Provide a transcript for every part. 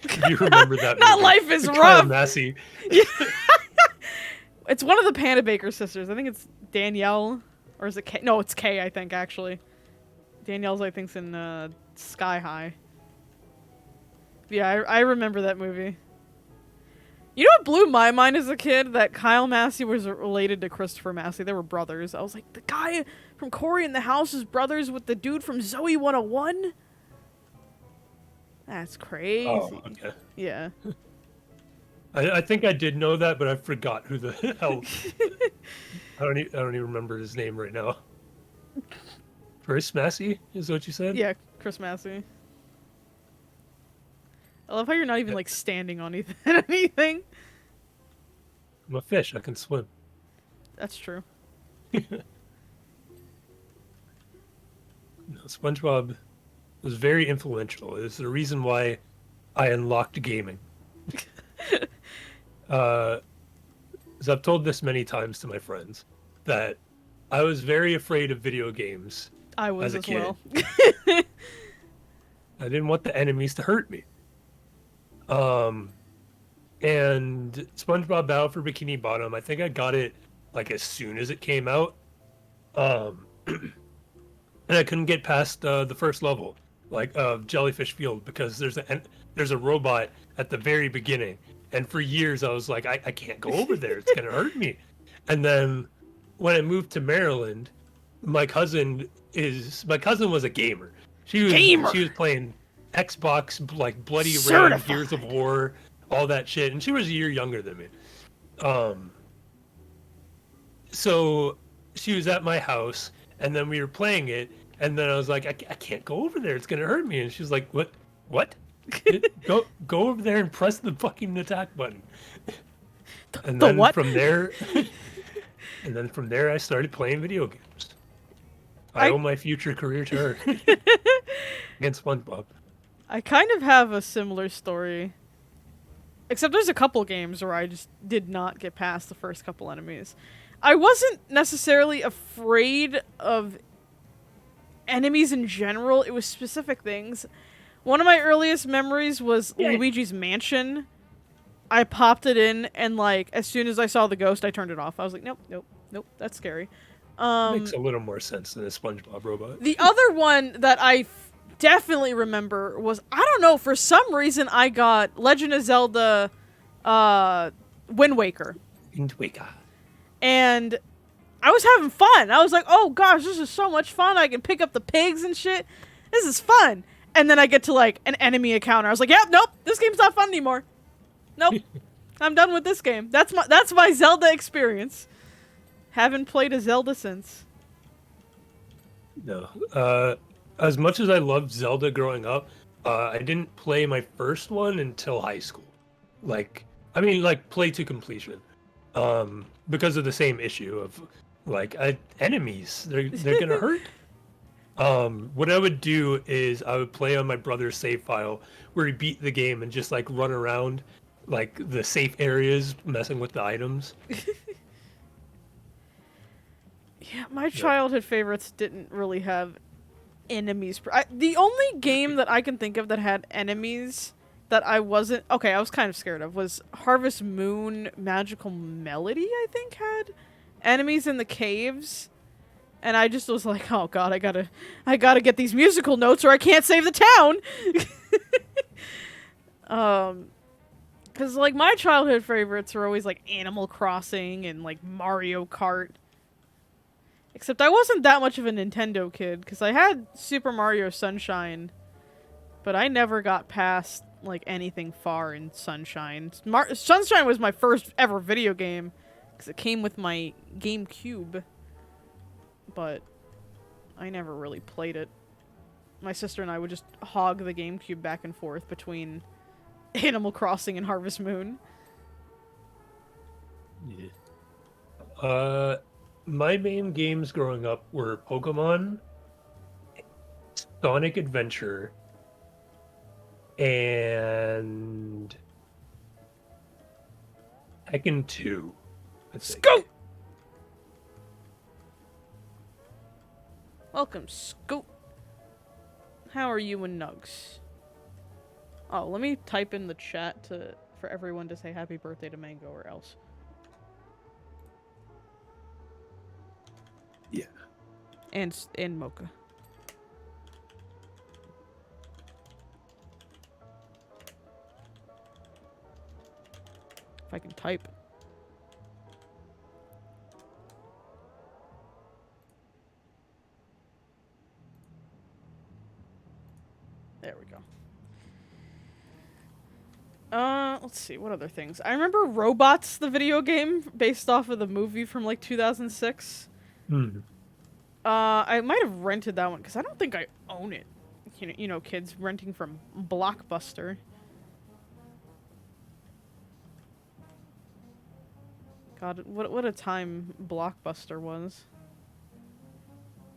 If you remember that Not movie. Life is Kyle Rough. Massey. Yeah. It's one of the Panda Baker sisters. I think it's Danielle, or is it Kay? No, it's Kay. I think actually. Danielle's I think's in Sky High. Yeah, I remember that movie. You know what blew my mind as a kid? That Kyle Massey was related to Christopher Massey. They were brothers. I was like, the guy from Corey in the House is brothers with the dude from Zoe 101? That's crazy. Oh, okay. Yeah. I think I did know that, but I forgot who the hell. I don't even remember his name right now. Chris Massey is what you said? Yeah, Chris Massey. I love how you're not even like standing on anything. I'm a fish. I can swim. That's true. No, SpongeBob was very influential. It's the reason why I unlocked gaming. As I've told this many times to my friends, that I was very afraid of video games. I was as a kid. well. I didn't want the enemies to hurt me. And SpongeBob Battle for Bikini Bottom, I think I got it like as soon as it came out. And I couldn't get past the first level, like of Jellyfish Field, because there's a robot at the very beginning, and for years I was like, I can't go over there; it's gonna hurt me. And then when I moved to Maryland, my cousin was a gamer. She was playing Xbox, like Bloody Rain, Gears of War, all that shit, and she was a year younger than me. So she was at my house, and then we were playing it, and then I was like, I can't go over there; it's gonna hurt me. And she's like, What? Go over there and press the fucking attack button. And then from there, I started playing video games. I owe my future career to her. Against SpongeBob. I kind of have a similar story. Except there's a couple games where I just did not get past the first couple enemies. I wasn't necessarily afraid of enemies in general. It was specific things. One of my earliest memories was Luigi's Mansion. I popped it in, and like as soon as I saw the ghost, I turned it off. I was like, nope, that's scary. Makes a little more sense than a SpongeBob robot. The other one that I definitely remember was, I don't know, for some reason I got Legend of Zelda Wind Waker. Wind Waker. And I was having fun. I was like, oh gosh, this is so much fun. I can pick up the pigs and shit. This is fun. And then I get to like an enemy encounter. I was like, yep, nope, this game's not fun anymore. Nope. I'm done with this game. That's my Zelda experience. Haven't played a Zelda since. No. As much as I loved Zelda growing up, I didn't play my first one until high school. Like play to completion. Because of the same issue of like enemies. They're gonna hurt. What I would do is I would play on my brother's save file where he beat the game and just like run around like the safe areas messing with the items. Yeah, my childhood favorites didn't really have enemies. The only game that I can think of that had enemies that I wasn't... Okay, I was kind of scared of was Harvest Moon Magical Melody, I think, had enemies in the caves. And I just was like, oh god, I gotta get these musical notes or I can't save the town! Because, like, my childhood favorites are always, like, Animal Crossing and, like, Mario Kart. Except I wasn't that much of a Nintendo kid, because I had Super Mario Sunshine, but I never got past, like, anything far in Sunshine. Sunshine was my first ever video game, because it came with my GameCube, but I never really played it. My sister and I would just hog the GameCube back and forth between Animal Crossing and Harvest Moon. Yeah. My main games growing up were Pokemon, Sonic Adventure, and Tekken 2. Scoot! Welcome, Scoot. How are you and Nugs? Oh, let me type in the chat for everyone to say happy birthday to Mango or else. Yeah. And Mocha. If I can type. There we go. Let's see, what other things? I remember Robots, the video game, based off of the movie from, like, 2006. Hmm. I might have rented that one, because I don't think I own it. You know, kids renting from Blockbuster. God, what a time Blockbuster was.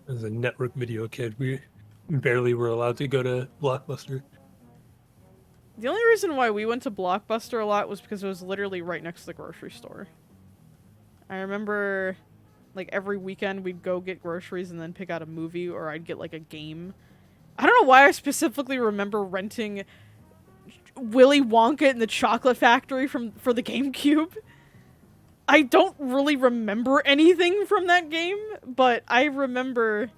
As a network video kid, we barely were allowed to go to Blockbuster. The only reason why we went to Blockbuster a lot was because it was literally right next to the grocery store. I remember, like, every weekend we'd go get groceries and then pick out a movie, or I'd get, like, a game. I don't know why I specifically remember renting Willy Wonka and the Chocolate Factory for the GameCube. I don't really remember anything from that game, but I remember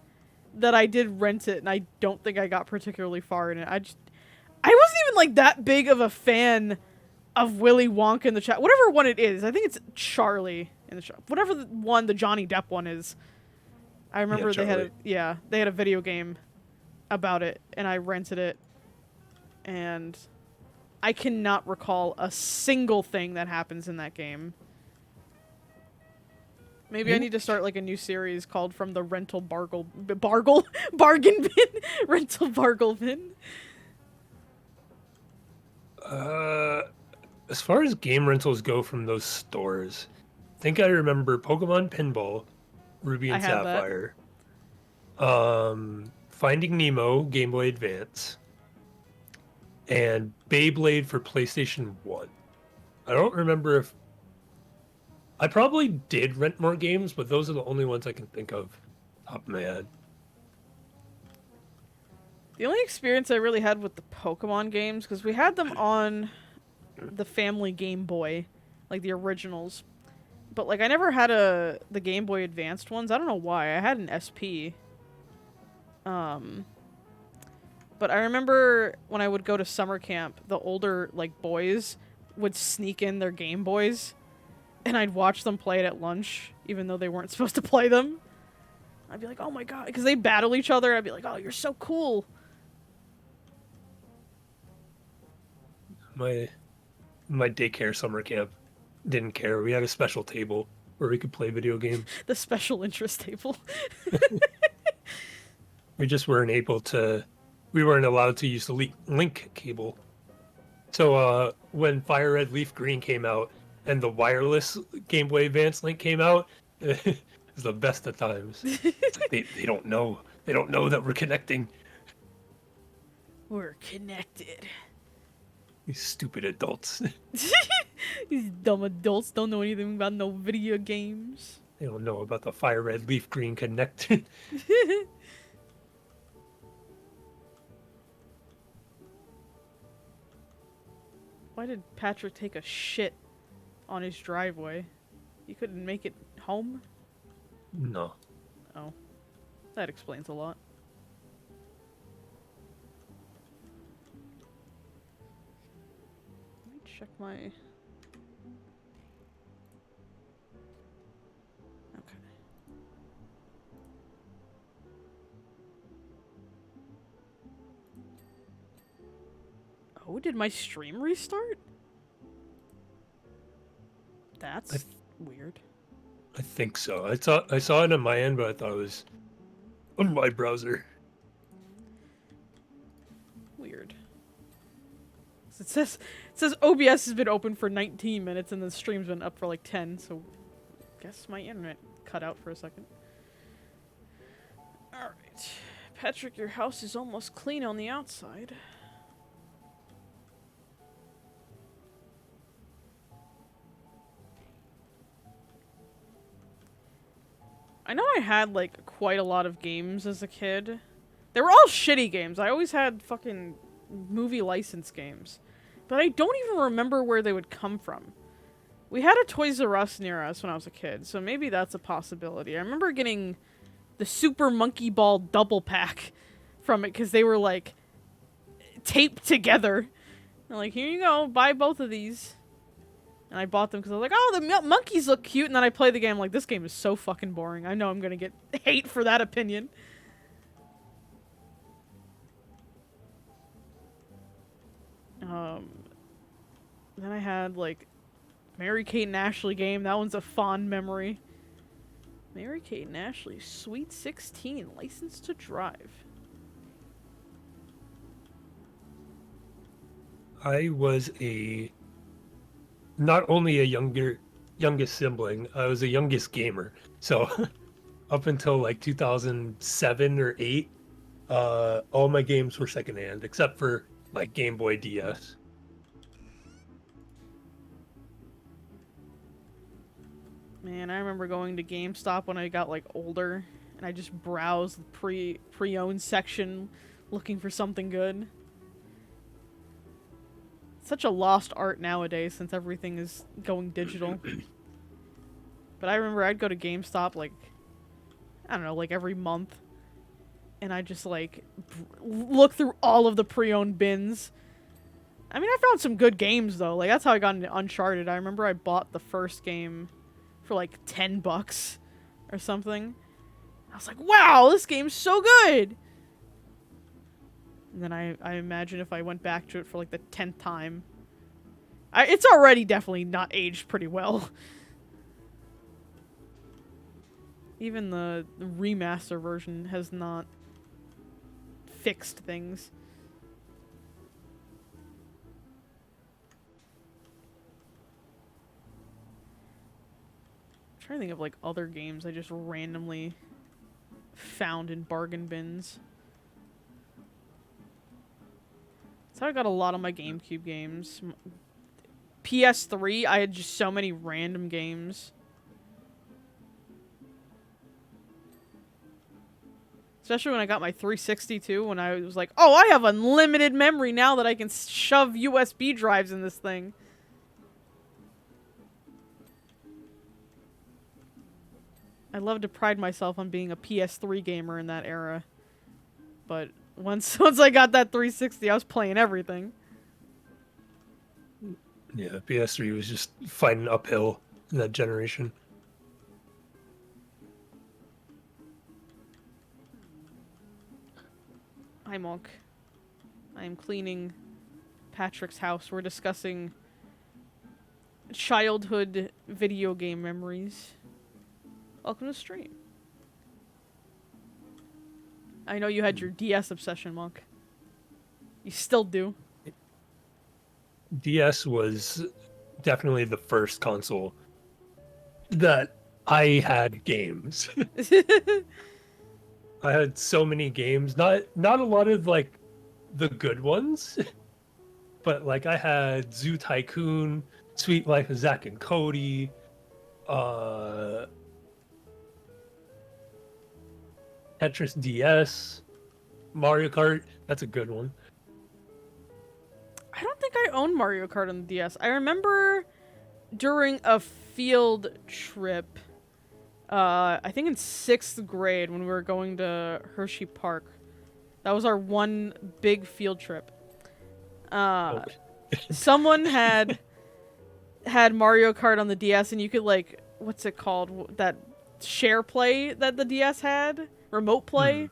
that I did rent it, and I don't think I got particularly far in it. I wasn't even, like, that big of a fan of Willy Wonka and the whatever one it is. I think it's Charlie in the whatever the Johnny Depp one is. I remember they had a video game about it, and I rented it, and I cannot recall a single thing that happens in that game. Maybe I need to start, like, a new series called From the Rental Bargain Bin. Rental Bargain Bin. As far as game rentals go from those stores, I think I remember Pokemon Pinball, Ruby and Sapphire, Finding Nemo, Game Boy Advance, and Beyblade for PlayStation 1. I don't remember if... I probably did rent more games, but those are the only ones I can think of top of my head. The only experience I really had with the Pokemon games, because we had them on the family Game Boy, like the originals. But, like, I never had the Game Boy Advanced ones. I don't know why. I had an SP. But I remember when I would go to summer camp, the older, like, boys would sneak in their Game Boys, and I'd watch them play it at lunch, even though they weren't supposed to play them. I'd be like, oh my god, because they battle each other. I'd be like, oh, you're so cool. My daycare summer camp didn't care. We had a special table where we could play video games. The special interest table. We just weren't able to... We weren't allowed to use the link cable. So when Fire Red Leaf Green came out and the wireless Game Boy Advance link came out, it was the best of times. It's like they don't know. They don't know that we're connecting. We're connected. These stupid adults. These dumb adults don't know anything about no video games. They don't know about the Fire Red Leaf Green Connect. Why did Patrick take a shit on his driveway? You couldn't make it home? No. Oh. That explains a lot. Let me check my... Okay. Oh, did my stream restart? That's weird. I think so. I saw it on my end, but I thought it was on my browser. Weird. It says OBS has been open for 19 minutes and the stream's been up for like 10, so guess my internet cut out for a second. Alright. Patrick, your house is almost clean on the outside. I know I had, like, quite a lot of games as a kid. They were all shitty games. I always had fucking movie license games. But I don't even remember where they would come from. We had a Toys R Us near us when I was a kid, so maybe that's a possibility. I remember getting the Super Monkey Ball double pack from it because they were like taped together. I'm like, here you go, buy both of these. And I bought them because I was like, oh, the monkeys look cute. And then I play the game, I'm like, this game is so fucking boring. I know I'm gonna get hate for that opinion. Then I had like Mary-Kate and Ashley game. That one's a fond memory. Mary-Kate and Ashley, Sweet 16, License to Drive. I was not only a youngest sibling, I was the youngest gamer. So up until like 2007 or 8, all my games were secondhand, except for like Game Boy DS. Man, I remember going to GameStop when I got like older, and I just browsed the pre-owned section looking for something good. Such a lost art nowadays since everything is going digital. But I remember I'd go to GameStop like, I don't know, like every month, and I just like look through all of the pre-owned bins. I mean, I found some good games though. Like that's how I got into Uncharted. I remember I bought the first game for like $10 or something. I was like, wow, this game's so good! And then I imagine if I went back to it for like the 10th time. It's already definitely not aged pretty well. Even the remaster version has not fixed things. I'm trying to think of like other games I just randomly found in bargain bins. That's how I got a lot of my GameCube games. PS3, I had just so many random games. Especially when I got my 360 too, when I was like, oh, I have unlimited memory now that I can shove USB drives in this thing. I love to pride myself on being a PS3 gamer in that era. But once I got that 360, I was playing everything. Yeah, PS3 was just fighting uphill in that generation. Hi, Monk. I am cleaning Patrick's house. We're discussing childhood video game memories. Welcome to the stream. I know you had your DS obsession, Monk. You still do. DS was definitely the first console that I had games. I had so many games, not a lot of like the good ones, but like I had Zoo Tycoon, Sweet Life of Zack and Cody, Tetris DS, Mario Kart. That's a good one. I don't think I owned Mario Kart on the DS. I remember during a field trip, I think in 6th grade when we were going to Hershey Park. That was our one big field trip. Someone had Mario Kart on the DS, and you could like, what's it called? That share play that the DS had? Remote play?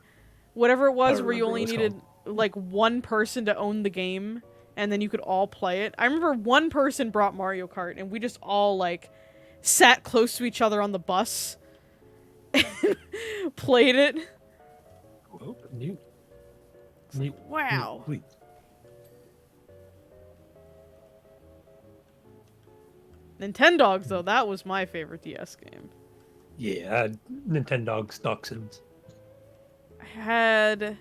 Whatever it was, where you only needed like one person to own the game, and then you could all play it. I remember one person brought Mario Kart, and we just all like sat close to each other on the bus and played it. Oh, neat. Like, wow. Neat. Nintendogs, though, that was my favorite DS game. Yeah, I had Nintendogs, Dachshunds. I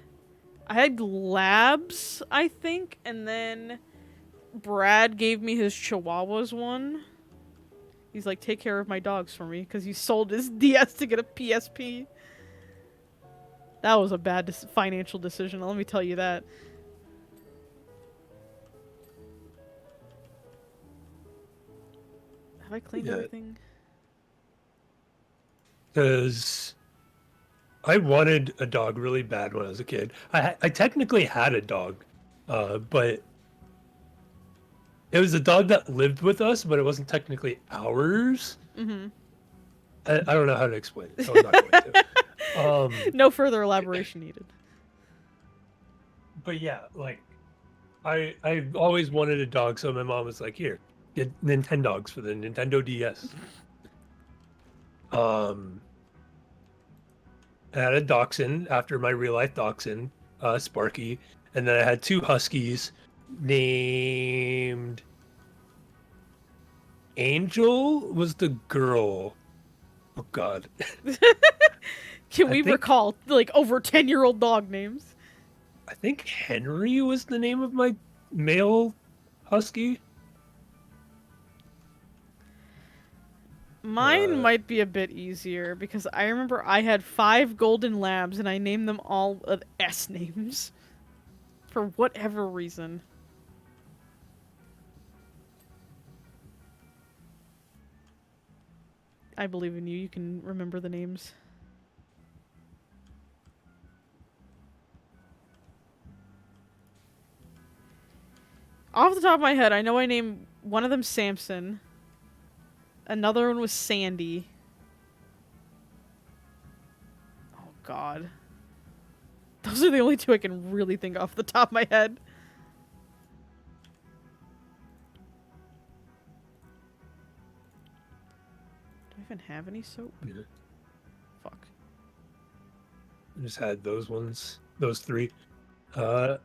had Labs, I think, and then Brad gave me his Chihuahuas one. He's like, take care of my dogs for me, because he sold his DS to get a PSP. That was a bad financial decision, let me tell you that. Have I cleaned Yeah, everything? because I wanted a dog really bad when I was a kid. I technically had a dog, but it was a dog that lived with us, but it wasn't technically ours. Mm-hmm. I don't know how to explain it, so I'm not going to. No further elaboration needed. But yeah, like I always wanted a dog, so my mom was like, "Here, get Nintendogs for the Nintendo DS." Um, I had a dachshund after my real life dachshund, Sparky, and then I had two huskies named Angel was the girl. Oh God, Can I we think recall like over 10-year-old dog names? I think Henry was the name of my male husky. Mine Uh, might be a bit easier because I remember I had 5 golden labs and I named them all with S names for whatever reason. I believe in you. You can remember the names. Off the top of my head, I know I named one of them Samson. Another one was Sandy. Oh God. Those are the only two I can really think off the top of my head. Do I even have any soap? yeah, Fuck. I just had those ones, those three. Uh,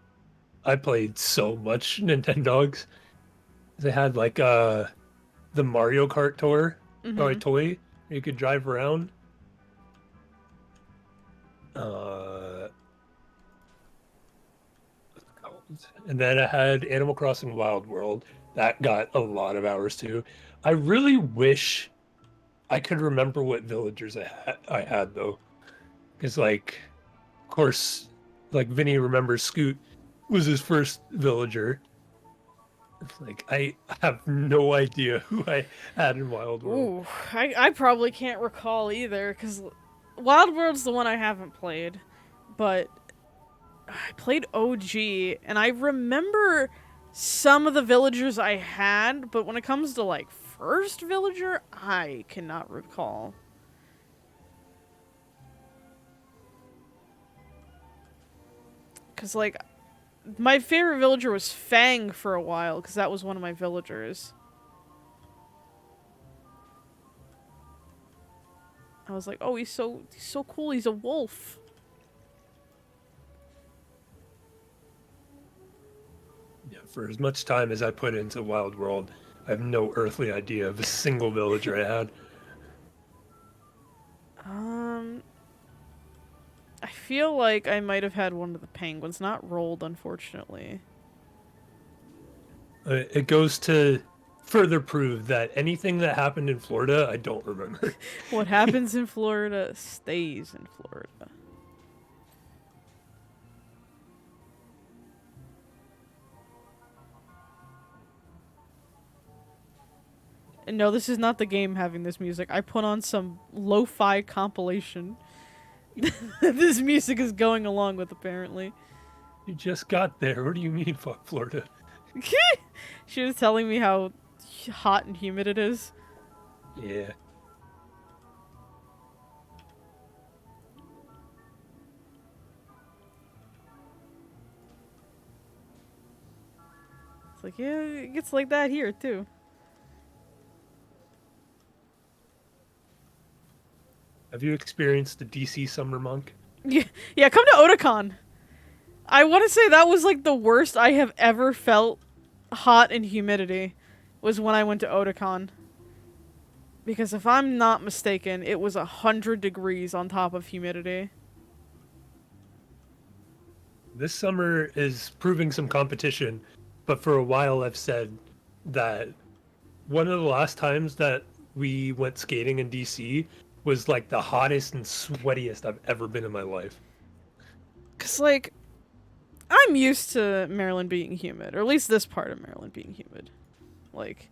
I played so much Nintendogs. They had like the Mario Kart tour or a Mm-hmm. toy you could drive around. Uh, and then I had Animal Crossing Wild World. That got a lot of hours too. I really wish I could remember what villagers I had though, because like, of course, like Vinny remembers Scoot was his first villager. It's like I have no idea who I had in Wild World. Ooh, I probably can't recall either, because Wild World's the one I haven't played. But I played OG, and I remember some of the villagers I had, but when it comes to, like, first villager, I cannot recall. Because, like, my favorite villager was Fang for a while, because that was one of my villagers. I was like, oh, he's so cool, he's a wolf. Yeah, for as much time as I put into Wild World, I have no earthly idea of a single villager I had. I feel like I might have had one of the penguins, not rolled, unfortunately. It goes to further prove that anything that happened in Florida, I don't remember. What happens in Florida stays in Florida. And no, this is not the game having this music. I put on some lo-fi compilation. This music is going along with, apparently. You just got there. What do you mean, fuck Florida? She was telling me how hot and humid it is. Yeah. It's like, yeah, it gets like that here, too. Have you experienced the DC Summer Monk? Yeah, come to Otakon. I want to say that was like the worst I have ever felt hot and humidity was when I went to Otakon. Because if I'm not mistaken, it was 100 degrees on top of humidity. This summer is proving some competition, but for a while I've said that one of the last times that we went skating in DC was like the hottest and sweatiest I've ever been in my life. Because, like, I'm used to Maryland being humid, or at least this part of Maryland being humid. Like,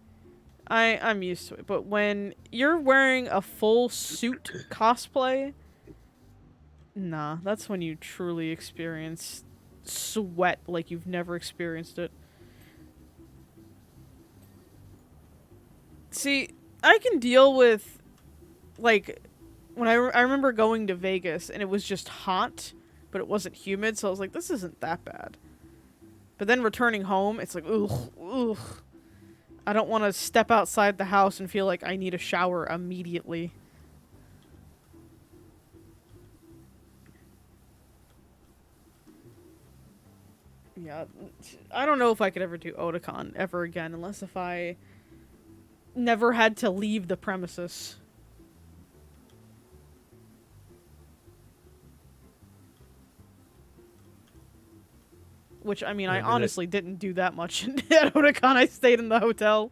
I'm used to it, but when you're wearing a full suit cosplay, nah, that's when you truly experience sweat like you've never experienced it. See, I can deal with, like, when I remember going to Vegas and it was just hot, but it wasn't humid, so I was like, this isn't that bad. But then returning home, it's like, ugh, ugh. I don't want to step outside the house and feel like I need a shower immediately. Yeah, I don't know if I could ever do Otakon ever again, unless if I never had to leave the premises. Which, I mean, I honestly didn't do that much at Otakon. I stayed in the hotel.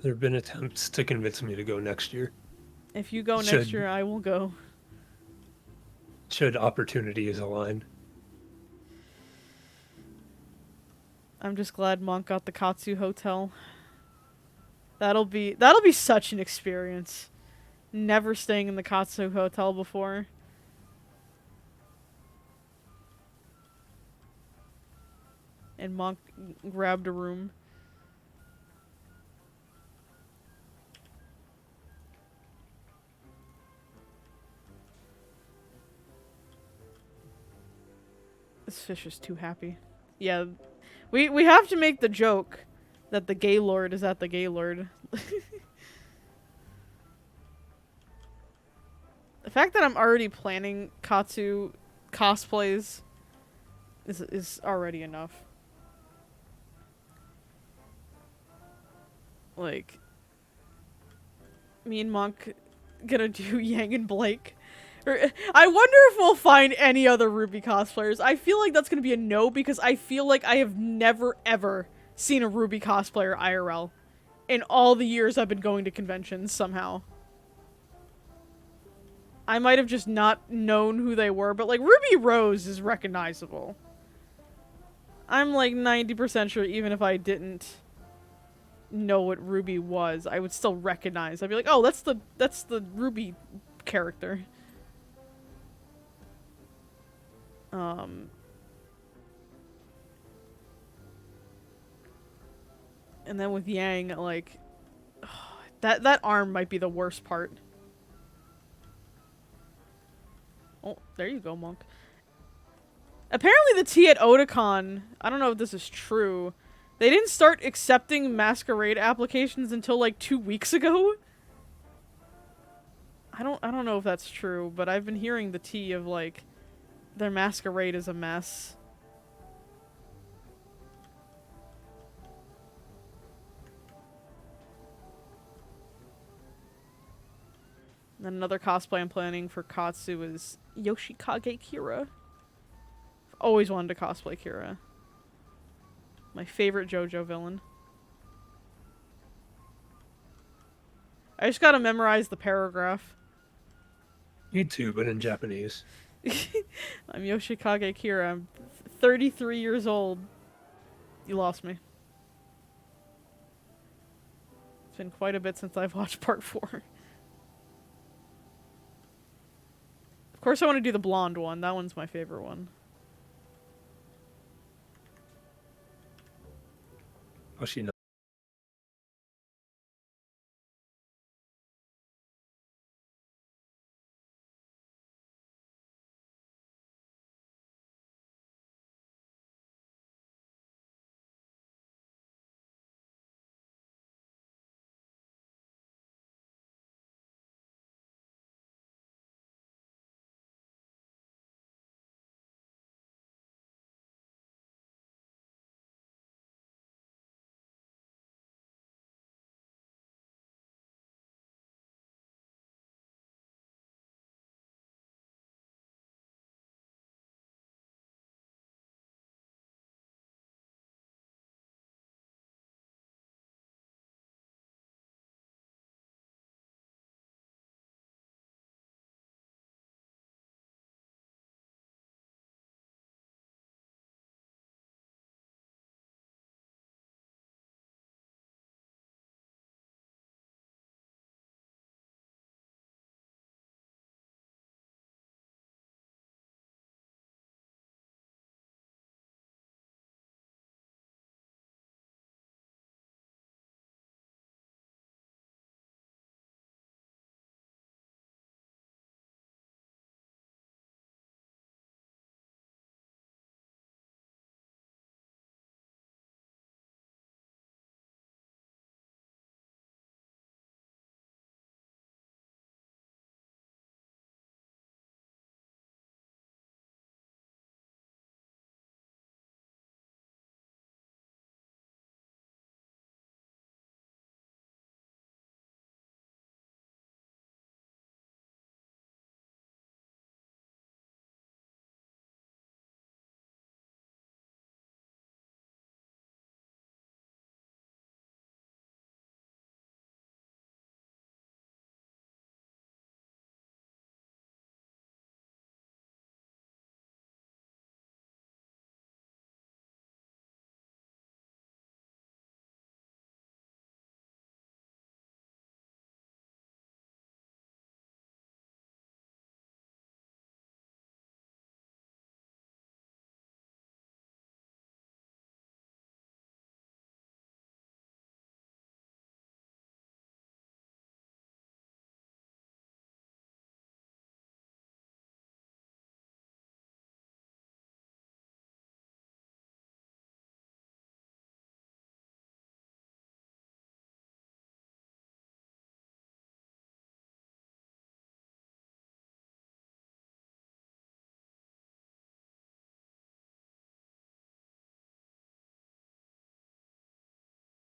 There have been attempts to convince me to go next year. If you go next year, I will go. Should opportunities align. I'm just glad Monk got the Katsu Hotel. That'll be such an experience. Never staying in the Katsu Hotel before. And Monk grabbed a room. This fish is too happy. Yeah, we have to make the joke that the Gaylord is at the Gaylord. The fact that I'm already planning Katsu cosplays is already enough. Like, me and Monk gonna do Yang and Blake. I wonder if we'll find any other Ruby cosplayers. I feel like that's gonna be a no because I feel like I have never ever seen a Ruby cosplayer IRL in all the years I've been going to conventions somehow. I might have just not known who they were, but like Ruby Rose is recognizable. I'm like 90% sure even if I didn't know what Ruby was, I would still recognize. I'd be like, "Oh, that's the Ruby character." And then with Yang, like, that arm might be the worst part. Oh, there you go, Monk. Apparently the tea at Otakon, I don't know if this is true, they didn't start accepting masquerade applications until like 2 weeks ago. I don't know if that's true, but I've been hearing the tea of like their masquerade is a mess. And then another cosplay I'm planning for Katsu is Yoshikage Kira. I've always wanted to cosplay Kira. My favorite JoJo villain. I just gotta memorize the paragraph. Me too, but in Japanese. I'm Yoshikage Kira. I'm 33 years old. You lost me. It's been quite a bit since I've watched part 4. Of course I want to do the blonde one. That one's my favorite one. Oh, she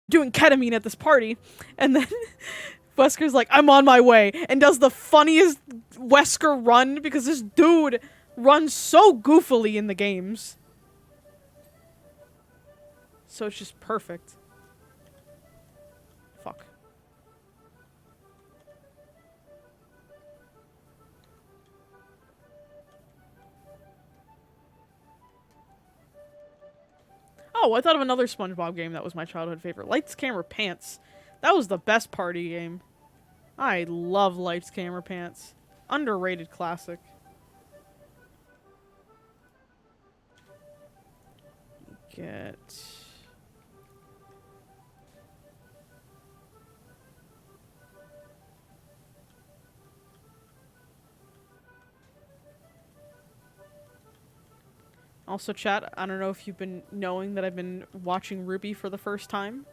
doing ketamine at this party, and then Wesker's like, I'm on my way, and does the funniest Wesker run, because this dude runs so goofily in the games. So it's just perfect. Fuck. Oh, I thought of another SpongeBob game that was my childhood favorite. Lights, Camera, Pants. That was the best party game. I love Lights, Camera, Pants. Underrated classic. Get... Also, chat, I don't know if you've been knowing that I've been watching Ruby for the first time.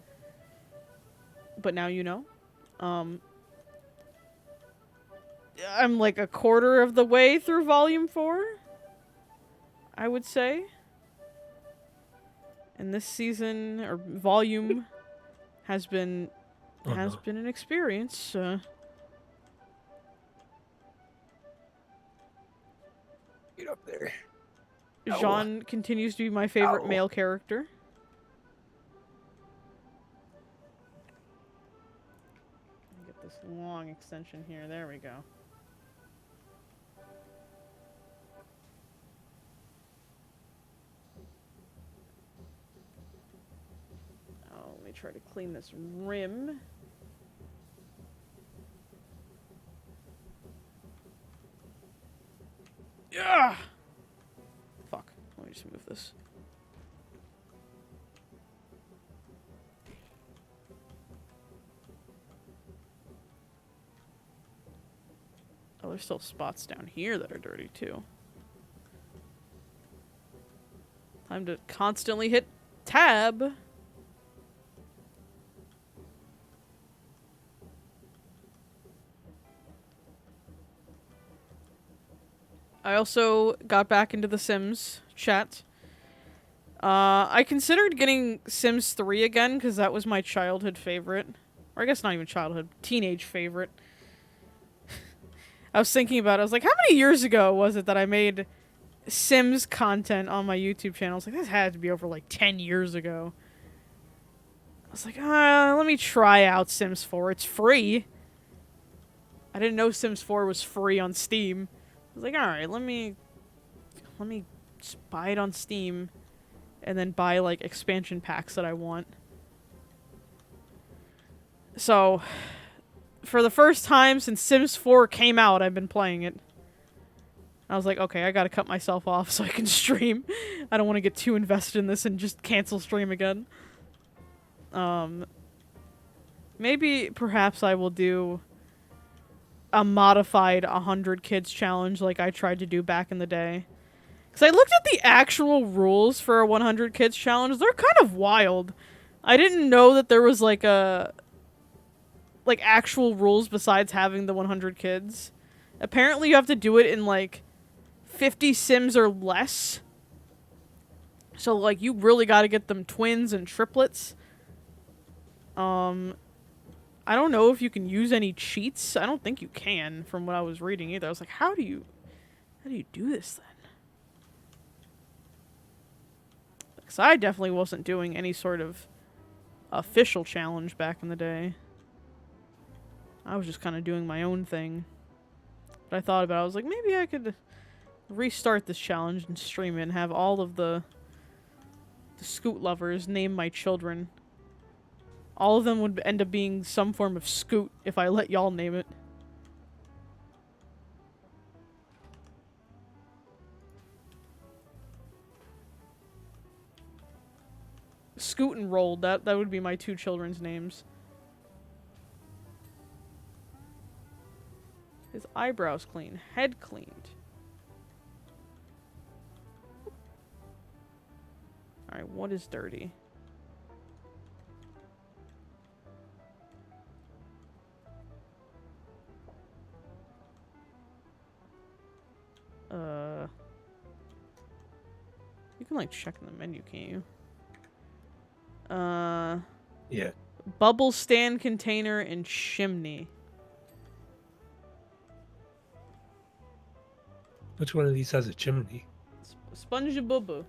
But now you know. I'm like a quarter of the way through Volume 4. I would say. And this season, or volume, has been an experience. Get up there. Jean continues to be my favorite male character. Get this long extension here. There we go. Oh, let me try to clean this rim. Yeah. Fuck. Let me just move this. Oh, there's still spots down here that are dirty too. Time to constantly hit tab. I also got back into the Sims chat. I considered getting Sims 3 again, because that was my childhood favorite. Or I guess not even childhood, teenage favorite. I was thinking about it. I was like, how many years ago was it that I made Sims content on my YouTube channel? I was like, this had to be over like 10 years ago. I was like, let me try out Sims 4. It's free. I didn't know Sims 4 was free on Steam. I was like, alright, let me just buy it on Steam and then buy, like, expansion packs that I want. So, for the first time since Sims 4 came out, I've been playing it. I was like, okay, I gotta cut myself off so I can stream. I don't want to get too invested in this and just cancel stream again. Maybe, perhaps I will do a modified 100 kids challenge like I tried to do back in the day. Because I looked at the actual rules for a 100 kids challenge. They're kind of wild. I didn't know that there was like actual rules besides having the 100 kids. Apparently you have to do it in like 50 Sims or less. So like you really got to get them twins and triplets. I don't know if you can use any cheats. I don't think you can, from what I was reading either. I was like, how do you do this then? Because I definitely wasn't doing any sort of official challenge back in the day. I was just kind of doing my own thing. But I thought about it. I was like, maybe I could restart this challenge and stream it and have all of the Scoot lovers name my children. All of them would end up being some form of Scoot if I let y'all name it. Scoot and Roll, that would be my two children's names. His eyebrows clean. Head cleaned. Alright, what is dirty? You can like check in the menu, can't you? Yeah. Bubble stand container and chimney. Which one of these has a chimney? SpongeBob.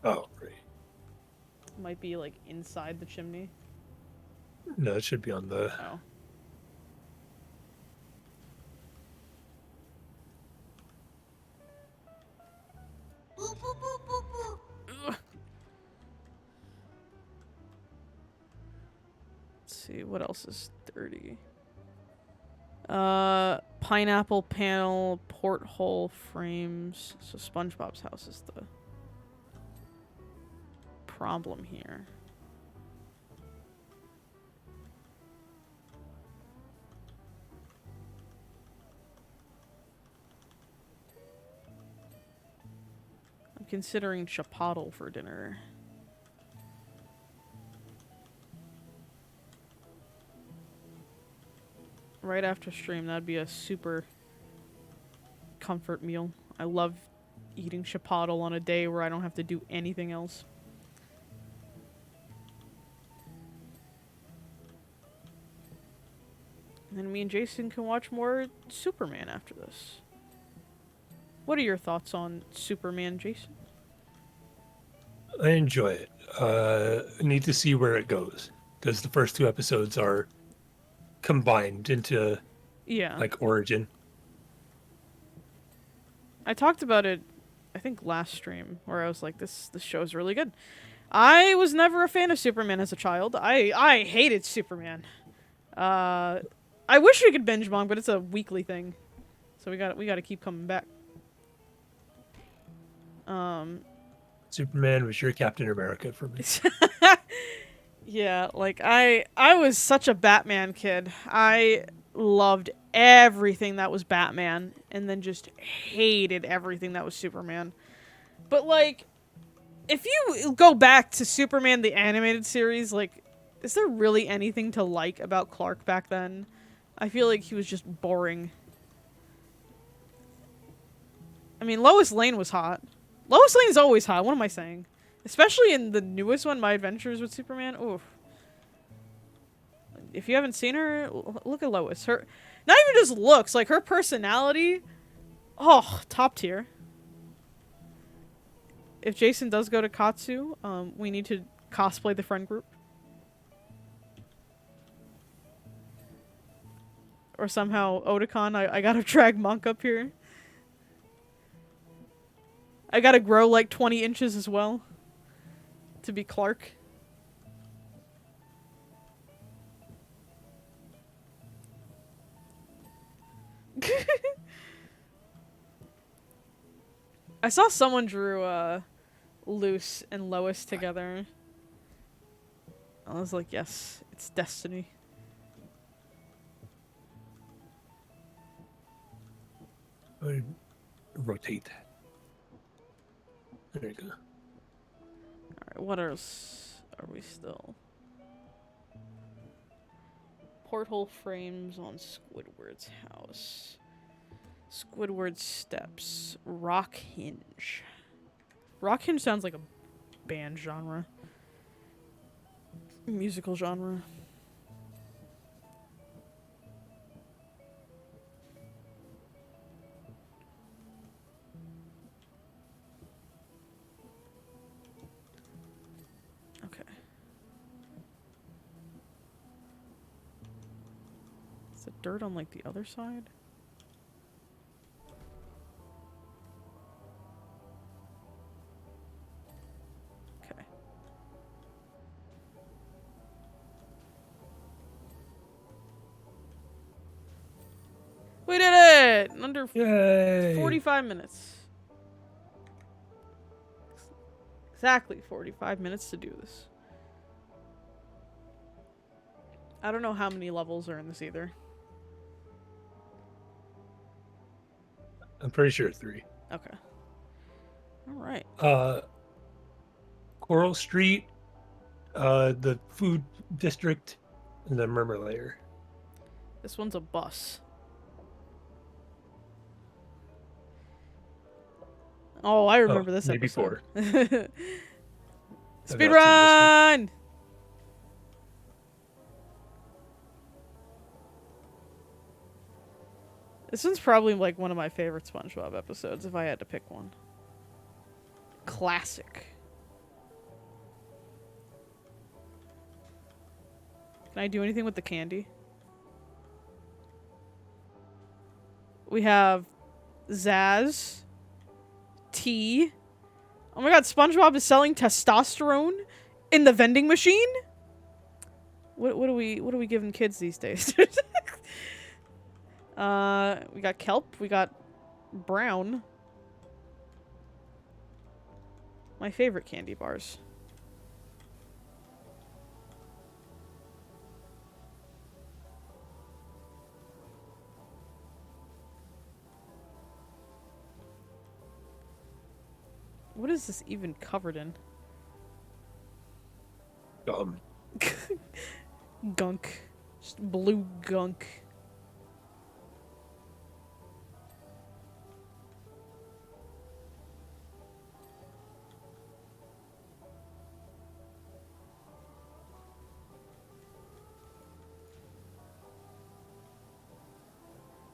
Oh, right. Might be like inside the chimney. No, it should be on the. Oh. Ugh. Let's see, what else is dirty? Pineapple panel, porthole frames. So SpongeBob's house is the problem here. I'm considering chipotle for dinner. Right after stream, that'd be a super comfort meal. I love eating chipotle on a day where I don't have to do anything else. And then me and Jason can watch more Superman after this. What are your thoughts on Superman, Jason? I enjoy it. I need to see where it goes because the first 2 episodes are combined into like origin. I talked about it, I think last stream, where I was like, this show is really good. I was never a fan of Superman as a child. I hated Superman. I wish we could binge mong, but it's a weekly thing, so we got to keep coming back. Superman was your Captain America for me. Yeah, like I was such a Batman kid. I loved everything that was Batman and then just hated everything that was Superman. But like, if you go back to Superman the animated series, like, is there really anything to like about Clark back then? I feel like he was just boring. I mean, Lois Lane was hot. Lois Lane is always hot. What am I saying? Especially in the newest one, My Adventures with Superman. Oof. If you haven't seen her, look at Lois. Her, not even just looks, like her personality. Oh, top tier. If Jason does go to Katsu, we need to cosplay the friend group. Or somehow, Otakon, I gotta drag Monk up here. I gotta grow like 20 inches as well. To be Clark. I saw someone drew Luce and Lois together. I was like, yes, it's destiny. Rotate that. There you go. Alright, what else are we still? Porthole frames on Squidward's house. Squidward's steps. Rock hinge. Rock hinge sounds like a band genre. Musical genre. Okay. Is it dirt on like the other side? Okay. We did it! In under Yay! 45 minutes. Exactly 45 minutes to do this. I don't know how many levels are in this either. I'm pretty sure 3. Okay. Alright. Coral Street, the food district, and the Murmur Layer. This one's a bus. Oh, I remember this maybe episode. 4. Speed run! This one's probably like one of my favorite SpongeBob episodes if I had to pick one. Classic. Can I do anything with the candy? We have Zaz, tea. Oh my god, SpongeBob is selling testosterone in the vending machine? What are we giving kids these days? We got kelp, we got brown. My favorite candy bars. What is this even covered in? Gunk. Just blue gunk.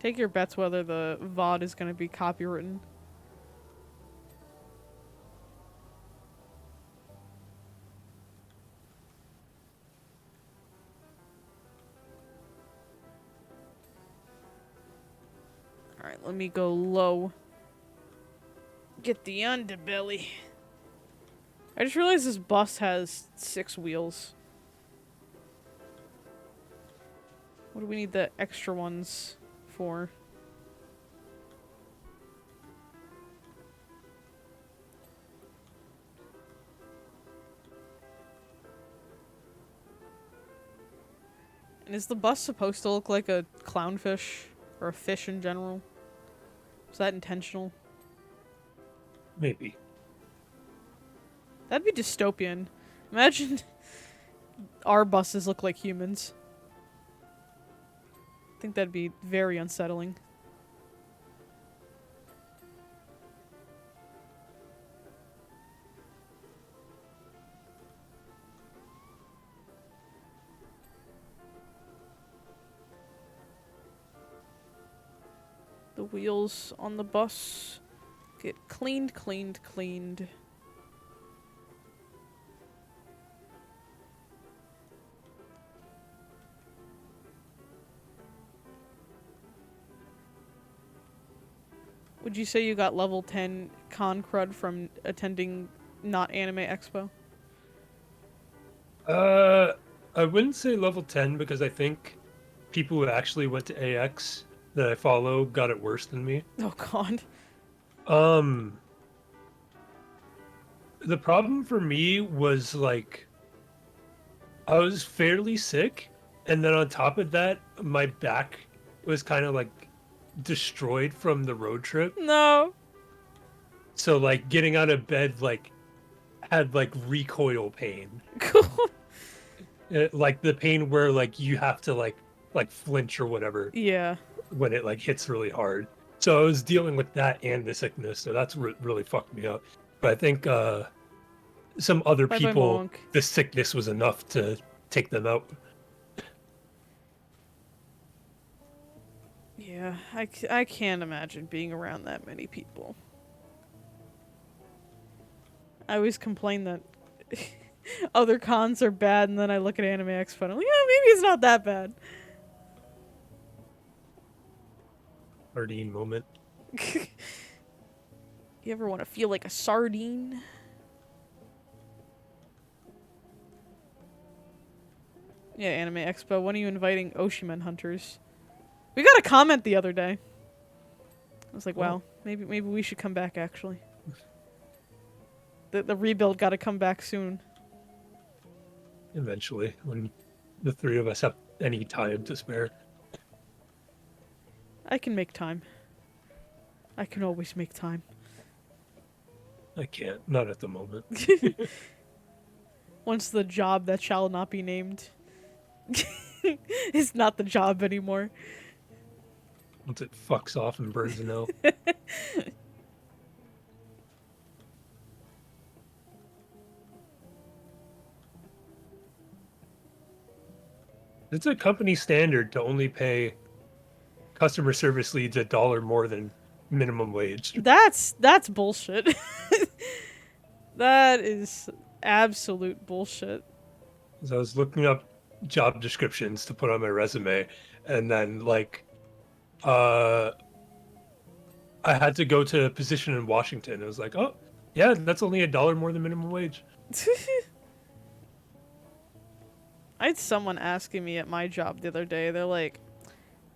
Take your bets whether the VOD is going to be copywritten. Alright, let me go low. Get the underbelly. I just realized this bus has 6 wheels. What do we need the extra ones for? And is the bus supposed to look like a clownfish? Or a fish in general? Was that intentional? Maybe. That'd be dystopian. Imagine our buses look like humans. I think that'd be very unsettling. The wheels on the bus get cleaned, cleaned, cleaned. Would you say you got level 10 con crud from attending not Anime Expo? I wouldn't say level 10 because I think people who actually went to AX that I follow got it worse than me. Oh god. The problem for me was like I was fairly sick, and then on top of that, my back was kind of like destroyed from the road trip. No. So like getting out of bed like had like recoil pain. Like the pain where like you have to like flinch or whatever Yeah. when it like hits really hard. So I was dealing with that and the sickness, so that's really fucked me up. But I think some other Bye-bye, people, Monk. the sickness was enough to take them out. Yeah, I can't imagine being around that many people. I always complain that other cons are bad, and then I look at Anime Expo and I'm like, yeah, maybe it's not that bad. Sardine moment. You ever want to feel like a sardine? Yeah, Anime Expo, when are you inviting Oshimen hunters? We got a comment the other day. I was like, wow, maybe we should come back, actually. The rebuild got to come back soon. Eventually, when the three of us have any time to spare. I can make time. I can always make time. I can't. Not at the moment. Once the job that shall not be named is not the job anymore. Once it fucks off and burns in hell. It's a company standard to only pay customer service leads $1 more than minimum wage. That's bullshit. That is absolute bullshit. So I was looking up job descriptions to put on my resume, and then like uh I had to go to a position in Washington. It was like, oh yeah, that's only $1 more than minimum wage. I had someone asking me at my job the other day. They're like,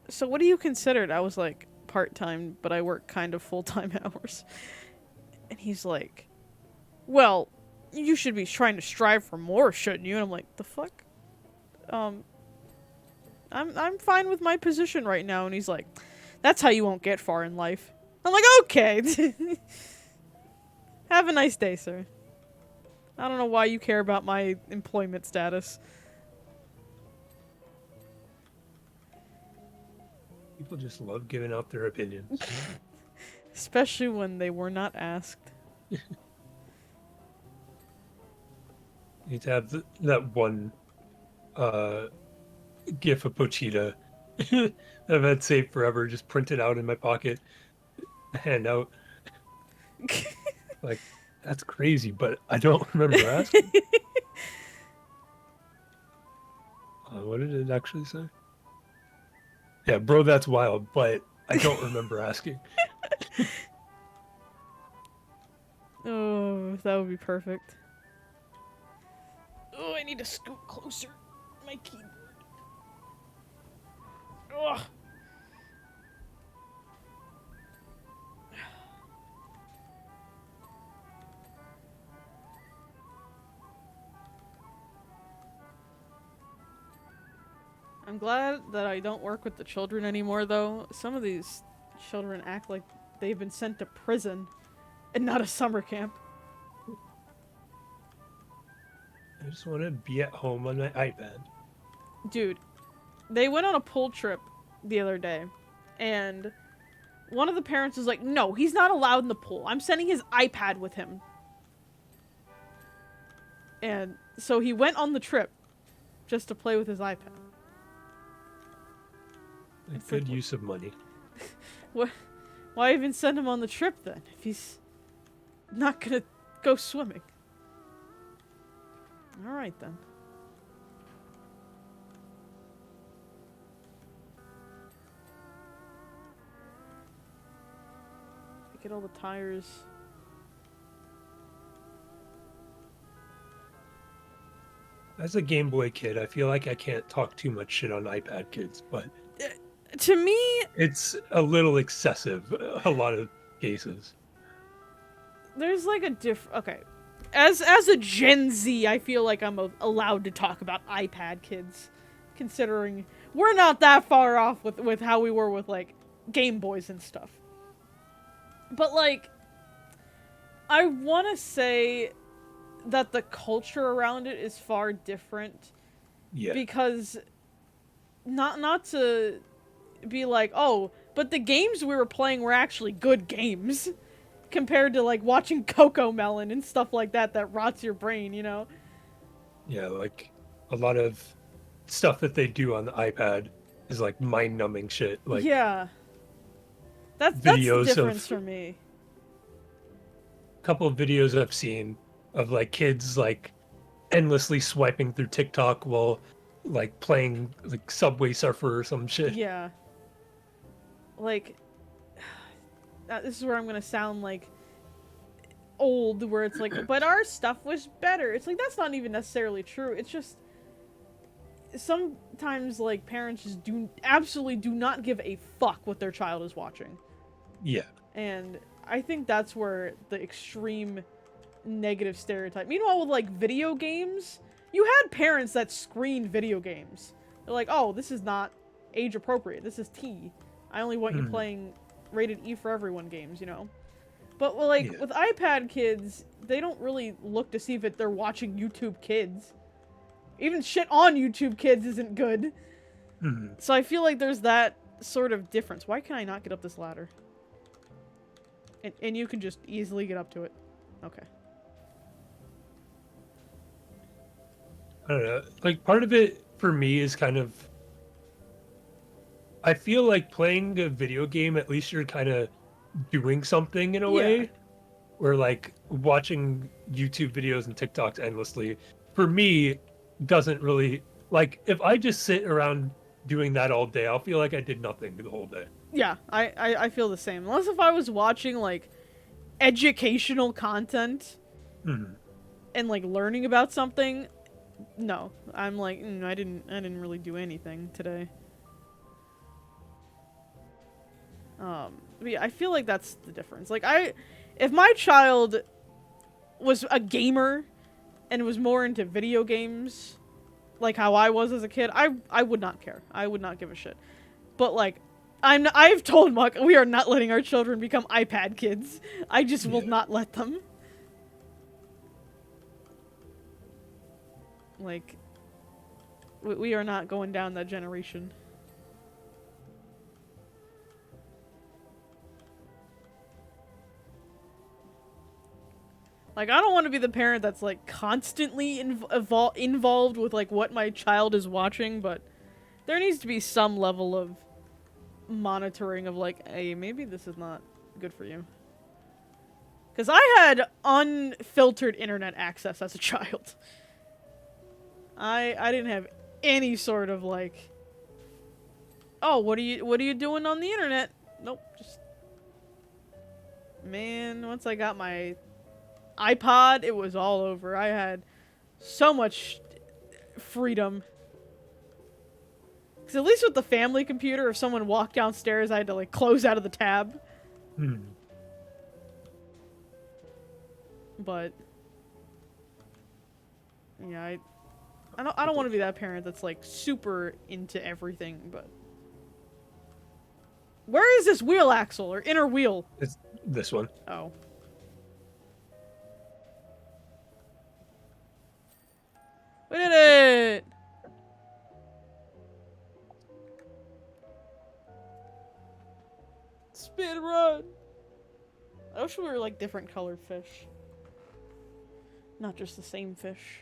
"So what do you consider?" I was like, "Part-time, but I work kind of full-time hours." And he's like, "Well, you should be trying to strive for more, shouldn't you?" And I'm like, "The fuck? I'm fine with my position right now." And he's like, "That's how you won't get far in life." I'm like, "Okay." Have a nice day, sir. I don't know why you care about my employment status. People just love giving out their opinions. Especially when they were not asked. You need to have that one gif of Pochita that I've had saved forever, just printed out in my pocket, hand out. Like, that's crazy, but I don't remember asking. What did it actually say? Yeah, bro, that's wild, but I don't remember asking. Oh, that would be perfect. Oh, I need to scoot closer. My keyboard. Ugh. I'm glad that I don't work with the children anymore, though. Some of these children act like they've been sent to prison and not a summer camp. I just want to be at home on my iPad. Dude, they went on a pool trip the other day, and one of the parents was like, "No, he's not allowed in the pool. I'm sending his iPad with him." And so he went on the trip just to play with his iPad. A It's good like, use of money. why even send him on the trip then if he's not gonna go swimming? Alright then. Get all the tires. As a Game Boy kid, I feel like I can't talk too much shit on iPad kids, but To me, it's a little excessive, a lot of cases. there's like a okay. As a Gen Z, I feel like I'm allowed to talk about iPad kids, considering we're not that far off with how we were with like Game Boys and stuff. But like, I want to say that the culture around it is far different. Yeah. Because not to be like, "Oh, but the games we were playing were actually good games." Compared to like watching Coco Melon and stuff like that rots your brain, you know? Yeah, like a lot of stuff that they do on the iPad is like mind-numbing shit. Like Yeah. That's the videos difference of for me. a couple of videos I've seen of like kids like endlessly swiping through TikTok while like playing like Subway Surfer or some shit. Yeah. Like, this is where I'm gonna sound like old, where it's like, but our stuff was better. It's like, that's not even necessarily true. It's just sometimes like parents just absolutely do not give a fuck what their child is watching. Yeah. And I think that's where the extreme negative stereotype. Meanwhile, with like video games, you had parents that screened video games. They're like, "Oh, this is not age appropriate. This is T. I only want you playing rated E for everyone games," you know? But well, like with iPad kids, they don't really look to see if they're watching YouTube Kids. Even shit on YouTube Kids isn't good. So I feel like there's that sort of difference. Why can I not get up this ladder? And you can just easily get up to it. Okay. I don't know. Like part of it for me is kind of I feel like playing a video game, at least you're kind of doing something in a Yeah. way. Where like watching YouTube videos and TikToks endlessly, for me, doesn't really like if I just sit around doing that all day, I'll feel like I did nothing the whole day. Yeah, I feel the same. Unless if I was watching, like, educational content Mhm. and, like, learning about something, no. I'm like, I didn't really do anything today. But yeah, I feel like that's the difference. Like, if my child was a gamer and was more into video games, like how I was as a kid, I would not care. I would not give a shit. But like, I've told Muck we are not letting our children become iPad kids. I just will Yeah. not let them. Like, we are not going down that generation. Like, I don't want to be the parent that's like constantly involved with like what my child is watching, but there needs to be some level of monitoring of like, hey, maybe this is not good for you. Because I had unfiltered internet access as a child. I didn't have any sort of like, oh, what are you doing on the internet? Nope, just man, once I got my iPod, it was all over. I had so much freedom. Because at least with the family computer, if someone walked downstairs, I had to like close out of the tab. Mhm. But yeah, I don't want to be that parent that's like super into everything. But where is this wheel axle or inner wheel? It's this one. Oh. We did it! Speed run! I wish we were like different colored fish. Not just the same fish.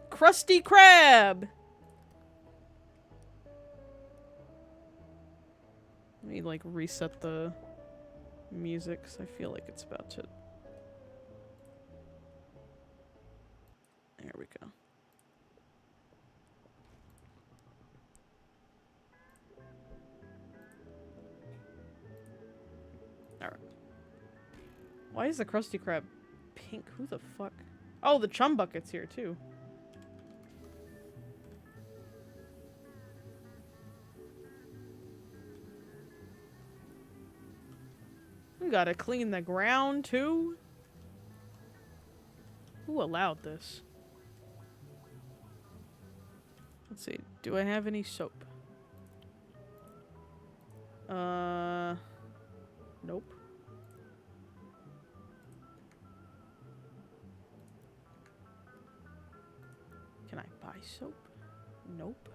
Krusty Krab! Let me like reset the music because I feel like it's about to. There we go. Alright. Why is the Krusty Krab pink? Who the fuck? Oh, the Chum Bucket's here too. We gotta clean the ground too. Who allowed this? Let's see. Do I have any soap? Nope. Can I buy soap? Nope.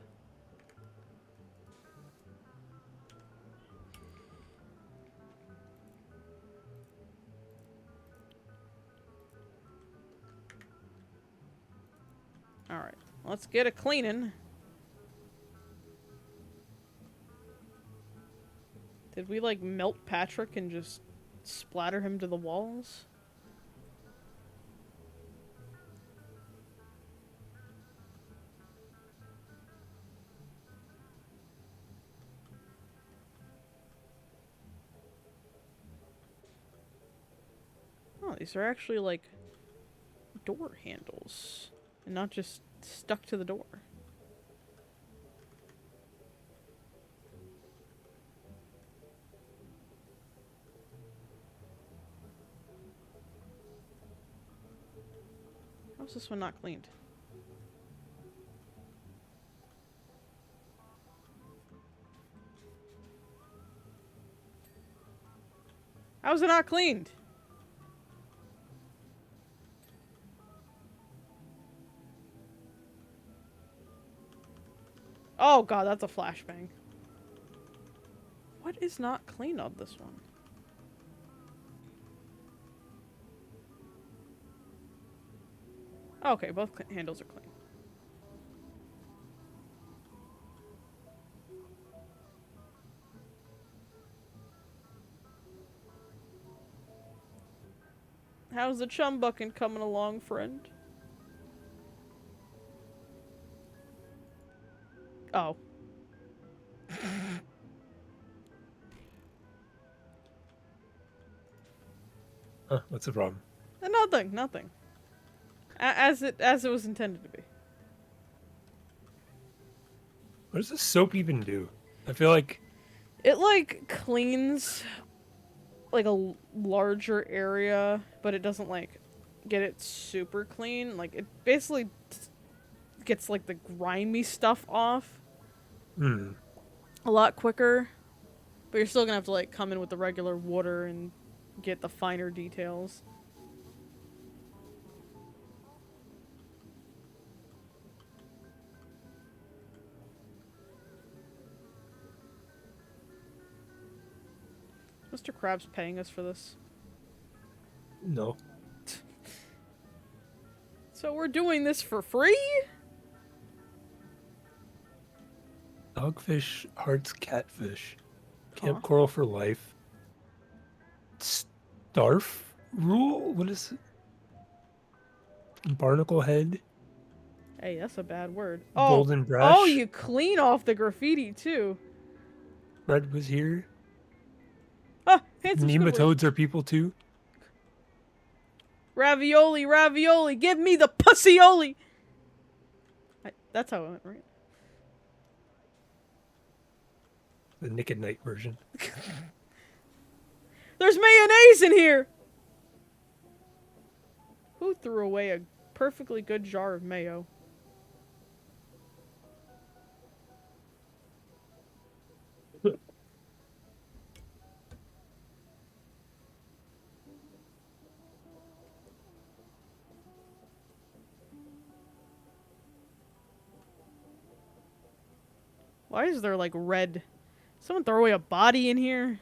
Alright, let's get a cleaning. Did we, like, melt Patrick and just splatter him to the walls? Oh, these are actually, like, door handles. And not just stuck to the door. How's this one not cleaned? How's it not cleaned? Oh god, that's a flashbang. What is not clean on this one? Okay, both handles are clean. How's the chum bucking coming along, friend? Oh. Huh, what's the problem? Nothing, nothing. As it was intended to be. What does this soap even do? I feel like It like cleans like a larger area, but it doesn't like get it super clean. Like it basically gets like the grimy stuff off a lot quicker. But you're still gonna have to like come in with the regular water and get the finer details. Mr. Krabs paying us for this. no. So we're doing this for free? Dogfish hearts catfish. Camp Huh. coral for life. Starf rule? What is it? Barnacle head. Hey, that's a bad word. Golden brush. Oh, you clean off the graffiti too. Red was here. Ah, handsome Squidward. Nematodes are people too. Ravioli, ravioli, give me the pussy-oli! That's how it went, right? The Nick at Night version. There's mayonnaise in here! Who threw away a perfectly good jar of mayo? Why is there like red? Someone throw away a body in here?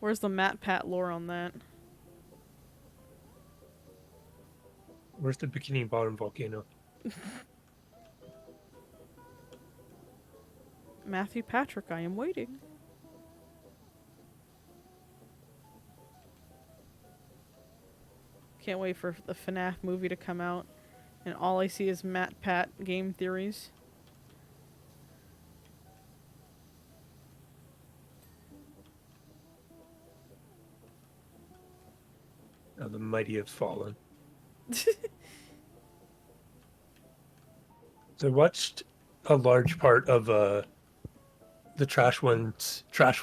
Where's the Matt Pat lore on that? Where's the Bikini Bottom volcano? Matthew Patrick, I am waiting. Can't wait for the FNAF movie to come out, and all I see is Matt Pat game theories. Now the mighty have fallen. So I watched a large part of the trash ones. Trash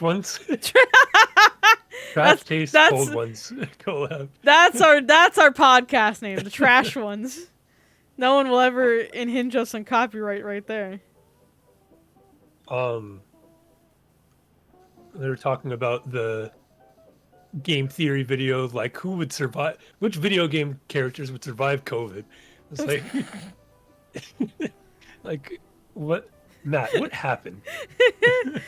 taste cold ones collab. That's our podcast name, the Trash Ones. No one will ever unhinge us on copyright right there. They were talking about the game theory videos, like who would survive, which video game characters would survive COVID. It's like, like what, Matt? What happened? It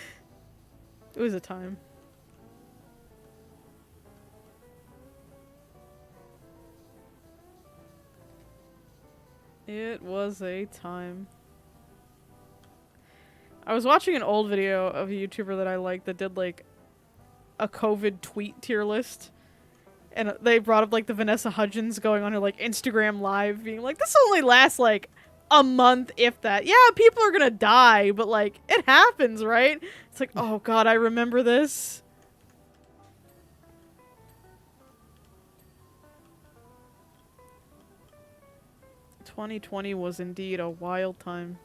was a time. It was a time. I was watching an old video of a YouTuber that I liked that did like a COVID tweet tier list. And they brought up like the Vanessa Hudgens going on her like Instagram live being like, this only lasts like a month, if that. Yeah, people are gonna die, but like it happens, right? It's like, oh god, I remember this. "2020 was indeed a wild time."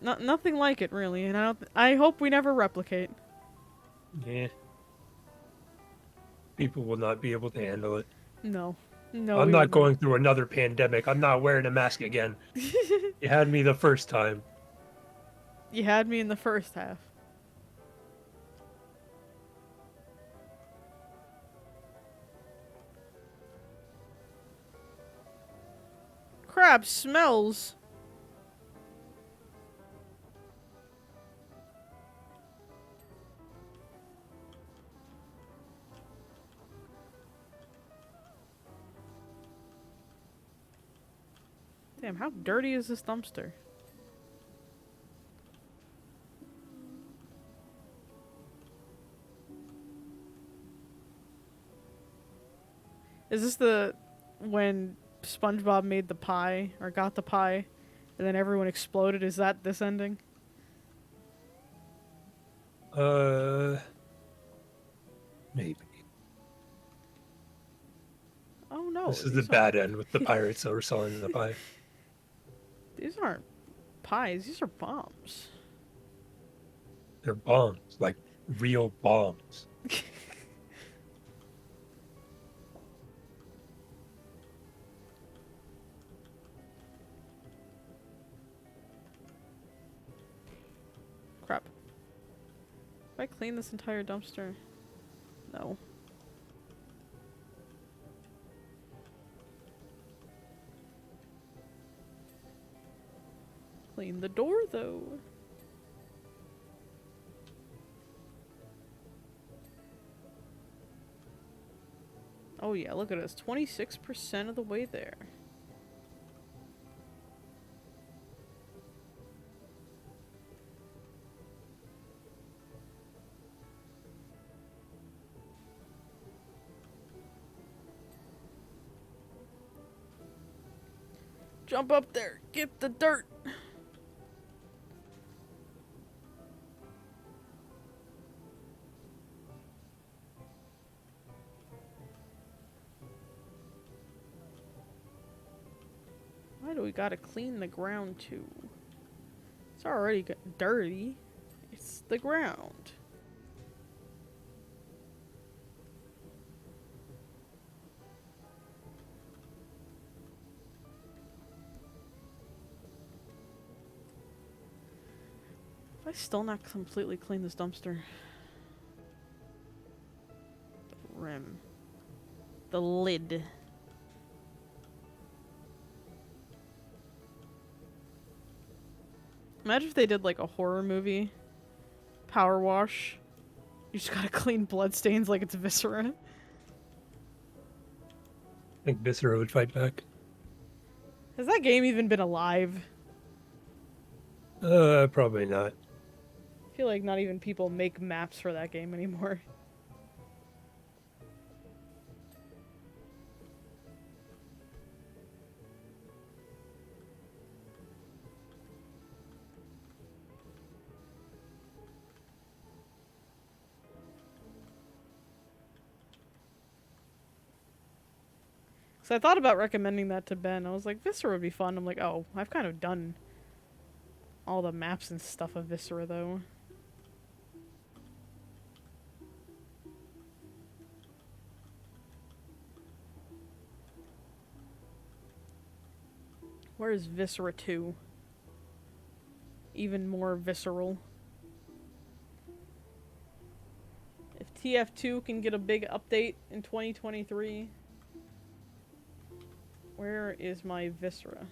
Nothing like it, really, and I hope we never replicate. Yeah. People will not be able to handle it. No. No. I'm not going through another pandemic. I'm not wearing a mask again. You had me the first time. You had me in the first half. Crab smells. Damn, how dirty is this dumpster? Is this the when SpongeBob made the pie or got the pie, and then everyone exploded? Is that this ending? Maybe. Oh no, This is the bad end with the pirates that were selling the pie. These aren't pies. These are bombs. They're bombs, like real bombs. Crap. If I clean this entire dumpster? No. Clean the door, though. Oh yeah, look at us. 26% of the way there. Jump up there. Get the dirt. Why do we gotta clean the ground too? It's already dirty. It's the ground. Have I still not completely cleaned this dumpster? The rim. The lid. Imagine if they did like a horror movie. Powerwash. You just gotta clean bloodstains like it's viscera. I think Viscera would fight back. Has that game even been alive? Probably not. I feel like not even people make maps for that game anymore. So I thought about recommending that to Ben. I was like, Viscera would be fun. I'm like, oh, I've kind of done all the maps and stuff of Viscera, though. Where is Viscera 2? Even more visceral. If TF2 can get a big update in 2023... Where is my Viscera?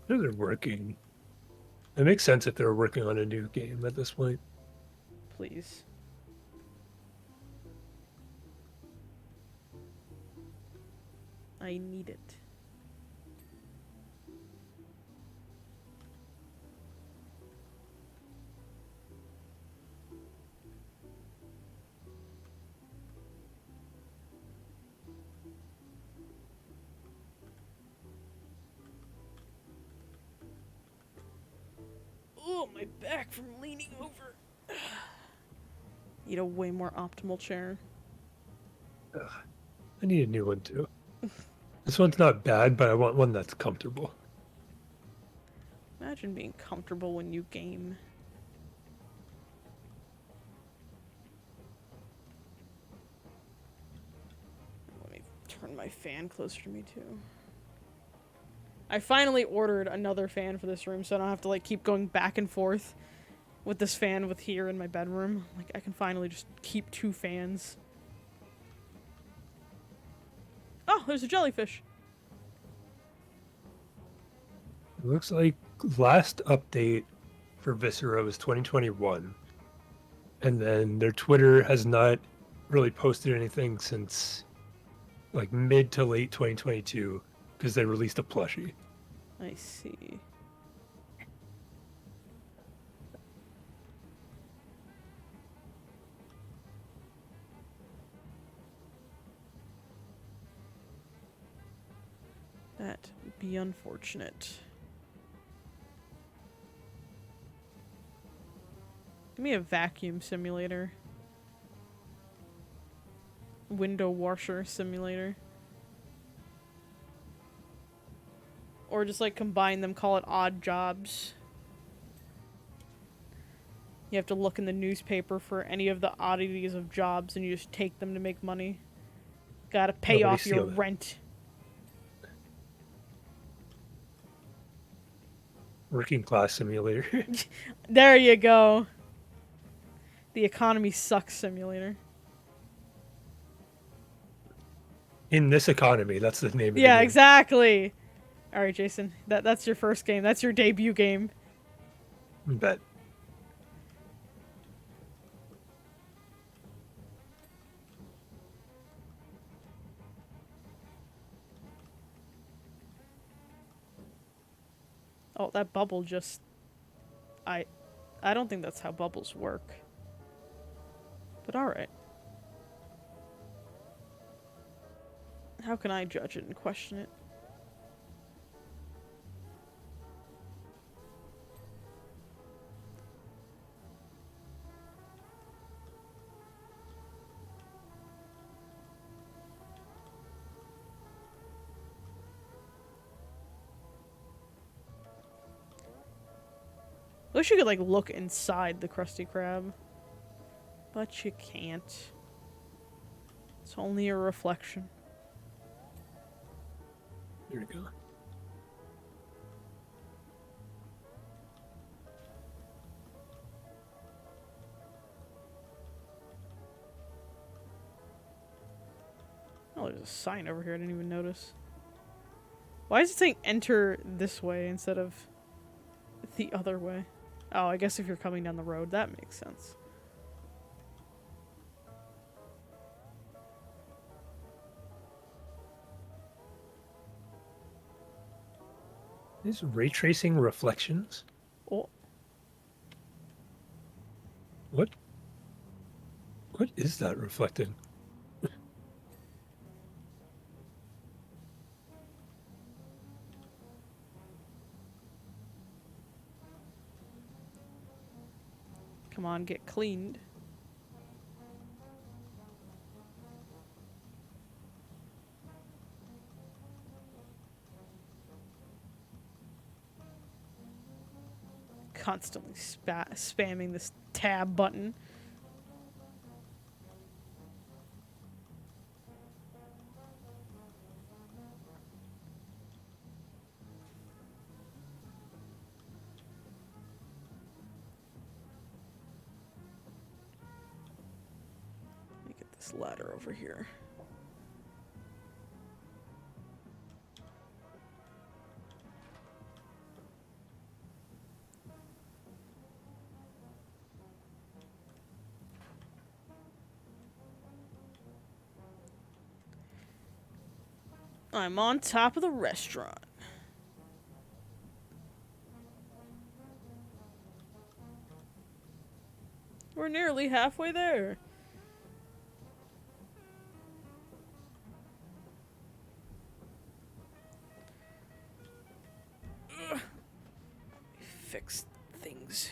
They're working. It makes sense if they're working on a new game at this point. Please. I need it. Oh, my back from leaning over. Need a way more optimal chair. Ugh, I need a new one too. This one's not bad, but I want one that's comfortable. Imagine being comfortable when you game. Let me turn my fan closer to me too. I finally ordered another fan for this room so I don't have to like keep going back and forth with this fan with here in my bedroom. Like I can finally just keep 2 fans. Oh, there's a jellyfish. It looks like last update for Viscera was 2021. And then their Twitter has not really posted anything since like mid to late 2022 because they released a plushie. I see. That would be unfortunate. Give me a vacuum simulator. Window washer simulator. Or just like combine them, call it odd jobs. You have to look in the newspaper for any of the oddities of jobs and you just take them to make money. Gotta pay Nobody off your steal it. rent. Working class simulator. There you go. The economy sucks simulator. In this economy, that's the name of the Yeah, game. exactly. Alright, Jason. That's your first game. That's your debut game. Bet. Oh, that bubble just... I don't think that's how bubbles work. But alright. How can I judge it and question it? I wish you could, like, look inside the Krusty Krab. But you can't. It's only a reflection. There we go. Oh, there's a sign over here I didn't even notice. Why is it saying enter this way instead of the other way? Oh, I guess if you're coming down the road, that makes sense. Is ray tracing reflections? Oh, What? What is that reflecting? come on, get cleaned. Constantly spamming this tab button. Let me get this ladder over here. I'm on top of the restaurant. We're nearly halfway there. Ugh. Fix things.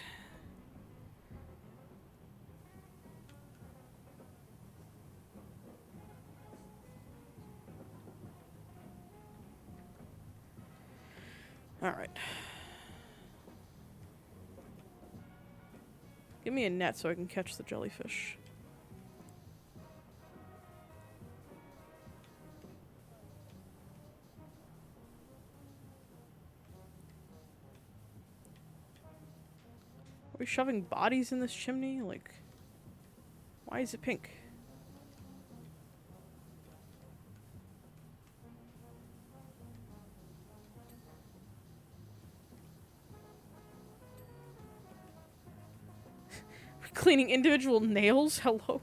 All right. Give me a net so I can catch the jellyfish. Are we shoving bodies in this chimney? Like, why is it pink? Cleaning individual nails? Hello?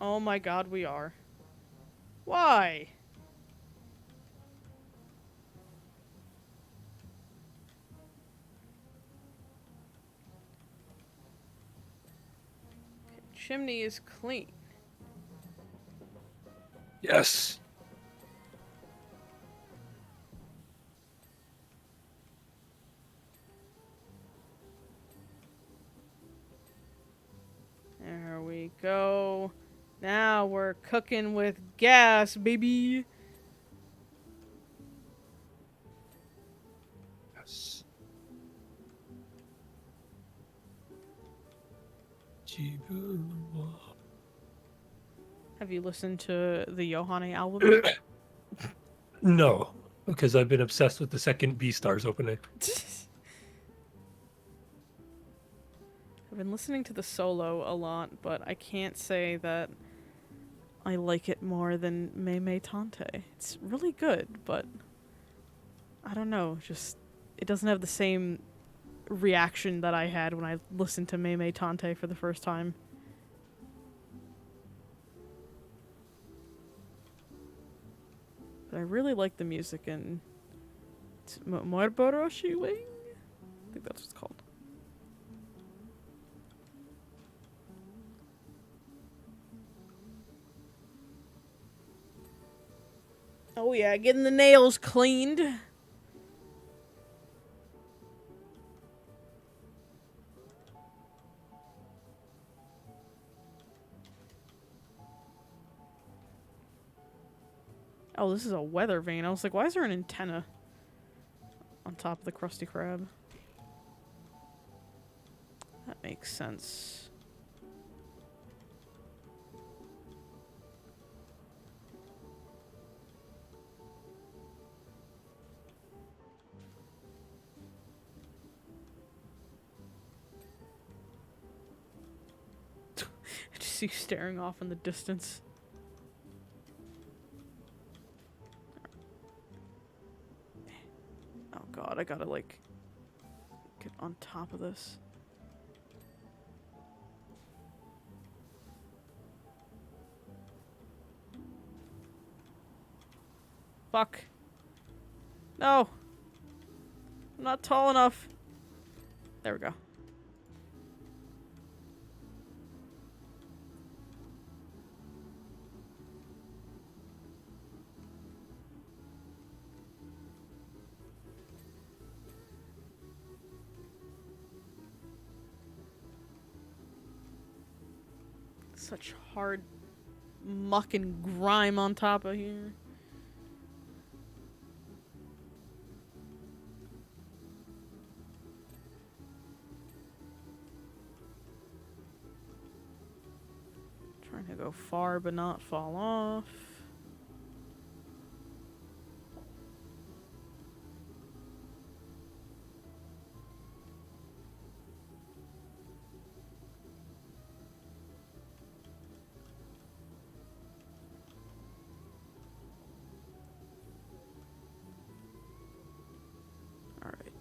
Oh my god, we are. Why? chimney is clean. Yes. There we go. Now we're cooking with gas, baby. Yes. Have you listened to the Yohane album? No, because I've been obsessed with the second Beastars opening. I've been listening to the solo a lot, but I can't say that I like it more than Mei Tante. It's really good, but I don't know, just it doesn't have the same reaction that I had when I listened to Mei Tante for the first time. But I really like the music in Morboroshi Wing? I think that's what it's called. Oh yeah, getting the nails cleaned. Oh, this is a weather vane. I was like, why is there an antenna on top of the Krusty Krab? That makes sense. I just see you staring off in the distance. Oh god, I gotta like get on top of this. Fuck. No! I'm not tall enough. There we go. Such hard muck and grime on top of here. Trying to go far but not fall off. Alright.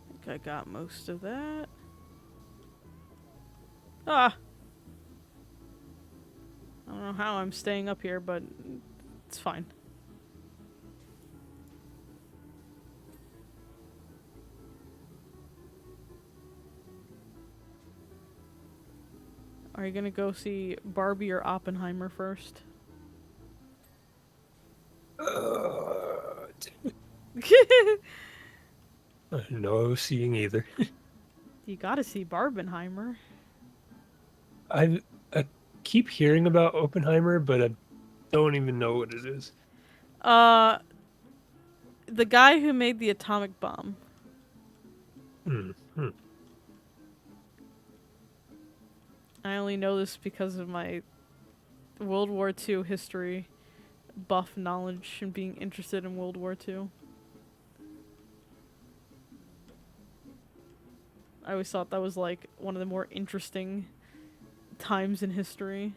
I think I got most of that. Ah! I don't know how I'm staying up here, but it's fine. Are you gonna go see Barbie or Oppenheimer first? No seeing either. You gotta see Barbenheimer. I keep hearing about Oppenheimer, but I don't even know what it is. The guy who made the atomic bomb. Hmm. I only know this because of my World War II history buff knowledge and being interested in World War II. I always thought that was like one of the more interesting times in history.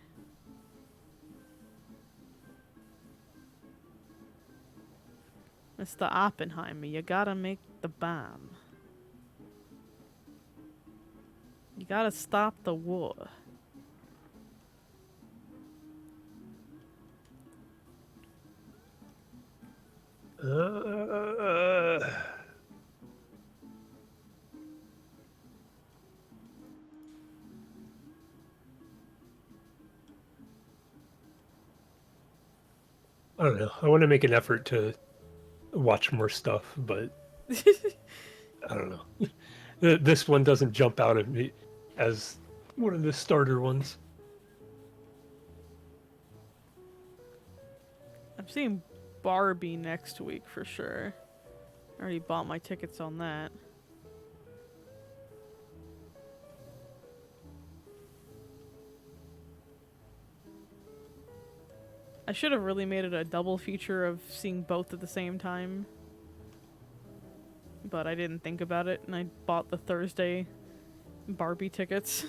Mr. Oppenheimer, you gotta make the bomb. You gotta stop the war. I don't know. I want to make an effort to watch more stuff, but I don't know. This one doesn't jump out at me as one of the starter ones. I'm seeing Barbie next week for sure. I already bought my tickets on that. I should have really made it a double feature of seeing both at the same time. But I didn't think about it, and I bought the Thursday Barbie tickets.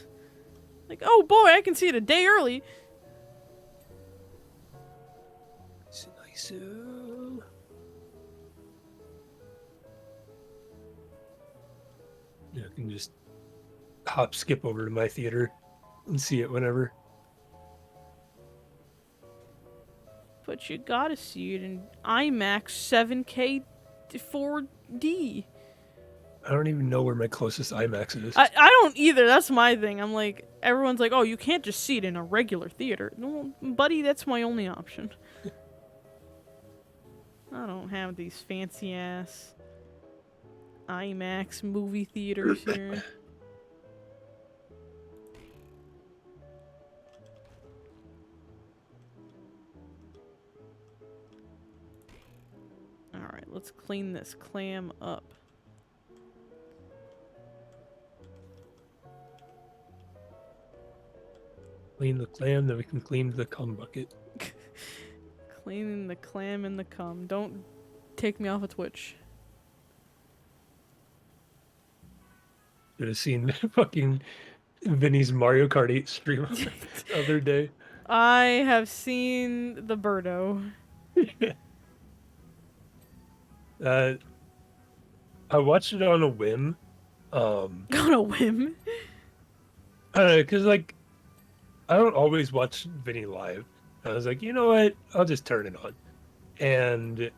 Like, oh boy, I can see it a day early! It's nice. Yeah, I can just hop skip over to my theater and see it whenever. But you gotta see it in IMAX 7K 4D. I don't even know where my closest IMAX is. I don't either, that's my thing. I'm like, everyone's like, oh, you can't just see it in a regular theater. No, buddy, that's my only option. I don't have these fancy ass IMAX movie theaters here. Alright, let's clean this clam up. Clean the clam, then we can clean the cum bucket. Cleaning the clam and the cum. Don't take me off of Twitch. Should have seen fucking Vinny's Mario Kart 8 stream the other day. I have seen the Birdo. I watched it on a whim. On a whim. Because like I don't always watch Vinny live. I was like, you know what? I'll just turn it on. And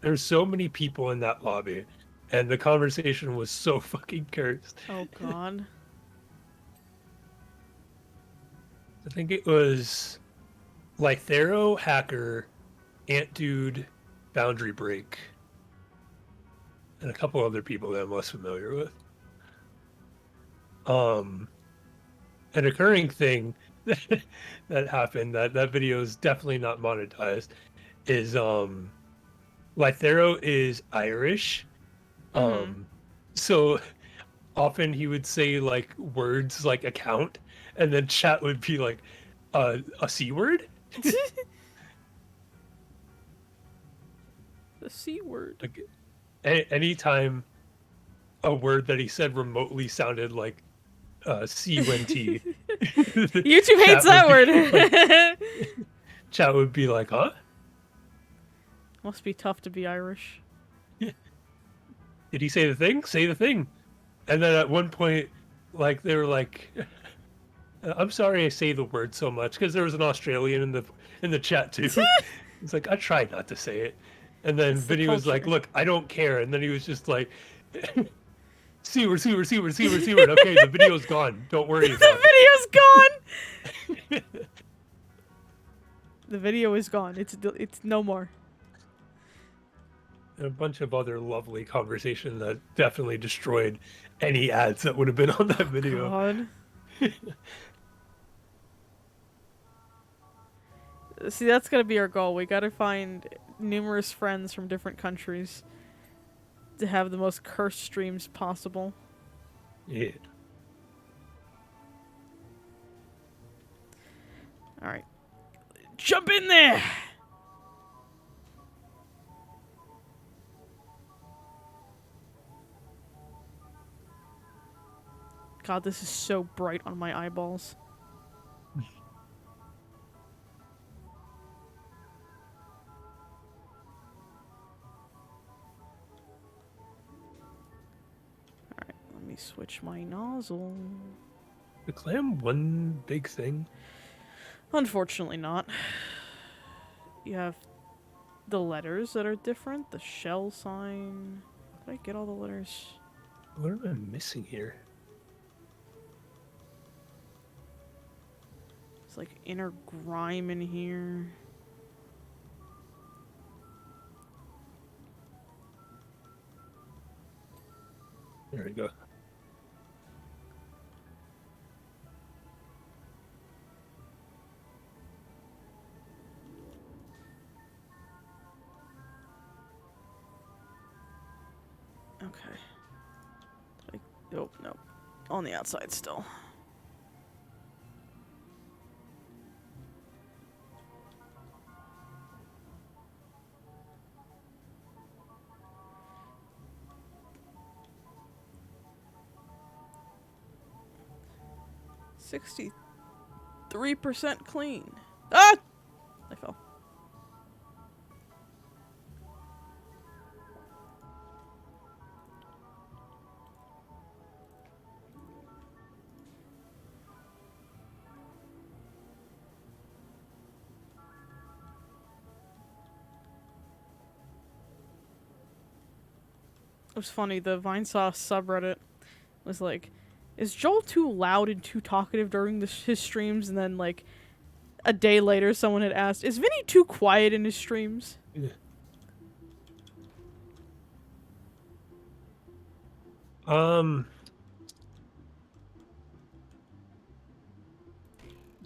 there's so many people in that lobby, and the conversation was so fucking cursed. Oh god. I think it was Lythero, Hacker, Ant Dude, Boundary Break, and a couple other people that I'm less familiar with. An occurring thing that happened, that video is definitely not monetized, is Lythero is Irish. So often he would say like words like account, and then chat would be like a C word. The C word. Like anytime a word that he said remotely sounded like C-U-N-T. YouTube hates that word. Chat would be like, huh? Must be tough to be Irish. Did he say the thing? Say the thing. And then at one point, like they were like, "I'm sorry I say the word so much," because there was an Australian in the chat too. It's like, I tried not to say it, and then It's the Vinny was like, culture. "Look, I don't care," and then he was just like, "C word, C word, C word, C word, C word." Okay, the video's gone. Don't worry about The video's gone. The video is gone. It's no more. And a bunch of other lovely conversation that definitely destroyed any ads that would have been on that video. God. See, that's gotta be our goal. We gotta find numerous friends from different countries to have the most cursed streams possible. Yeah. Alright. Jump in there! God, this is so bright on my eyeballs. Alright, let me switch my nozzle. The clam one big thing. Unfortunately not. You have the letters that are different, the shell sign. Did I get all the letters? What am I missing here? It's like inner grime in here. There we go. Okay. Nope, nope. On the outside still. %63% clean. Ah! I fell. It was funny, the Vinesauce subreddit was like, is Joel too loud and too talkative during his streams? And then, like, a day later, someone had asked, is Vinny too quiet in his streams? Yeah.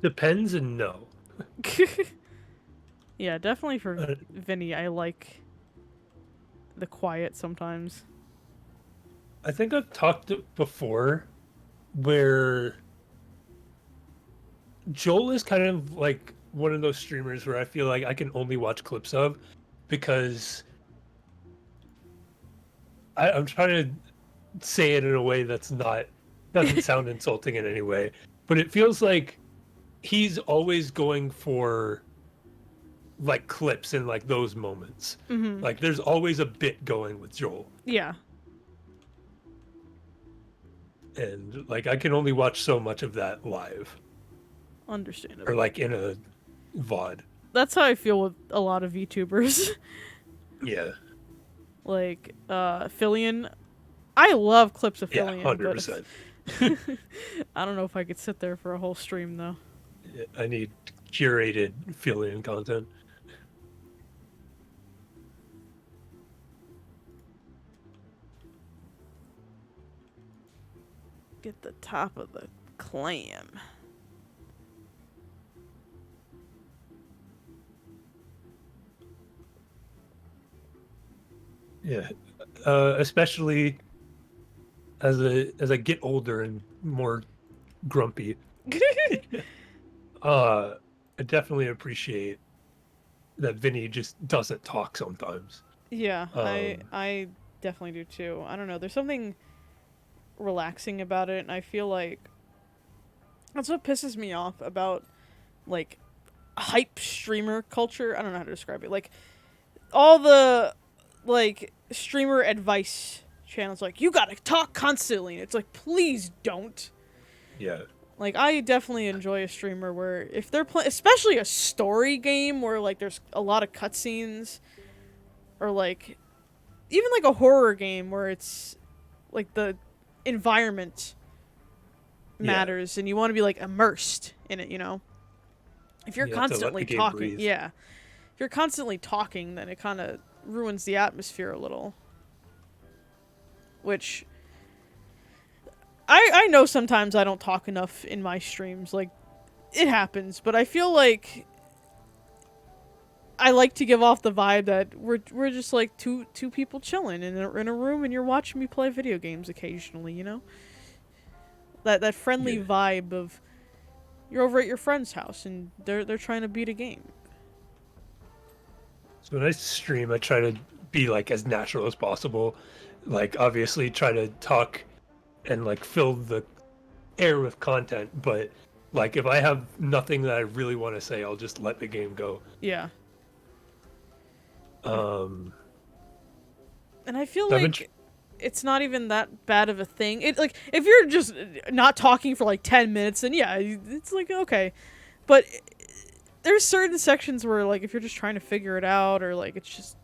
Depends and no. Yeah, definitely for Vinny, I like the quiet sometimes. I think I've talked before where Joel is kind of like one of those streamers where I feel like I can only watch clips of because I'm trying to say it in a way that's not doesn't sound insulting in any way, but it feels like he's always going for like clips in like those moments. Mm-hmm. Like there's always a bit going with Joel. Yeah. And like I can only watch so much of that live. Understandable. Or like in a VOD. That's how I feel with a lot of VTubers. Yeah. Like, Fillion. I love clips of Fillion. Yeah, 100%. But I don't know if I could sit there for a whole stream, though. I need curated Fillion content. Get the top of the clam. Yeah. Especially as I get older and more grumpy. I definitely appreciate that Vinny just doesn't talk sometimes. Yeah, I definitely do too. I don't know. There's something relaxing about it, and I feel like that's what pisses me off about like hype streamer culture. I don't know how to describe it. Like all the like streamer advice channels, like you gotta talk constantly. And it's like, please don't. Yeah. Like I definitely enjoy a streamer where if they're playing, especially a story game where like there's a lot of cutscenes, or like even like a horror game where it's like the environment matters and you want to be like immersed in it, you know? If you're constantly talking, if you're constantly talking, then it kind of ruins the atmosphere a little. Which I know sometimes I don't talk enough in my streams, like it happens, but I feel like I like to give off the vibe that we're just like two people chilling in a room and you're watching me play video games occasionally, you know? That friendly vibe of you're over at your friend's house and they're trying to beat a game. So when I stream, I try to be like as natural as possible. Like obviously try to talk and like fill the air with content, but like if I have nothing that I really want to say, I'll just let the game go. Yeah. And I feel like it's not even that bad of a thing. It like if you're just not talking for like 10 minutes, then yeah, it's like okay. But there's certain sections where like if you're just trying to figure it out or like it's just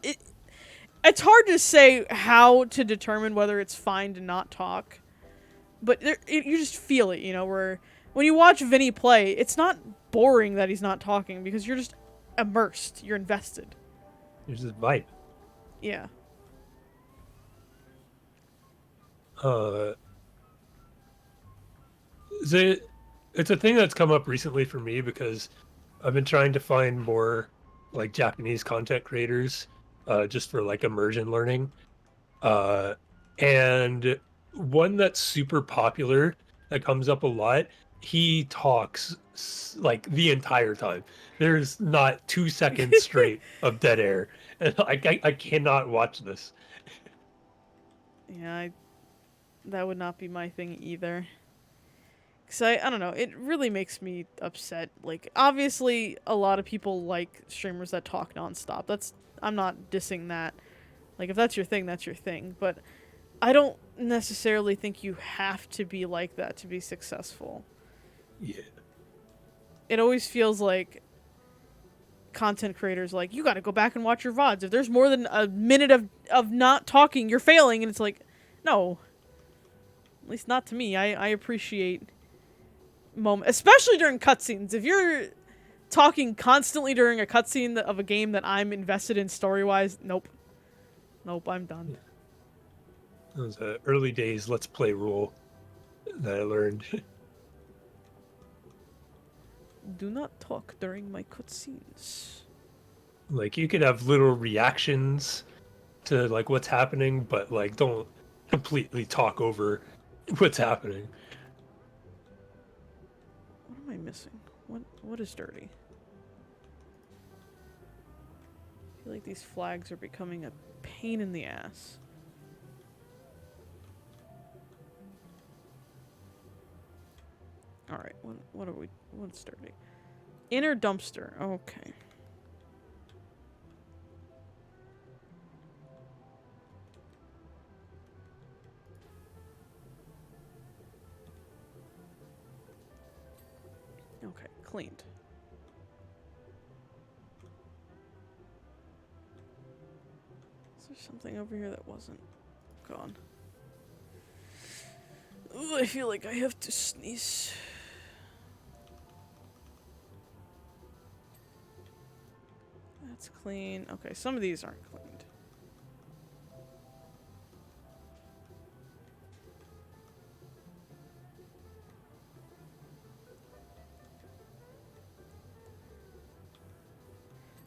it's hard to say how to determine whether it's fine to not talk. But you just feel it, you know, where when you watch Vinny play, it's not boring that he's not talking because you're just immersed, you're invested. There's this vibe. Yeah. Uh, the it's a thing that's come up recently for me because I've been trying to find more like Japanese content creators, just for like immersion learning. Uh, and one that's super popular that comes up a lot, he talks like the entire time. There's not 2 seconds straight of dead air, and I cannot watch this. Yeah, that would not be my thing either. Cause I don't know, it really makes me upset. Like, obviously, a lot of people like streamers that talk nonstop. I'm not dissing that. Like, if that's your thing, that's your thing. But I don't necessarily think you have to be like that to be successful. Yeah, It always feels like content creators like, you gotta go back and watch your VODs. If there's more than a minute of not talking, you're failing. And it's like, no. At least not to me. I appreciate moment, especially during cutscenes. If you're talking constantly during a cutscene of a game that I'm invested in story-wise, nope. Nope, I'm done. those early days Let's Play rule that I learned. Do not talk during my cutscenes. Like you could have little reactions to like what's happening, but like don't completely talk over what's happening. What am I missing? What is dirty? I feel like these flags are becoming a pain in the ass. Alright, what's dirty? Inner dumpster, okay. Okay, cleaned. Is there something over here that wasn't gone? Ooh, I feel like I have to sneeze. That's clean. Okay, some of these aren't cleaned.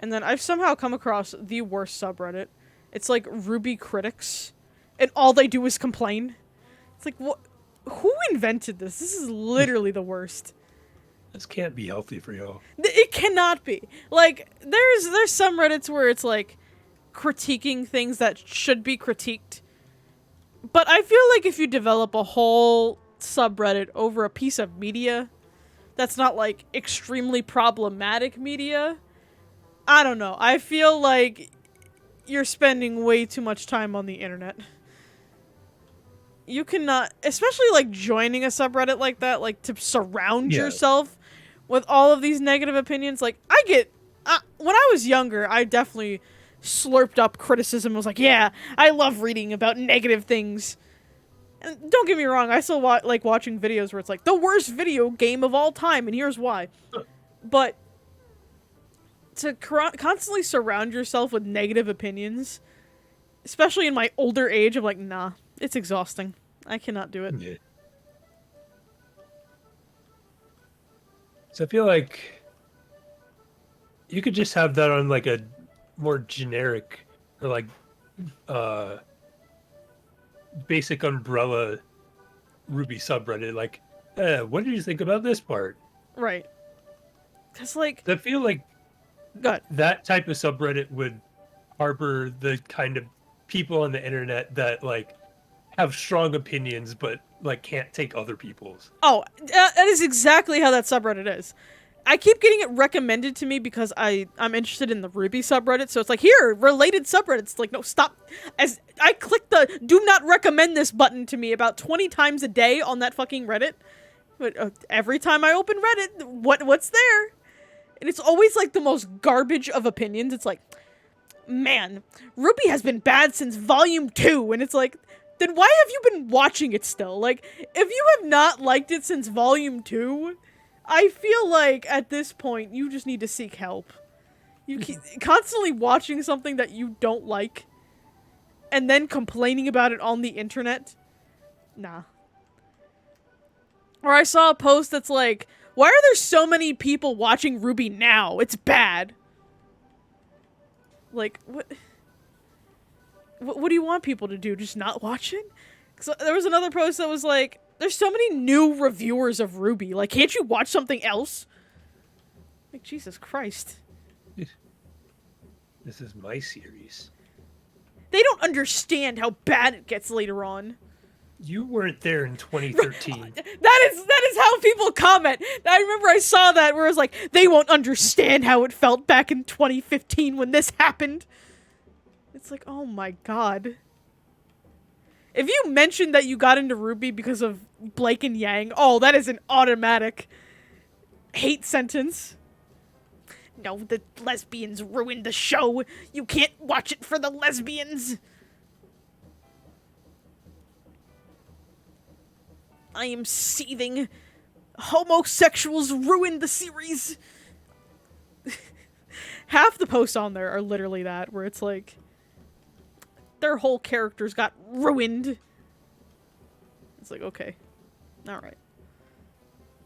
And then I've somehow come across the worst subreddit. It's like Ruby Critics, and all they do is complain. It's like, what? Who invented this? This is literally the worst. This can't be healthy for y'all. It cannot be. Like, there's some Reddits where it's like critiquing things that should be critiqued. But I feel like if you develop a whole subreddit over a piece of media that's not like extremely problematic media, I don't know. I feel like you're spending way too much time on the internet. You cannot, especially like joining a subreddit like that, like to surround yourself with all of these negative opinions. Like, when I was younger, I definitely slurped up criticism. I was like, yeah, I love reading about negative things. And don't get me wrong, I still like watching videos where it's like, the worst video game of all time, and here's why. But to constantly surround yourself with negative opinions, especially in my older age, I'm like, nah, it's exhausting. I cannot do it. Yeah. So I feel like you could just have that on like a more generic or like basic umbrella Ruby subreddit. Like, what did you think about this part? Right. Because, like, I feel like good. that type of subreddit would harbor the kind of people on the internet that like have strong opinions but like can't take other people's. Oh, that is exactly how that subreddit is. I keep getting it recommended to me because I'm interested in the Ruby subreddit, so it's like, here, related subreddits. It's like, no, stop. As I click the do not recommend this button to me about 20 times a day on that fucking Reddit. But every time I open Reddit, what's there? And it's always like the most garbage of opinions. It's like, man, Ruby has been bad since volume 2. And it's like, then why have you been watching it still? Like, if you have not liked it since volume 2, I feel like at this point you just need to seek help. You keep constantly watching something that you don't like and then complaining about it on the internet. Nah. Or I saw a post that's like, why are there so many people watching RWBY now? It's bad. Like, what do you want people to do? Just not watch it? 'Cause there was another post that was like, there's so many new reviewers of RWBY. Like, can't you watch something else? Like, Jesus Christ. This is my series. They don't understand how bad it gets later on. You weren't there in 2013. That is how people comment. I remember I saw that where it was like, they won't understand how it felt back in 2015 when this happened. It's like, oh my god. If you mentioned that you got into RWBY because of Blake and Yang, oh, that is an automatic hate sentence. No, the lesbians ruined the show. You can't watch it for the lesbians. I am seething. Homosexuals ruined the series. Half the posts on there are literally that, where it's like, their whole characters got ruined. It's like, okay. Alright.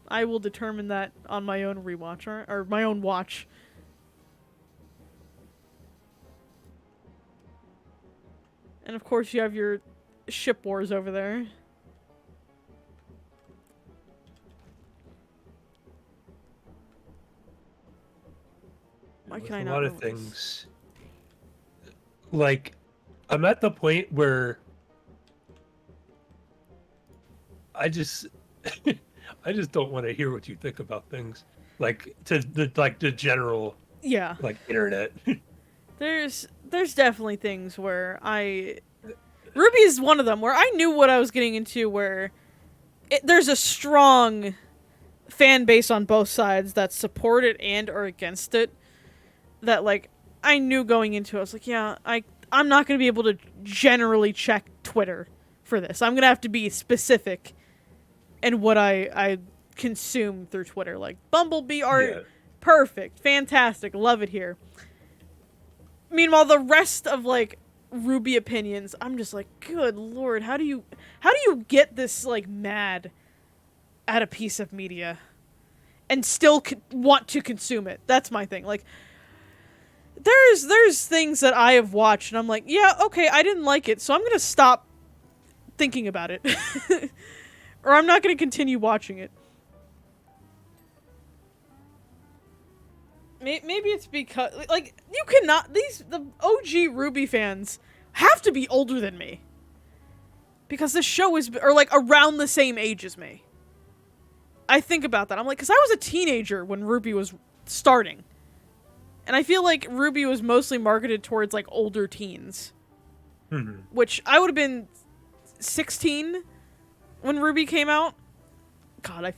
I will determine that on my own rewatch, or my own watch. And of course you have your ship wars over there. Why can I not? A lot of things. Like, I'm at the point where I just don't want to hear what you think about things. Like to the general like internet. There's definitely things where RWBY is one of them where I knew what I was getting into, where there's a strong fan base on both sides that support it and are against it. That, like, I knew going into it, I was like, yeah, I'm not going to be able to generally check Twitter for this. I'm going to have to be specific in what I consume through Twitter. Like, Bumblebee art, perfect, fantastic, love it here. Meanwhile, the rest of, like, RWBY opinions, I'm just like, good lord, how do you get this, like, mad at a piece of media and still want to consume it? That's my thing. Like, there's things that I have watched and I'm like, yeah, okay, I didn't like it, so I'm gonna stop thinking about it. Or I'm not gonna continue watching it. Maybe it's because, like, you cannot, the OG RWBY fans have to be older than me. Because this show is, or like, around the same age as me. I think about that. I'm like, because I was a teenager when RWBY was starting. And I feel like RWBY was mostly marketed towards, like, older teens. Mm-hmm. Which, I would have been 16 when RWBY came out. God,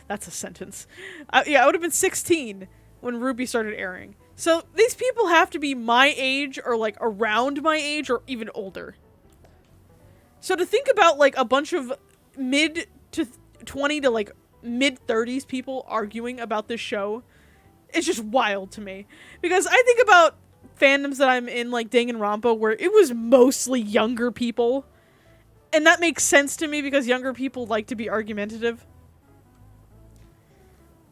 that's a sentence. Yeah, I would have been 16 when RWBY started airing. So, these people have to be my age, or, like, around my age, or even older. So, to think about, like, a bunch of mid to 20 to, like, mid-30s people arguing about this show, it's just wild to me. Because I think about fandoms that I'm in, like Danganronpa, where it was mostly younger people. And that makes sense to me because younger people like to be argumentative.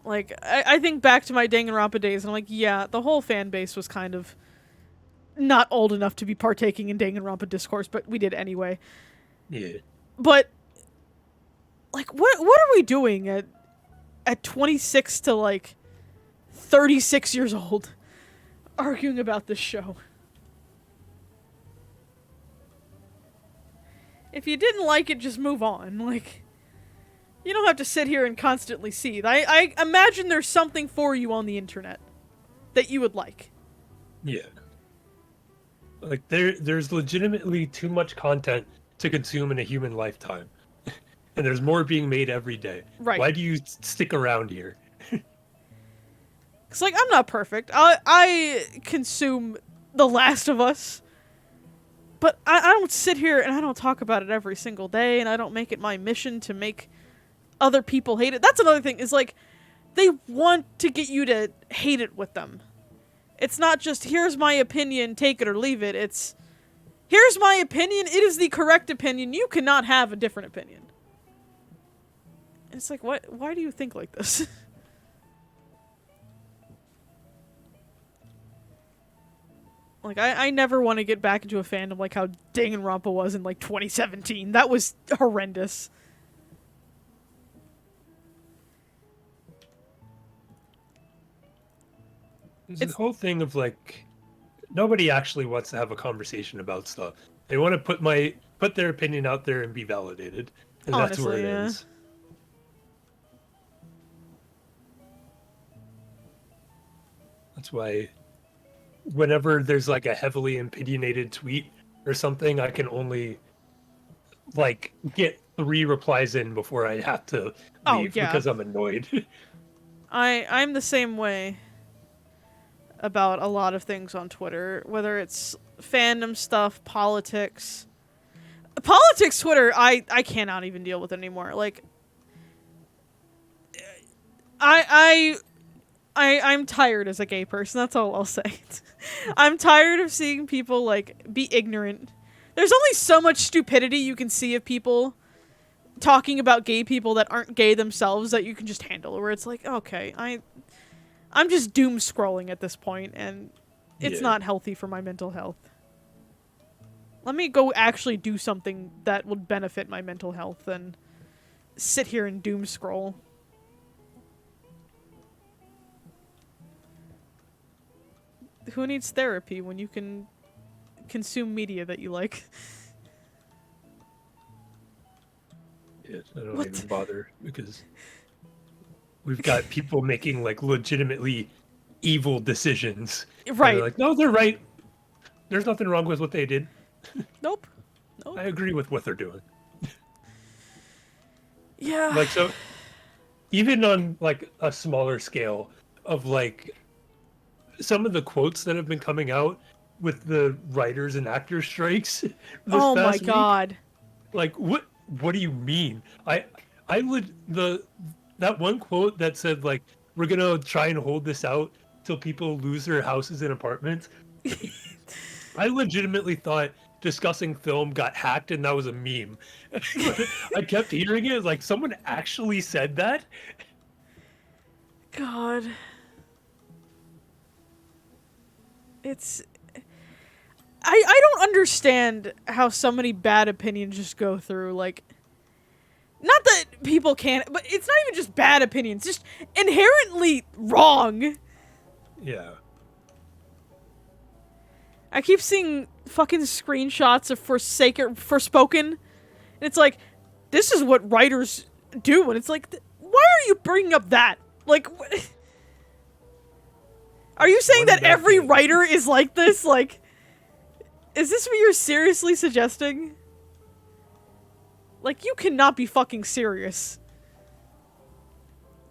Like, I think back to my Danganronpa days and I'm like, yeah, the whole fan base was kind of not old enough to be partaking in Danganronpa discourse, but we did anyway. Yeah. But, like, what are we doing at 26 to, like, 36 years old arguing about this show? If you didn't like it, just move on. Like, you don't have to sit here and constantly seethe. I imagine there's something for you on the internet that you would like. Yeah. Like, there's legitimately too much content to consume in a human lifetime. And there's more being made every day. Right. Why do you stick around here? It's like, I'm not perfect. I consume The Last of Us. But I don't sit here and I don't talk about it every single day, and I don't make it my mission to make other people hate it. That's another thing, is like, they want to get you to hate it with them. It's not just, here's my opinion, take it or leave it. It's, Here's my opinion. It is the correct opinion. You cannot have a different opinion. And it's like, what? Why do you think like this? Like, I never want to get back into a fandom like how Danganronpa was in, like, 2017. That was horrendous. There's the whole thing of, like, nobody actually wants to have a conversation about stuff. They want to put their opinion out there and be validated. And that's where it ends. That's why whenever there's like a heavily opinionated tweet or something, I can only like get 3 replies in before I have to leave because I'm annoyed. I'm the same way about a lot of things on Twitter, whether it's fandom stuff, politics. Politics Twitter, I cannot even deal with it anymore. Like, I'm tired as a gay person, that's all I'll say. I'm tired of seeing people, like, be ignorant. There's only so much stupidity you can see of people talking about gay people that aren't gay themselves that you can just handle, where it's like, okay, I'm just doom scrolling at this point, and it's not healthy for my mental health. Let me go actually do something that would benefit my mental health than sit here and doom scroll. Who needs therapy when you can consume media that you like? Yeah, I don't even bother because we've got people making like legitimately evil decisions. Right. They're like, no, they're right. There's nothing wrong with what they did. Nope. I agree with what they're doing. Yeah. Like, so even on like a smaller scale of like some of the quotes that have been coming out with the writers and actors strikes this oh my past god. week, like what do you mean? That one quote that said like we're gonna try and hold this out till people lose their houses and apartments. I legitimately thought discussing film got hacked and that was a meme. I kept hearing it like someone actually said that. God. It's... I don't understand how so many bad opinions just go through, like... Not that people can't, but it's not even just bad opinions, just inherently wrong. Yeah. I keep seeing fucking screenshots of Forspoken, and it's like, this is what writers do, and it's like, why are you bringing up that? Like, are you saying that every writer is like this? Like, is this what you're seriously suggesting? Like, you cannot be fucking serious.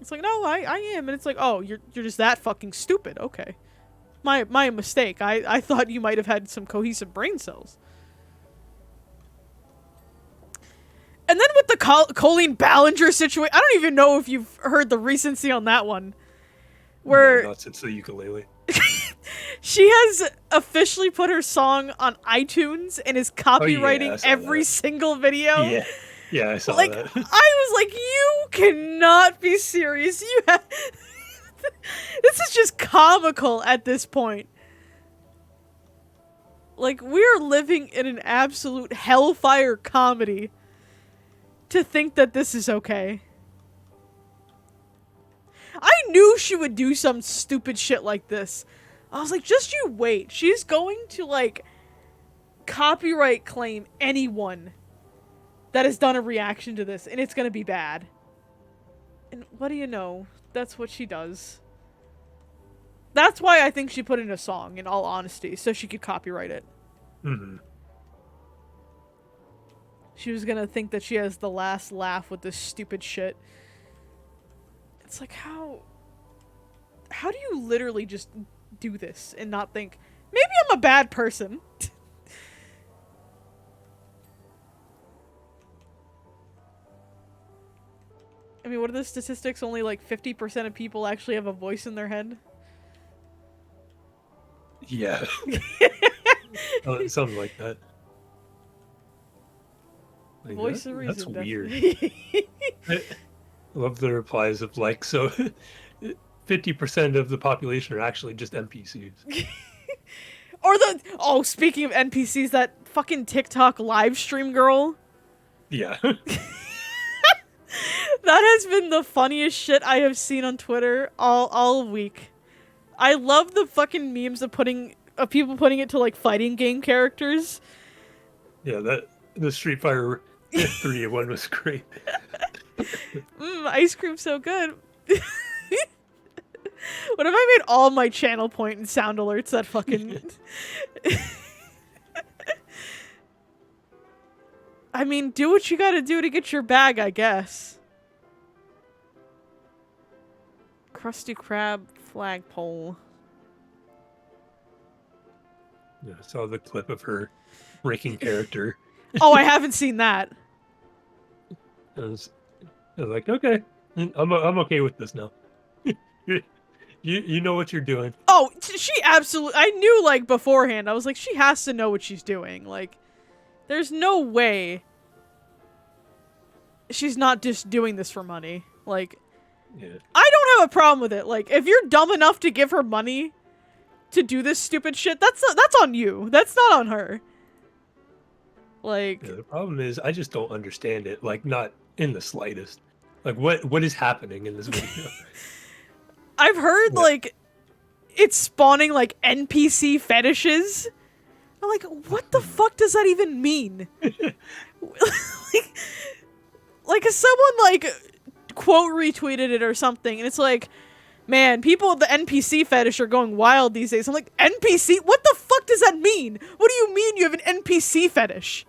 It's like, no, I am, and it's like, oh, you're just that fucking stupid, okay. My mistake. I thought you might have had some cohesive brain cells. And then with the Colleen Ballinger situation, I don't even know if you've heard the recency on that one. Where no, not since the ukulele. She has officially put her song on iTunes and is copywriting every single video. Yeah, I saw like, that. I was like, you cannot be serious. You have... This is just comical at this point. Like, we're living in an absolute hellfire comedy to think that this is okay. I knew she would do some stupid shit like this. I was like, just you wait. She's going to, like, copyright claim anyone that has done a reaction to this, and it's gonna be bad. And what do you know? That's what she does. That's why I think she put in a song, in all honesty, so she could copyright it. Mm-hmm. She was gonna think that she has the last laugh with this stupid shit. It's like, how do you literally just do this and not think, maybe I'm a bad person? I mean, what are the statistics? Only like 50% of people actually have a voice in their head? Yeah. Something like that. Like Voice of that's reason, weird. definitely. I love the replies of like, so 50% of the population are actually just NPCs. Or speaking of NPCs, that fucking TikTok live stream girl. Yeah. That has been the funniest shit I have seen on Twitter all week. I love the fucking memes of people putting it to like fighting game characters. Yeah, that the Street Fighter 3 one was great. Ice cream so good. What if I made all my channel point and sound alerts that fucking... I mean, do what you gotta do to get your bag, I guess. Krusty Krab flagpole. Yeah, I saw the clip of her breaking character. Oh, I haven't seen that. I was like, okay, I'm okay with this now. You know what you're doing. Oh, she absolutely... I knew, like, beforehand. I was like, she has to know what she's doing. Like, there's no way she's not just doing this for money. Like, Yeah. I don't have a problem with it. Like, if you're dumb enough to give her money to do this stupid shit, that's on you. That's not on her. Like, Yeah, the problem is I just don't understand it. Like, not in the slightest. Like, what is happening in this video? I've heard, Yeah. like, it's spawning, like, NPC fetishes. I'm like, what the fuck does that even mean? like, if someone, like, quote retweeted it or something, and it's like, man, people with the NPC fetish are going wild these days. I'm like, NPC? What the fuck does that mean? What do you mean you have an NPC fetish?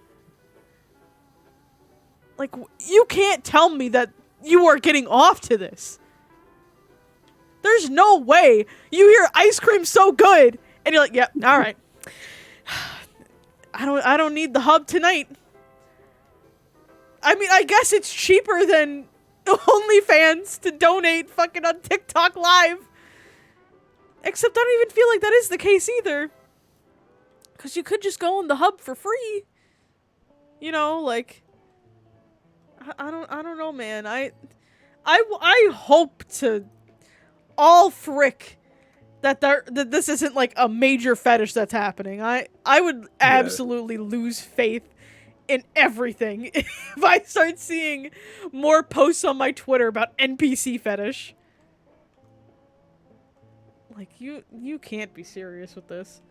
Like, you can't tell me that you are getting off to this. There's no way you hear ice cream so good, and you're like, yep, all right. I don't need the hub tonight. I mean, I guess it's cheaper than OnlyFans to donate fucking on TikTok Live. Except I don't even feel like that is the case either. Because you could just go on the hub for free. You know, like... I don't know, man. I hope to all frick that this isn't like a major fetish that's happening. I would absolutely lose faith in everything if I start seeing more posts on my Twitter about NPC fetish. Like, you can't be serious with this.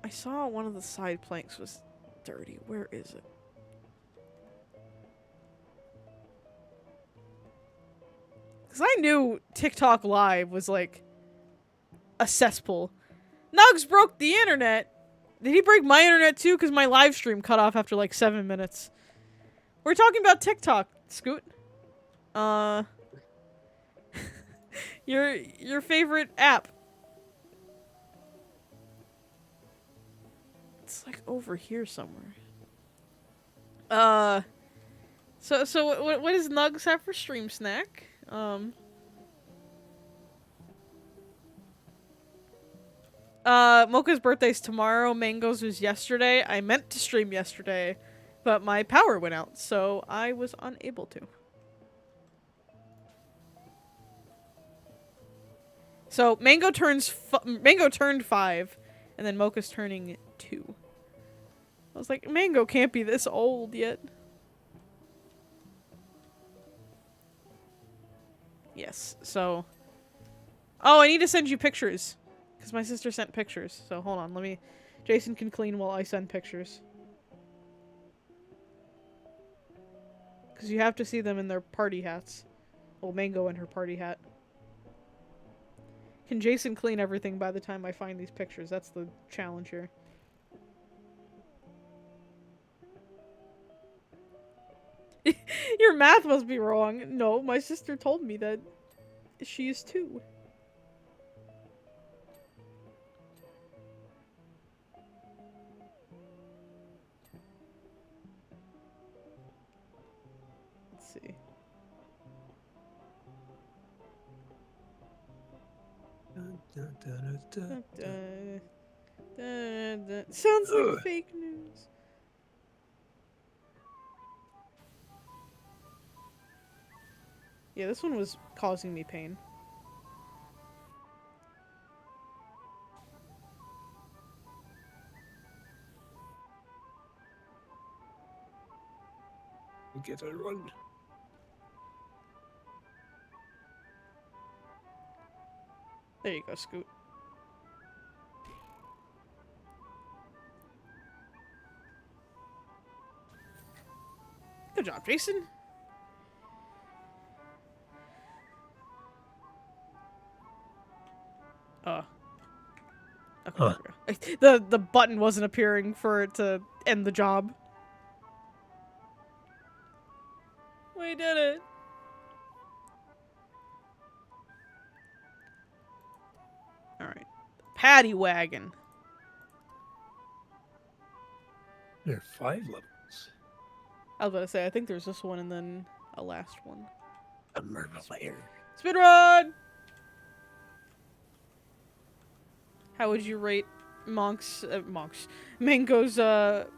I saw one of the side planks was dirty. Where is it? Because I knew TikTok Live was, like, a cesspool. Nugs broke the internet. Did he break my internet, too? Because my live stream cut off after, like, 7 minutes. We're talking about TikTok, Scoot. Your favorite app. It's, like, over here somewhere. So what does Nugs have for stream snack? Mocha's birthday's tomorrow. Mango's was yesterday. I meant to stream yesterday, but my power went out, so I was unable to. So Mango turned 5, and then Mocha's turning 2. I was like, Mango can't be this old yet. Yes, so... Oh, I need to send you pictures. Because my sister sent pictures. So, hold on, let me... Jason can clean while I send pictures. Because you have to see them in their party hats. Well, Mango in her party hat. Can Jason clean everything by the time I find these pictures? That's the challenge here. Your math must be wrong. No, my sister told me that she is 2. Let's see. Sounds like fake news. Yeah, this one was causing me pain. Get a run. There you go, Scoot. Good job, Jason. Okay, Huh. there we go. The button wasn't appearing for it to end the job. We did it. All right, paddy wagon. There are 5 levels. I was about to say, I think there's this one and then a last one. A murder layer. Speedrun! How would you rate Mango's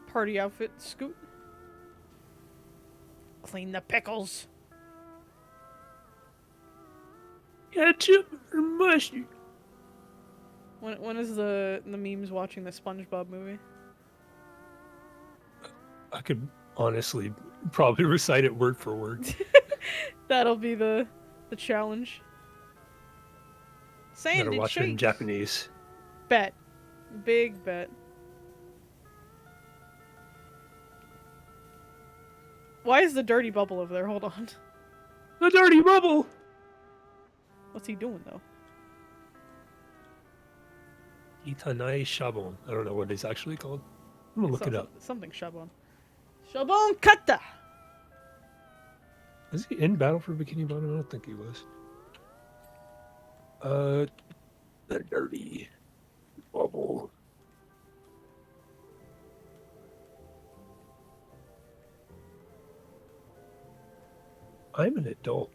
party outfit, Scoot? Clean the pickles. Ketchup or mushy? When is the memes watching the SpongeBob movie? I could honestly probably recite it word for word. That'll be the challenge. Gotta Sand and watch it in shake. Japanese. Bet. Big bet. Why is the dirty bubble over there? Hold on. The dirty bubble! What's he doing though? Itanai Shabon. I don't know what it's actually called. I'm gonna look it up. Something Shabon. Shabon kata! Is he in Battle for Bikini Bottom? I don't think he was. The dirty bubble. I'm an adult.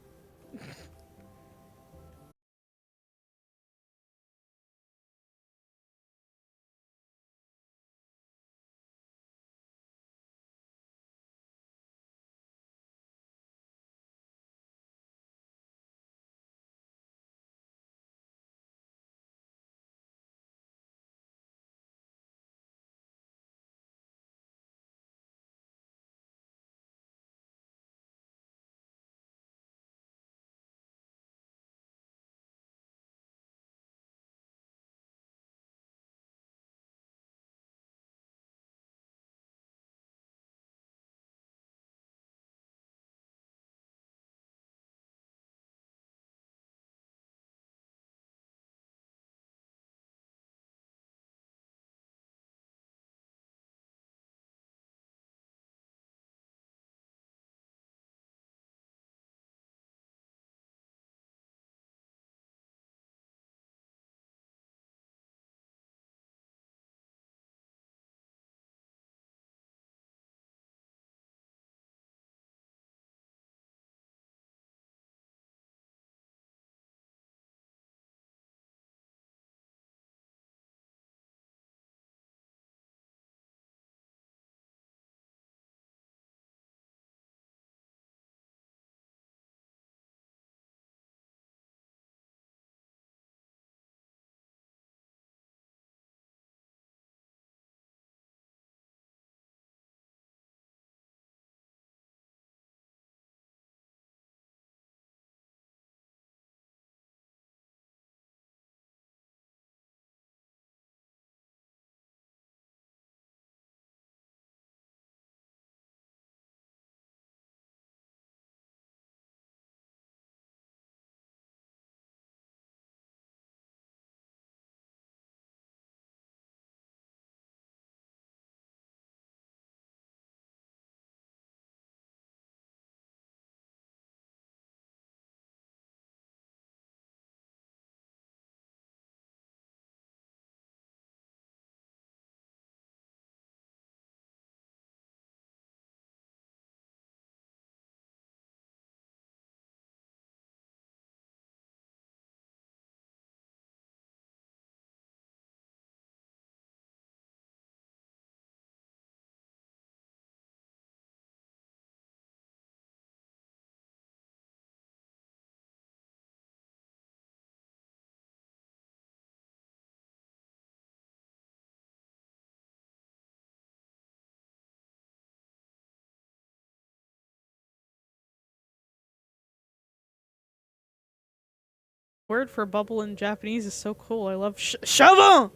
Word for bubble in Japanese is so cool. I love shavon!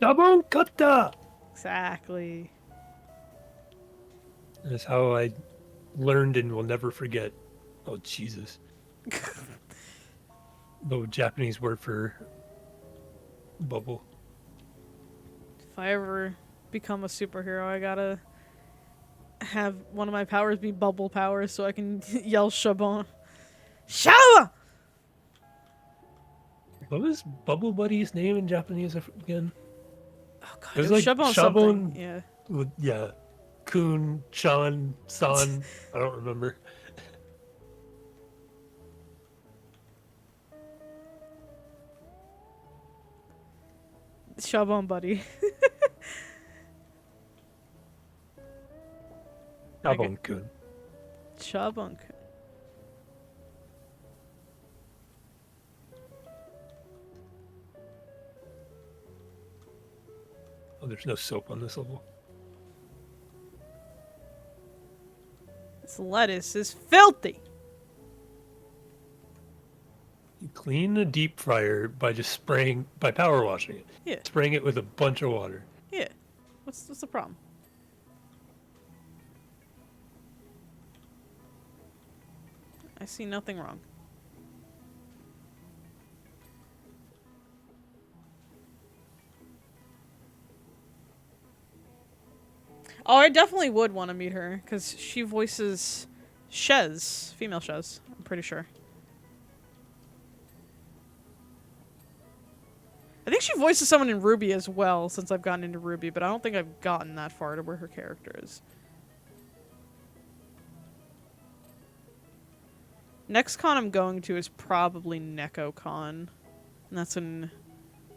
Shabon kata! Exactly. That's how I learned and will never forget. Oh, Jesus. The Japanese word for bubble. If I ever become a superhero, I gotta have one of my powers be bubble powers so I can yell shabon. Shabon! What was Bubble Buddy's name in Japanese again? Oh god, It was it was like shabon something. Shabon. Yeah. Yeah. Kun, Chan, San. I don't remember. Shabon buddy. Shabon Kun. Shabon. Oh, there's no soap on this level. This lettuce is filthy. You clean a deep fryer by just by power washing it. Yeah. Spraying it with a bunch of water. Yeah. What's the problem? I see nothing wrong. Oh, I definitely would want to meet her, because she voices Shez, female Shez, I'm pretty sure. I think she voices someone in Ruby as well, since I've gotten into Ruby, but I don't think I've gotten that far to where her character is. Next con I'm going to is probably NecoCon, and that's in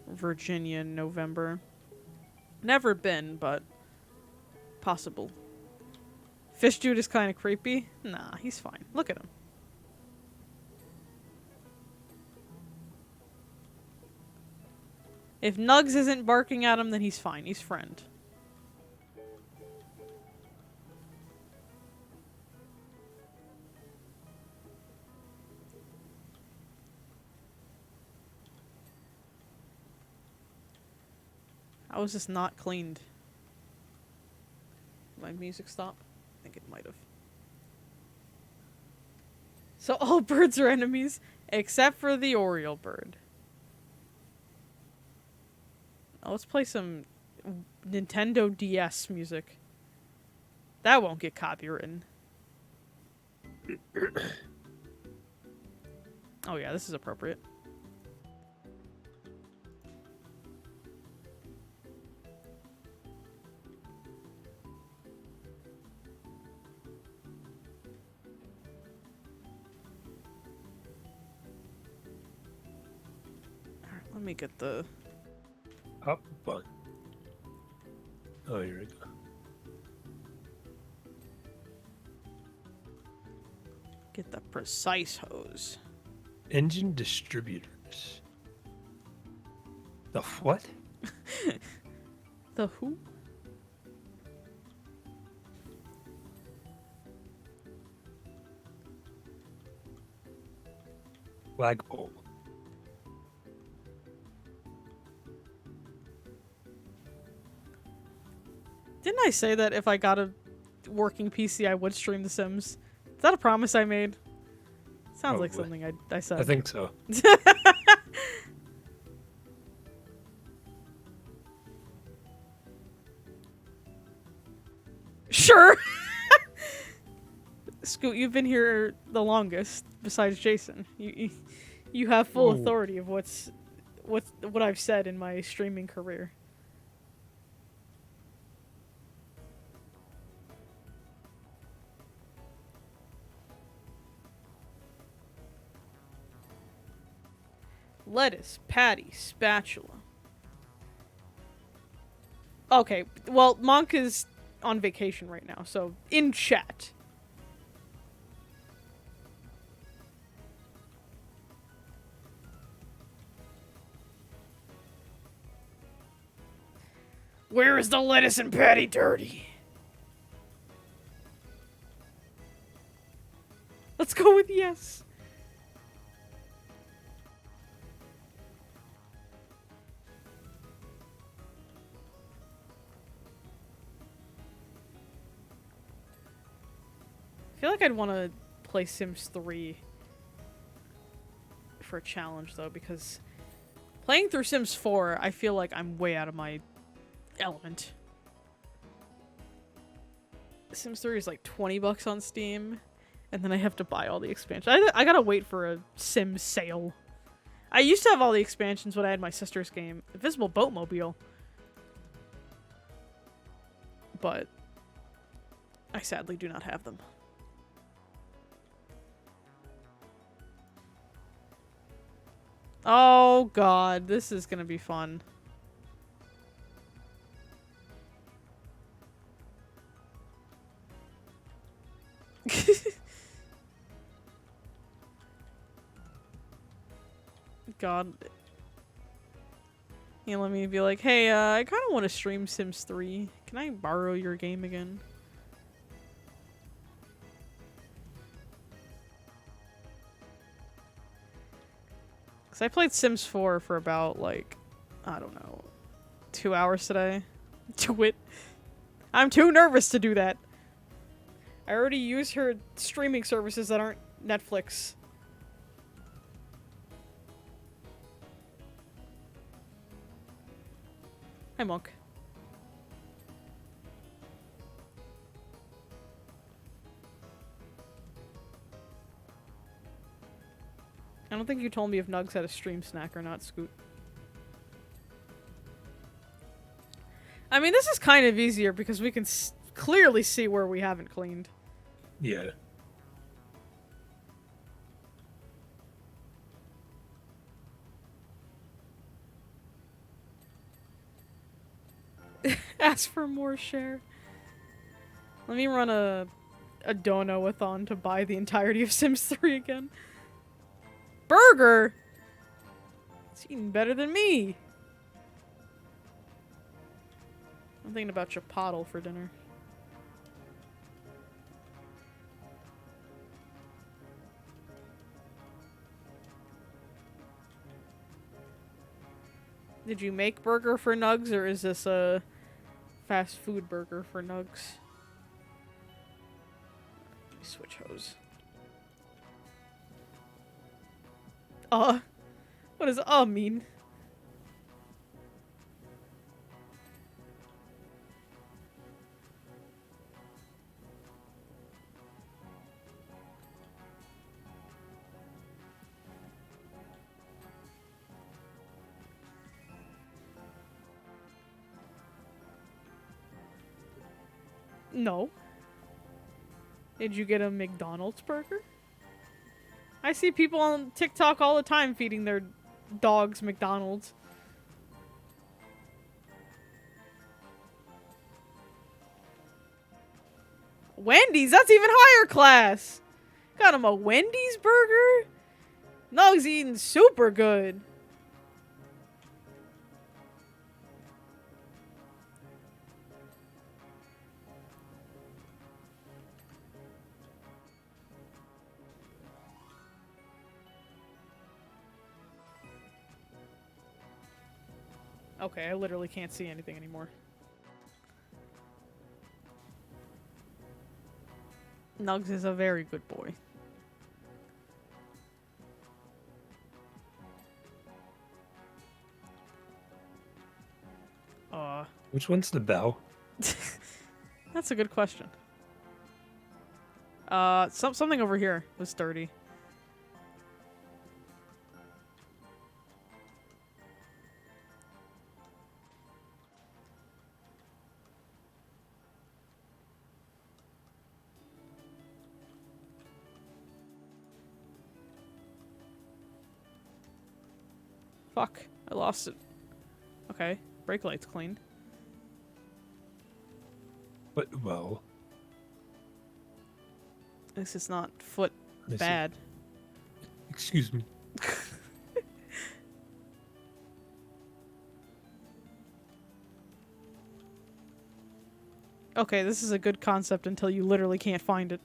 Virginia in November. Never been, but possible. Fish Dude is kind of creepy. Nah, he's fine. Look at him. If Nugs isn't barking at him, then he's fine. He's friend. How is this not cleaned? My music stop? I think it might have. So all birds are enemies, except for the Oriole bird. Oh, let's play some Nintendo DS music. That won't get copywritten. Oh yeah, this is appropriate. Alright, let me get the... Up button. Oh, here we go. Get the precise hose. Engine distributors. The what? The who? Flagpole. Didn't I say that if I got a working PC, I would stream The Sims? Is that a promise I made? Sounds like Probably. something I said. I think so. Sure! Scoot, you've been here the longest, besides Jason. You have full Whoa. authority of what I've said in my streaming career. Lettuce, patty, spatula. Okay, well, Monk is on vacation right now, so in chat. Where is the lettuce and patty dirty? Let's go with yes. feel like I'd want to play Sims 3 for a challenge, though, because playing through Sims 4, I feel like I'm way out of my element. Sims 3 is like $20 on Steam, and then I have to buy all the expansions. I gotta wait for a Sims sale. I used to have all the expansions when I had my sister's game, Invisible Boatmobile. But I sadly do not have them. Oh god, this is gonna be fun. God. Yeah, let me be like, hey, I kind of want to stream Sims 3. Can I borrow your game again? Because I played Sims 4 for about, like, I don't know, 2 hours today. Do it. I'm too nervous to do that. I already use her streaming services that aren't Netflix. Hi, Monk. I don't think you told me if Nugs had a stream snack or not, Scoot. I mean, this is kind of easier because we can clearly see where we haven't cleaned. Yeah. Ask for more share. Let me run a dono-a-thon to buy the entirety of Sims 3 again. Burger! It's eating better than me. I'm thinking about Chipotle for dinner. Did you make burger for Nugs, or is this a fast food burger for Nugs? Let me switch hose. What does mean? No. Did you get a McDonald's burger? I see people on TikTok all the time feeding their dogs McDonald's. Wendy's? That's even higher class! Got him a Wendy's burger? No, he's eating super good. Okay, I literally can't see anything anymore. Nugs is a very good boy. Which one's the bell? That's a good question. Something over here was dirty. Fuck, I lost it. Okay, brake light's clean. But, well... This is not foot bad. Excuse me. Okay, this is a good concept until you literally can't find it.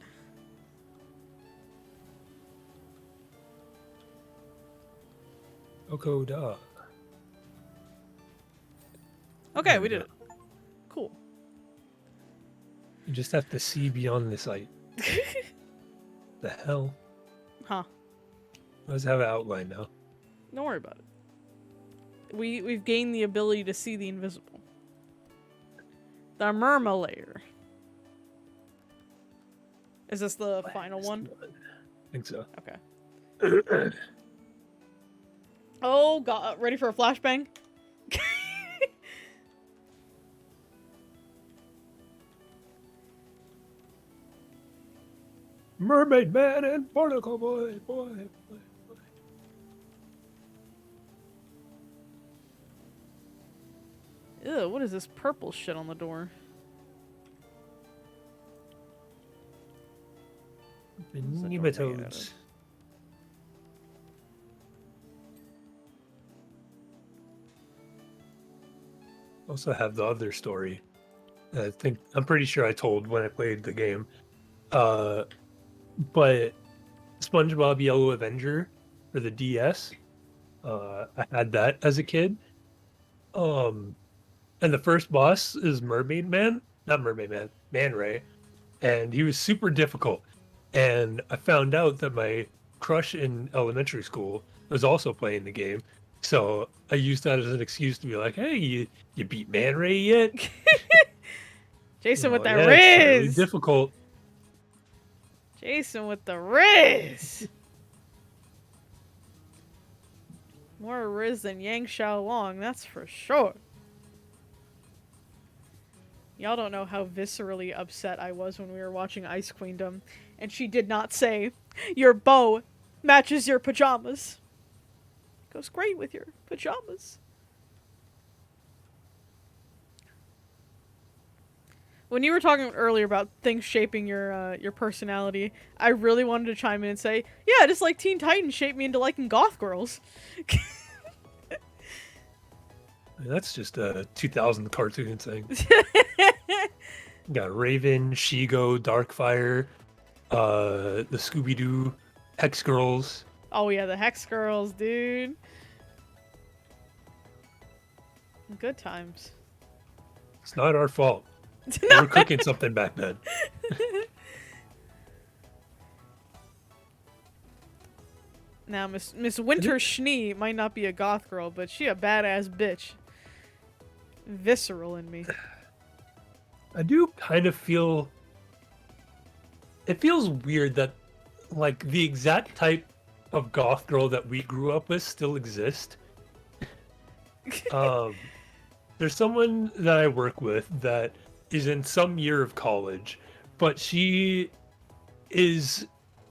Okoda. Okay, we did it. Cool. You just have to see beyond the sight. The hell? Huh. Let's have an outline now. Don't worry about it. We've gained the ability to see the invisible. The Murma layer. Is this the final one? I think so. Okay. Oh god, ready for a flashbang? Mermaid Man and Barnacle Boy, boy. Ew, what is this purple shit on the door? Nematodes. Also have the other story. I'm pretty sure I told when I played the game. But SpongeBob Yellow Avenger for the DS. I had that as a kid. And the first boss is Mermaid Man, not Mermaid Man, Man Ray, and he was super difficult. And I found out that my crush in elementary school was also playing the game, so I used that as an excuse to be like, "Hey, you beat Man Ray yet?" Jason with that yeah, it's really Riz. difficult. Jason with the Riz. More Riz than Yang Xiaolong, that's for sure. Y'all don't know how viscerally upset I was when we were watching Ice Queendom, and she did not say, "Your bow matches your pajamas." Goes great with your pajamas. When you were talking earlier about things shaping your personality, I really wanted to chime in and say, yeah, just like Teen Titans shaped me into liking goth girls. That's just a 2000 cartoon thing. Got Raven, Shigo, Darkfire, the Scooby-Doo, Hex Girls. Oh yeah, the Hex Girls, dude. Good times. It's not our fault. We were cooking something back then. Now, Miss Winter Schnee might not be a goth girl, but she a badass bitch. Visceral in me. I do kind of feel... It feels weird that, like, the exact type of goth girl that we grew up with still exist. There's someone that I work with that is in some year of college, but she is,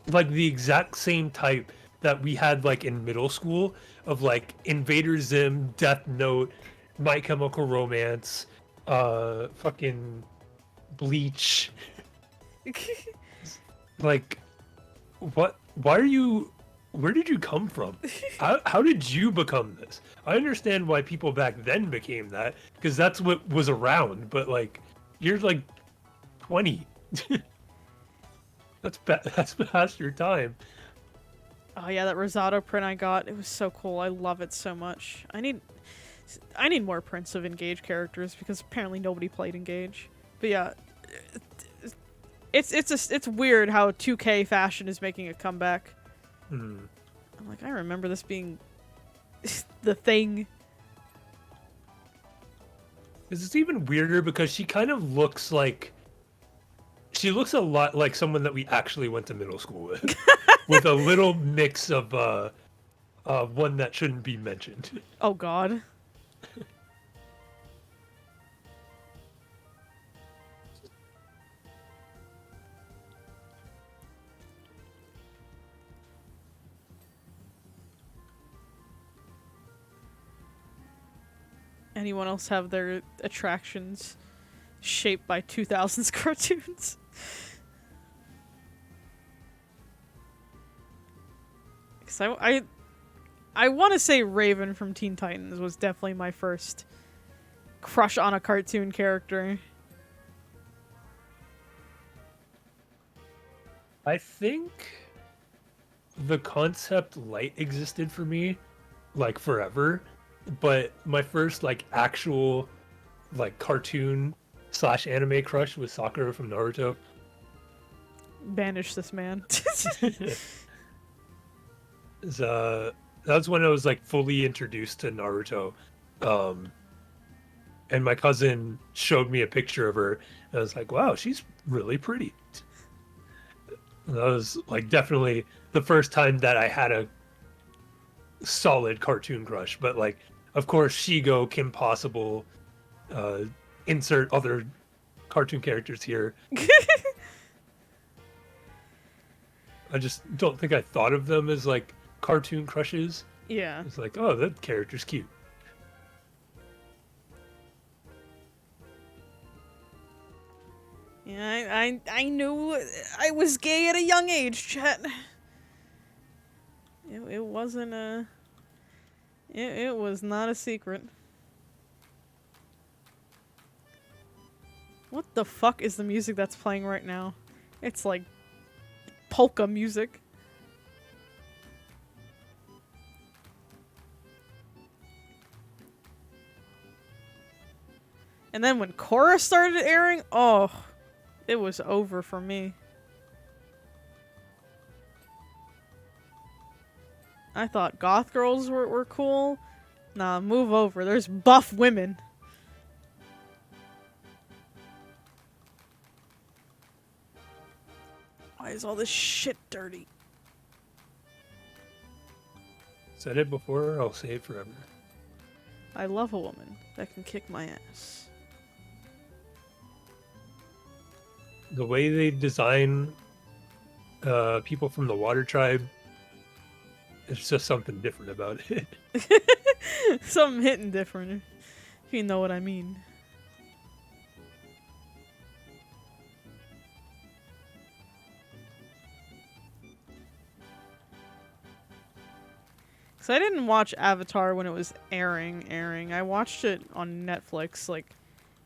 like, the exact same type that we had, like, in middle school of, like, Invader Zim, Death Note, My Chemical Romance, fucking Bleach. Like, what? Why are you? Where did you come from? How did you become this? I understand why people back then became that, because that's what was around. But like, you're like 20. That's past your time. Oh yeah, that Rosado print I got, it was so cool. I love it so much. I need more prints of Engage characters because apparently nobody played Engage. But yeah, it's weird how 2K fashion is making a comeback. I'm like, I remember this being the thing. It's even weirder because she kind of looks like... She looks a lot like someone that we actually went to middle school with. With a little mix of one that shouldn't be mentioned. Oh god. Anyone else have their attractions shaped by 2000s cartoons? Because I want to say Raven from Teen Titans was definitely my first crush on a cartoon character. I think the concept Light existed for me like forever, but my first like actual like cartoon / anime crush was Sakura from Naruto. Banish this man. That's when I was like fully introduced to Naruto. And my cousin showed me a picture of her, and I was like, wow, she's really pretty. And that was like definitely the first time that I had a solid cartoon crush. But like, of course, Shigo, Kim Possible, insert other cartoon characters here. I just don't think I thought of them as like cartoon crushes. Yeah. It's like, oh, that character's cute. Yeah, I knew I was gay at a young age, Chet. It wasn't a... It was not a secret. What the fuck is the music that's playing right now? It's like polka music. And then when Korra started airing, oh, it was over for me. I thought goth girls were cool. Nah, move over. There's buff women. Why is all this shit dirty? Said it before, I'll say it forever. I love a woman that can kick my ass. The way they design people from the Water Tribe, it's just something different about it. Something hitting different, if you know what I mean. Cause I didn't watch Avatar when it was airing. I watched it on Netflix like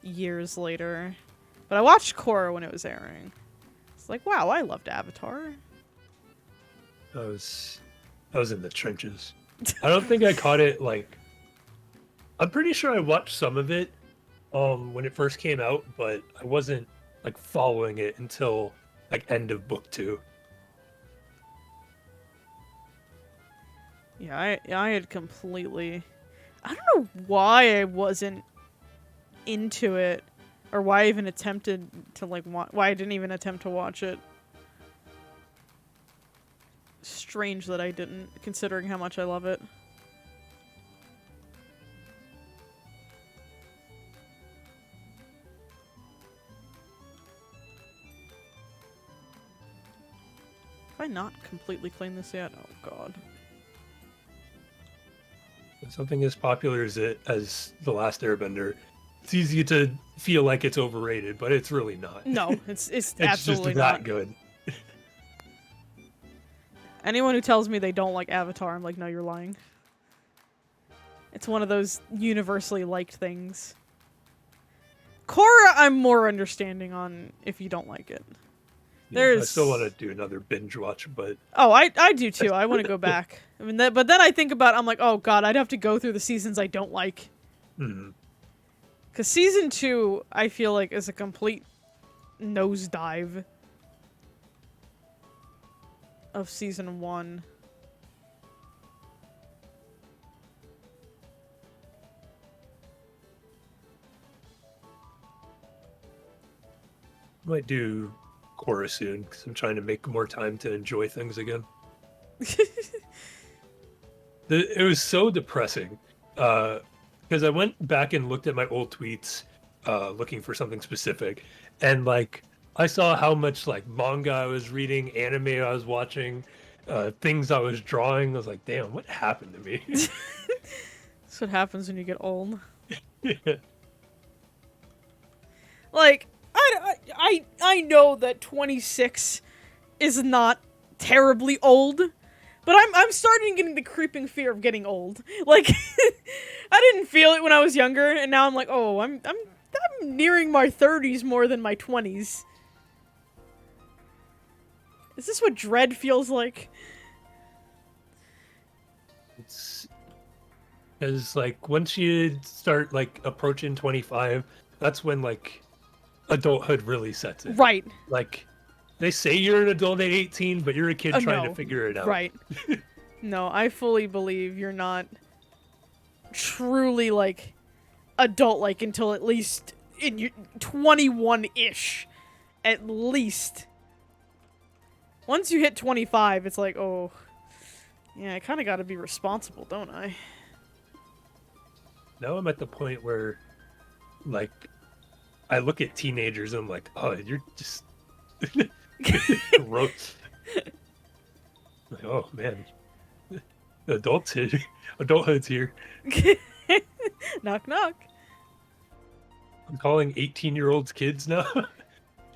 years later. But I watched Korra when it was airing. It's like, wow, I loved Avatar. I was in the trenches. I don't think I caught it like... I'm pretty sure I watched some of it when it first came out, but I wasn't like following it until like end of book 2. Yeah, I had completely... I don't know why I wasn't into it. Or why I even attempted to, like, why I didn't even attempt to watch it. Strange that I didn't, considering how much I love it. Have I not completely cleaned this yet? Oh, God. Something as popular as The Last Airbender, it's easy to feel like it's overrated, but it's really not. No, it's it's absolutely just that not good. Anyone who tells me they don't like Avatar, I'm like, no, you're lying. It's one of those universally liked things. Korra, I'm more understanding on if you don't like it. Yeah, I still want to do another binge watch, but... Oh, I do too. I want to go back. I mean, but then I think about it, I'm like, oh god, I'd have to go through the seasons I don't like. Mm. Because season 2, I feel like, is a complete nosedive of season 1. Might do Korra soon, because I'm trying to make more time to enjoy things again. It was so depressing. Because I went back and looked at my old tweets, looking for something specific, and like I saw how much like manga I was reading, anime I was watching, things I was drawing. I was like, damn, what happened to me? That's what happens when you get old. Like, I know that 26 is not terribly old. But I'm starting getting the creeping fear of getting old. Like, I didn't feel it when I was younger, and now I'm like, oh, I'm nearing my 30s more than my 20s. Is this what dread feels like? It's because like once you start like approaching 25, that's when like adulthood really sets in. Right. Like They say you're an adult at 18, but you're a kid trying to No. figure it out. Right. No, I fully believe you're not truly, like, adult-like until at least in your 21-ish. At least. Once you hit 25, it's like, oh, yeah, I kind of got to be responsible, don't I? Now I'm at the point where, like, I look at teenagers and I'm like, oh, you're just gross. Like, oh man, adulthood's here. Knock, knock. I'm calling 18-year-olds kids now.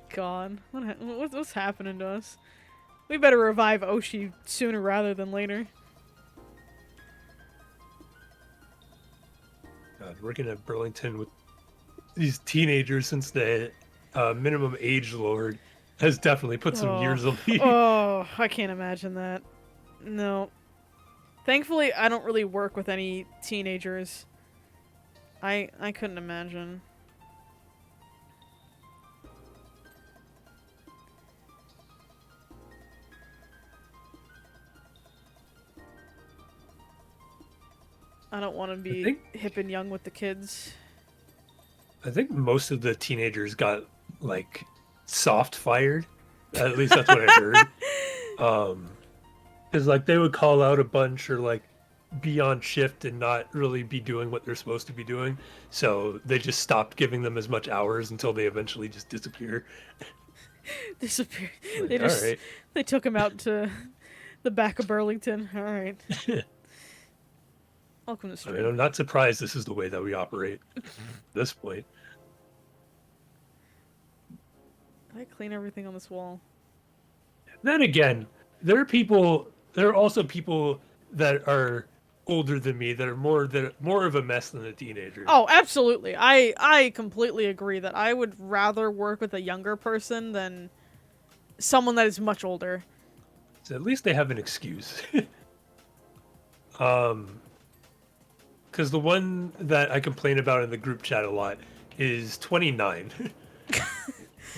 God, what's happening to us? We better revive Oshi sooner rather than later. God, working at Burlington with these teenagers since the minimum age lowered has definitely put some years on me. Oh, I can't imagine that. No. Thankfully, I don't really work with any teenagers. I couldn't imagine. I don't want to be hip and young with the kids. I think most of the teenagers got, like, soft fired. At least that's what I heard. Because, like, they would call out a bunch or, like, be on shift and not really be doing what they're supposed to be doing. So they just stopped giving them as much hours until they eventually just disappear. Disappear. Like, They just right. they took him out to the back of Burlington. All right. Welcome to I stream. mean, I'm not surprised this is the way that we operate at this point. Did I clean everything on this wall? Then again, there are also people that are older than me that are more of a mess than a teenager. Oh, absolutely. I completely agree that I would rather work with a younger person than someone that is much older. So at least they have an excuse. Because the one that I complain about in the group chat a lot is 29.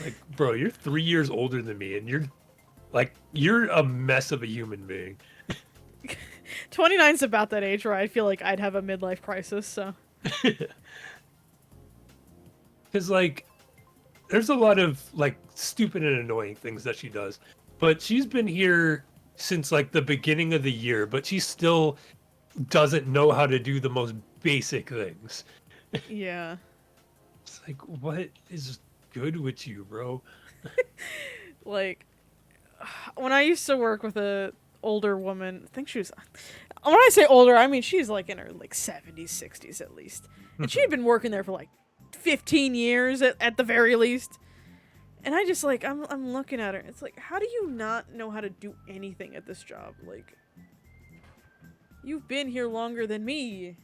Like, bro, you're 3 years older than me, and you're a mess of a human being. 29's about that age where I feel like I'd have a midlife crisis, so. Because, like, there's a lot of, like, stupid and annoying things that she does. But she's been here since, like, the beginning of the year, but she still doesn't know how to do the most basic things. Yeah. It's like, what is good with you, bro? Like, when I used to work with a older woman, I think she was, when I say older, I mean she's like in her like 70s, 60s at least. And she had been working there for like 15 years at the very least. And I just like, I'm looking at her. It's like, how do you not know how to do anything at this job? Like, you've been here longer than me.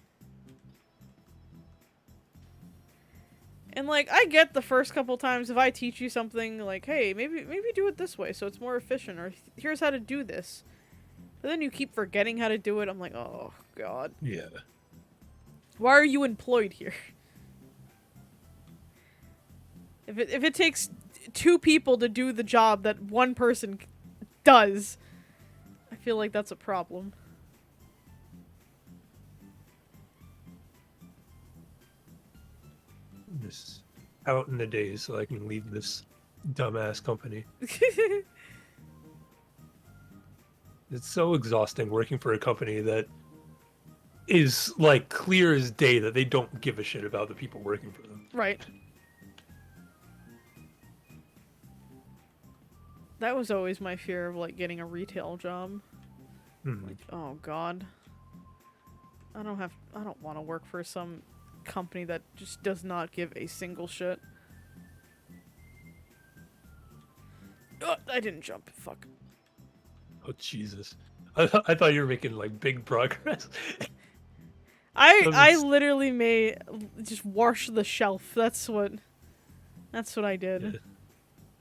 And like, I get the first couple times if I teach you something like, hey, maybe do it this way so it's more efficient, or here's how to do this. But then you keep forgetting how to do it. I'm like, oh god. Yeah. Why are you employed here? If it takes 2 people to do the job that one person does, I feel like that's a problem. Just out in the days so I can leave this dumbass company. It's so exhausting working for a company that is like clear as day that they don't give a shit about the people working for them. Right. That was always my fear of like getting a retail job. Like, oh god. I don't want to work for some company that just does not give a single shit. Oh, I didn't jump. Fuck. Oh Jesus! I thought you were making like big progress. I literally just wash the shelf. That's what I did. Yeah.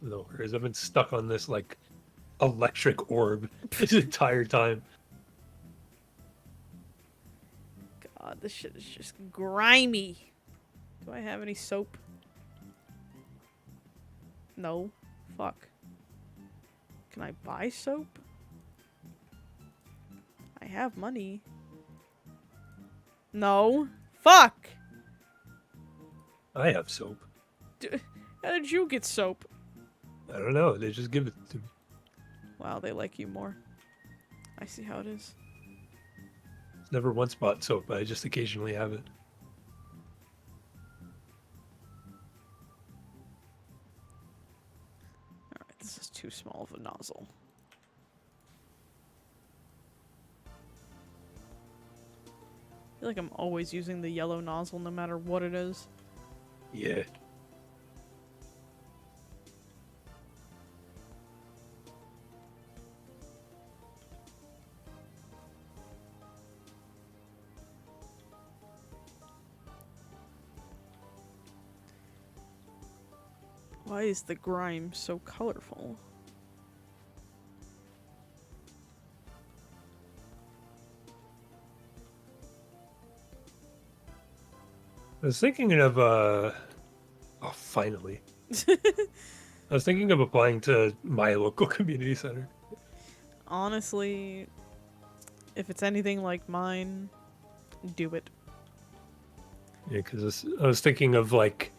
No worries. I've been stuck on this like electric orb this entire time. God, this shit is just grimy. Do I have any soap? No. Fuck. Can I buy soap? I have money. No. Fuck! I have soap. How did you get soap? I don't know. They just give it to me. Wow, they like you more. I see how it is. Never once bought soap, but I just occasionally have it. Alright, this is too small of a nozzle. I feel like I'm always using the yellow nozzle no matter what it is. Yeah. Why is the grime so colorful? I was thinking of oh, finally. I was thinking of applying to my local community center. Honestly, if it's anything like mine, do it. Yeah, because I was thinking of like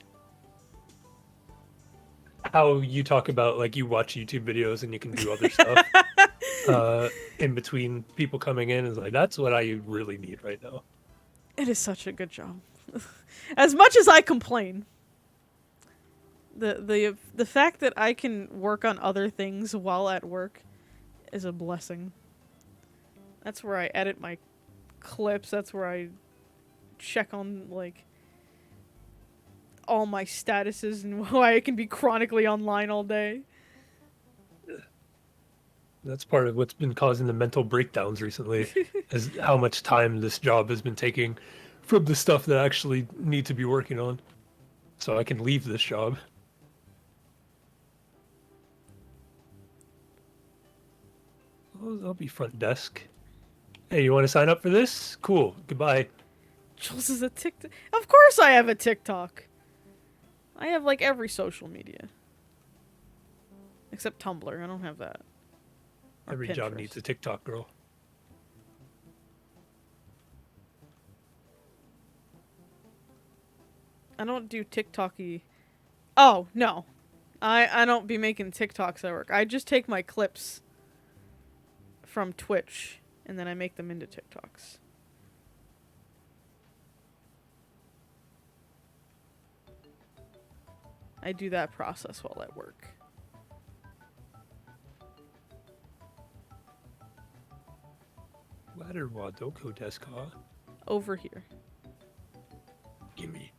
how you talk about like you watch YouTube videos and you can do other stuff in between people coming in. Is like that's what I really need right now. It is such a good job. As much as I complain, the fact that I can work on other things while at work is a blessing. That's where I edit my clips. That's where I check on like all my statuses and why I can be chronically online all day. That's part of what's been causing the mental breakdowns recently, is how much time this job has been taking from the stuff that I actually need to be working on, so I can leave this job. I'll be front desk. Hey, you want to sign up for this? Cool. Goodbye. Jules is a TikTok. Of course I have a TikTok. I have like every social media. Except Tumblr. I don't have that. Or Every job Pinterest. needs a TikTok girl. I don't do TikTok-y. Oh, no. I don't be making TikToks at work. I just take my clips from Twitch and then I make them into TikToks. I do that process while at work. Ladder wa doko desu ka? Over here. Gimme.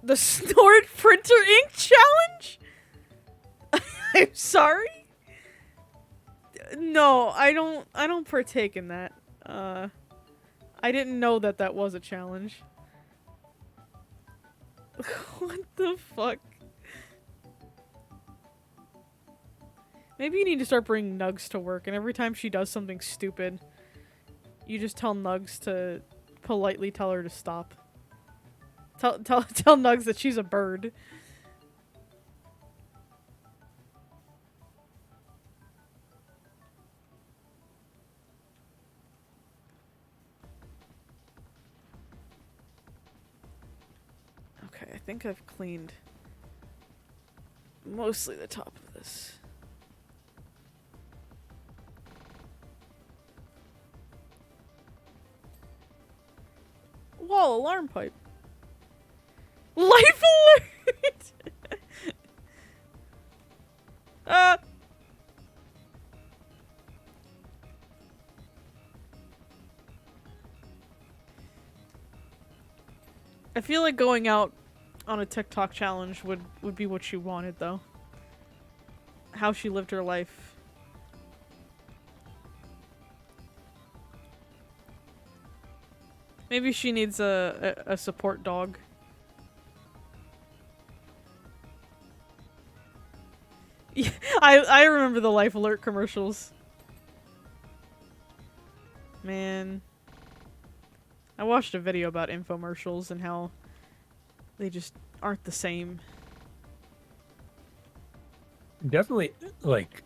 The Snort Printer Ink Challenge? I'm sorry? No, I don't partake in that. I didn't know that that was a challenge. What the fuck? Maybe you need to start bringing Nugs to work, and every time she does something stupid, you just tell Nugs to politely tell her to stop. Tell Nugs that she's a bird. Okay, I think I've cleaned mostly the top of this. Wall alarm pipe. Life alert! I feel like going out on a TikTok challenge would be what she wanted, though. How she lived her life. Maybe she needs a support dog. Yeah, I remember the Life Alert commercials. Man. I watched a video about infomercials and how they just aren't the same. definitely like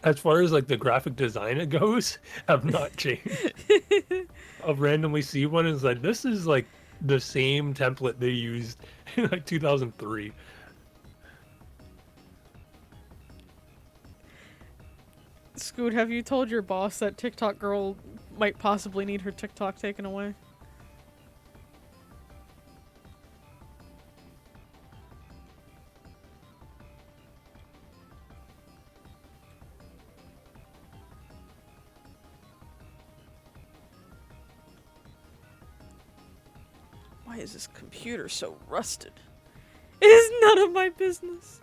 as far as like the graphic design it goes, have not changed. I'll randomly see one and it's like this is like the same template they used in like 2003. Scoot, have you told your boss that TikTok girl might possibly need her TikTok taken away? Why is this computer so rusted? It is none of my business.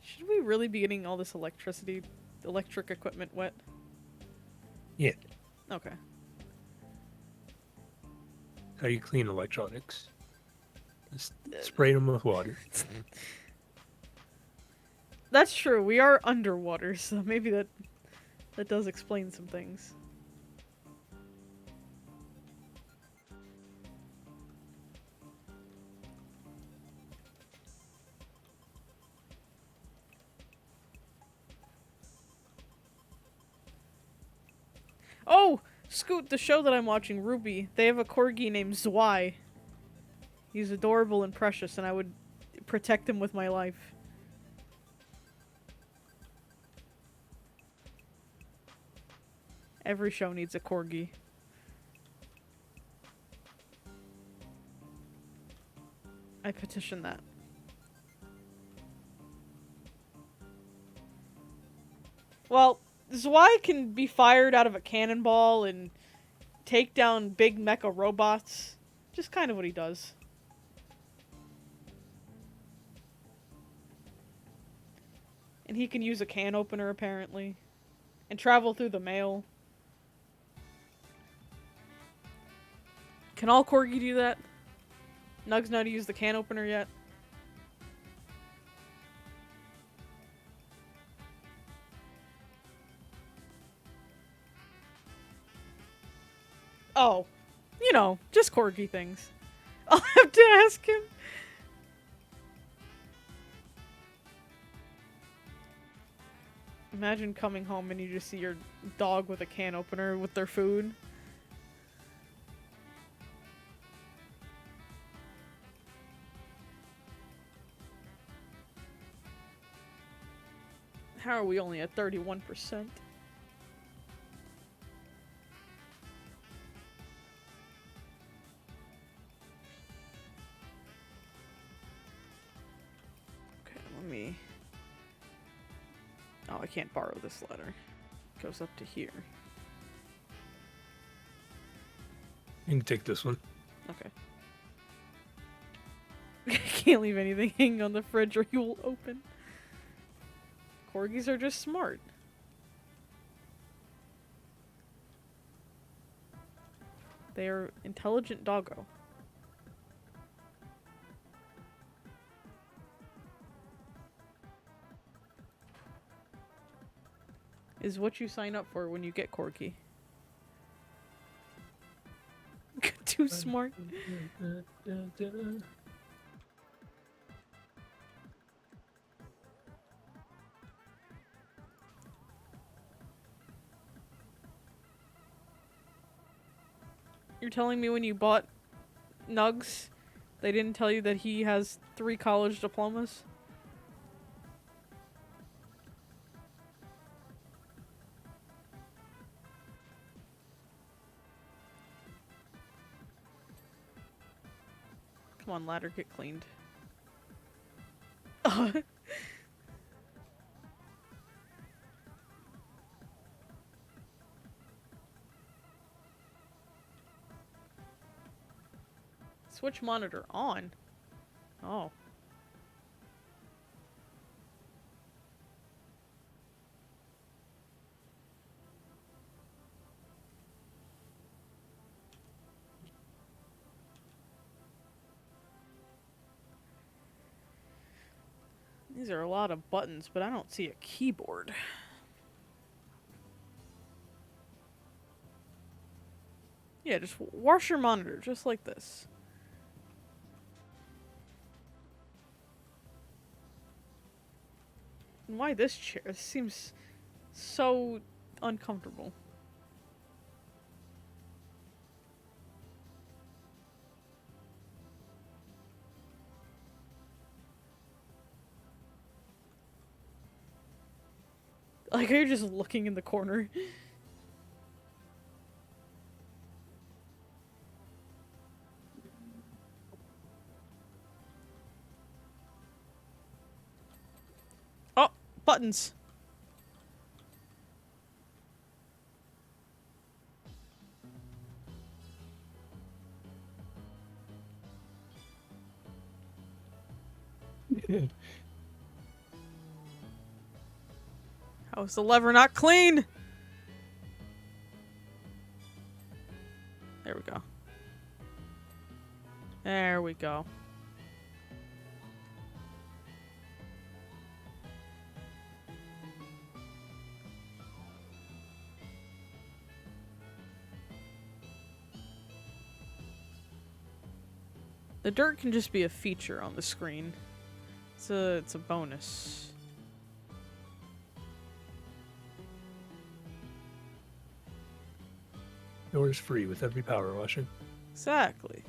Should we really be getting all this electric equipment wet? Yeah. Okay. How you clean electronics? Just spray them with water. That's true. We are underwater, so maybe that does explain some things. Oh! Scoot, the show that I'm watching, Ruby, they have a corgi named Zwei. He's adorable and precious, and I would protect him with my life. Every show needs a corgi. I petition that. Well, Zwei can be fired out of a cannonball and take down big mecha robots. Just kind of what he does. And he can use a can opener, apparently. And travel through the mail. Can all corgi do that? Nugs know how to use the can opener yet? Oh. You know, just corgi things. I'll have to ask him. Imagine coming home and you just see your dog with a can opener with their food. How are we only at 31%? Okay, let me... Oh, I can't borrow this letter. It goes up to here. You can take this one. Okay. Can't leave anything hanging on the fridge or you will open. Corgis are just smart. They are intelligent doggo. Is what you sign up for when you get Corgi. Too smart. You're telling me when you bought Nugs, they didn't tell you that he has 3 college diplomas? Come on, ladder, get cleaned. Switch monitor on. Oh. These are a lot of buttons, but I don't see a keyboard. Yeah, just wash your monitor, just like this. And why this chair? This seems so uncomfortable. Like, are you just looking in the corner? Oh, buttons. How is the lever not clean? There we go. There we go. The dirt can just be a feature on the screen. It's a bonus. Yours free with every power washing. Exactly.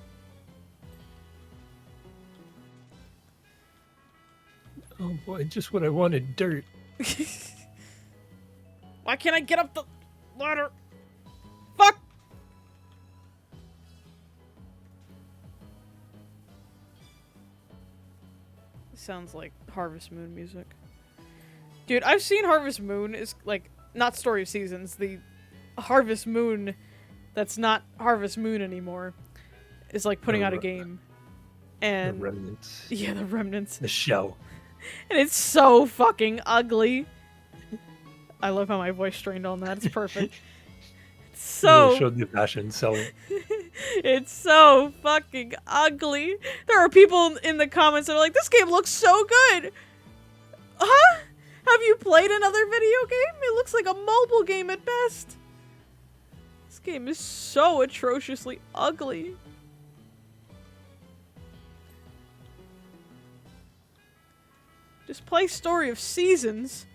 Oh boy, just what I wanted, dirt. Why can't I get up the ladder? Fuck! Sounds like Harvest Moon music. Dude, I've seen Harvest Moon is like not Story of Seasons, the Harvest Moon that's not Harvest Moon anymore is like putting out a game. And the remnants. Yeah, the remnants. The shell. And it's so fucking ugly. I love how my voice strained on that. It's perfect. It's so Really showed the passion, so it's so fucking ugly. There are people in the comments that are like, this game looks so good. Huh? Have you played another video game? It looks like a mobile game at best. This game is so atrociously ugly. Just play Story of Seasons.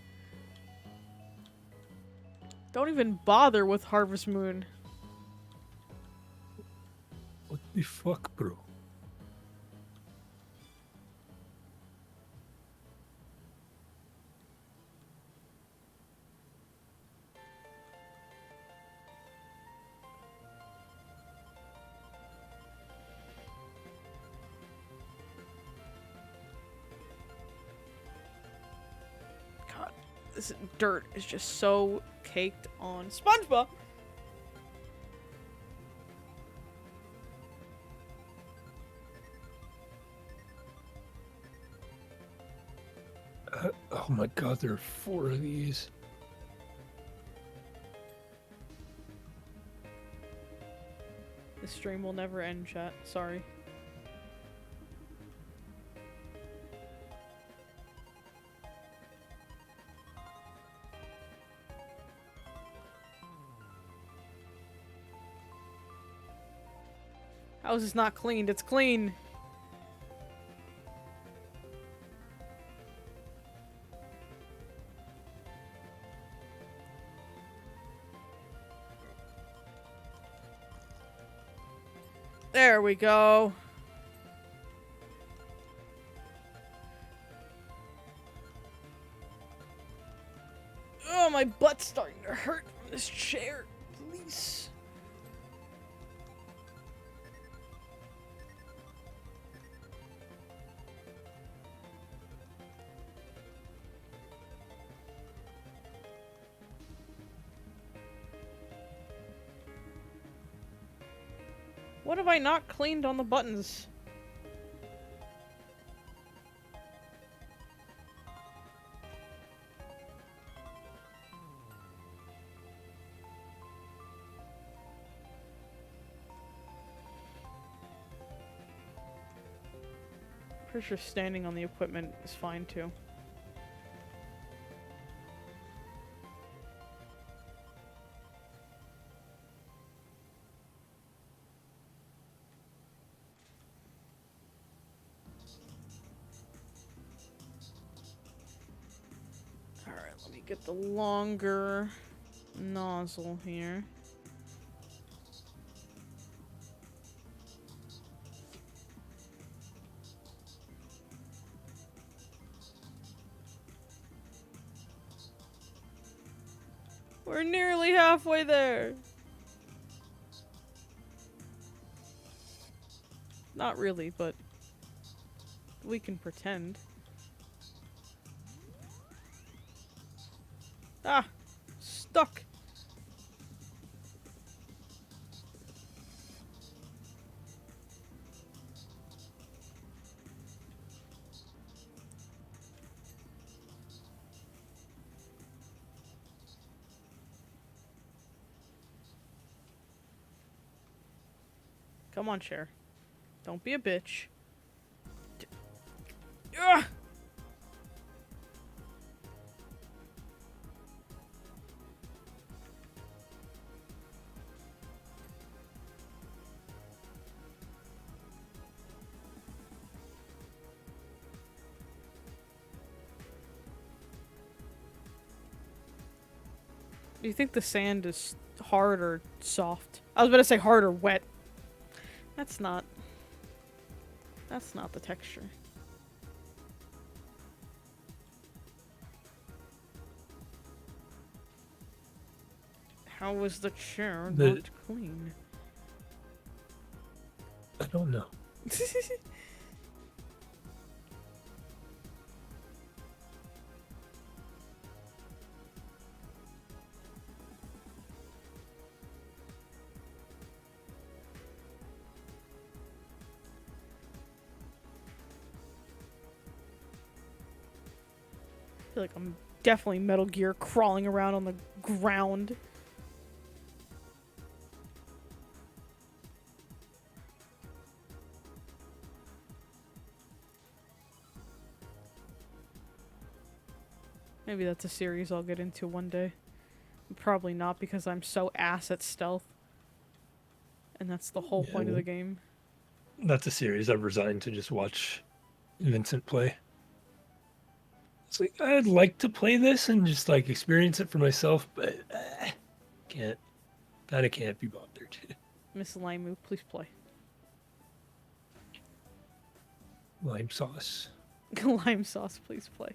Don't even bother with Harvest Moon. what the fuck, bro? God, this dirt is just so caked on SpongeBob. Oh my god, there are 4 of these. The stream will never end, chat. Sorry. How is this not cleaned? It's clean. There we go. Oh, my butt's starting to hurt from this chair. Please. What have I not cleaned on the buttons? Pretty sure standing on the equipment is fine too. Let me get the longer nozzle here. We're nearly halfway there. Not really, but we can pretend. Ah, stuck. Come on, Cher. Don't be a bitch. Ugh! Do you think the sand is hard or soft? I was about to say hard or wet. That's not the texture. How was the chair not clean? I don't know. I feel like I'm definitely Metal Gear crawling around on the ground. Maybe that's a series I'll get into one day. Probably not, because I'm so ass at stealth. And that's the whole point of the game. That's a series I've resigned to just watch Vincent play. It's like, I'd like to play this and just like experience it for myself, but can't. Kinda can't be bothered. Miss Limu, please play. Lime sauce. Lime sauce, please play.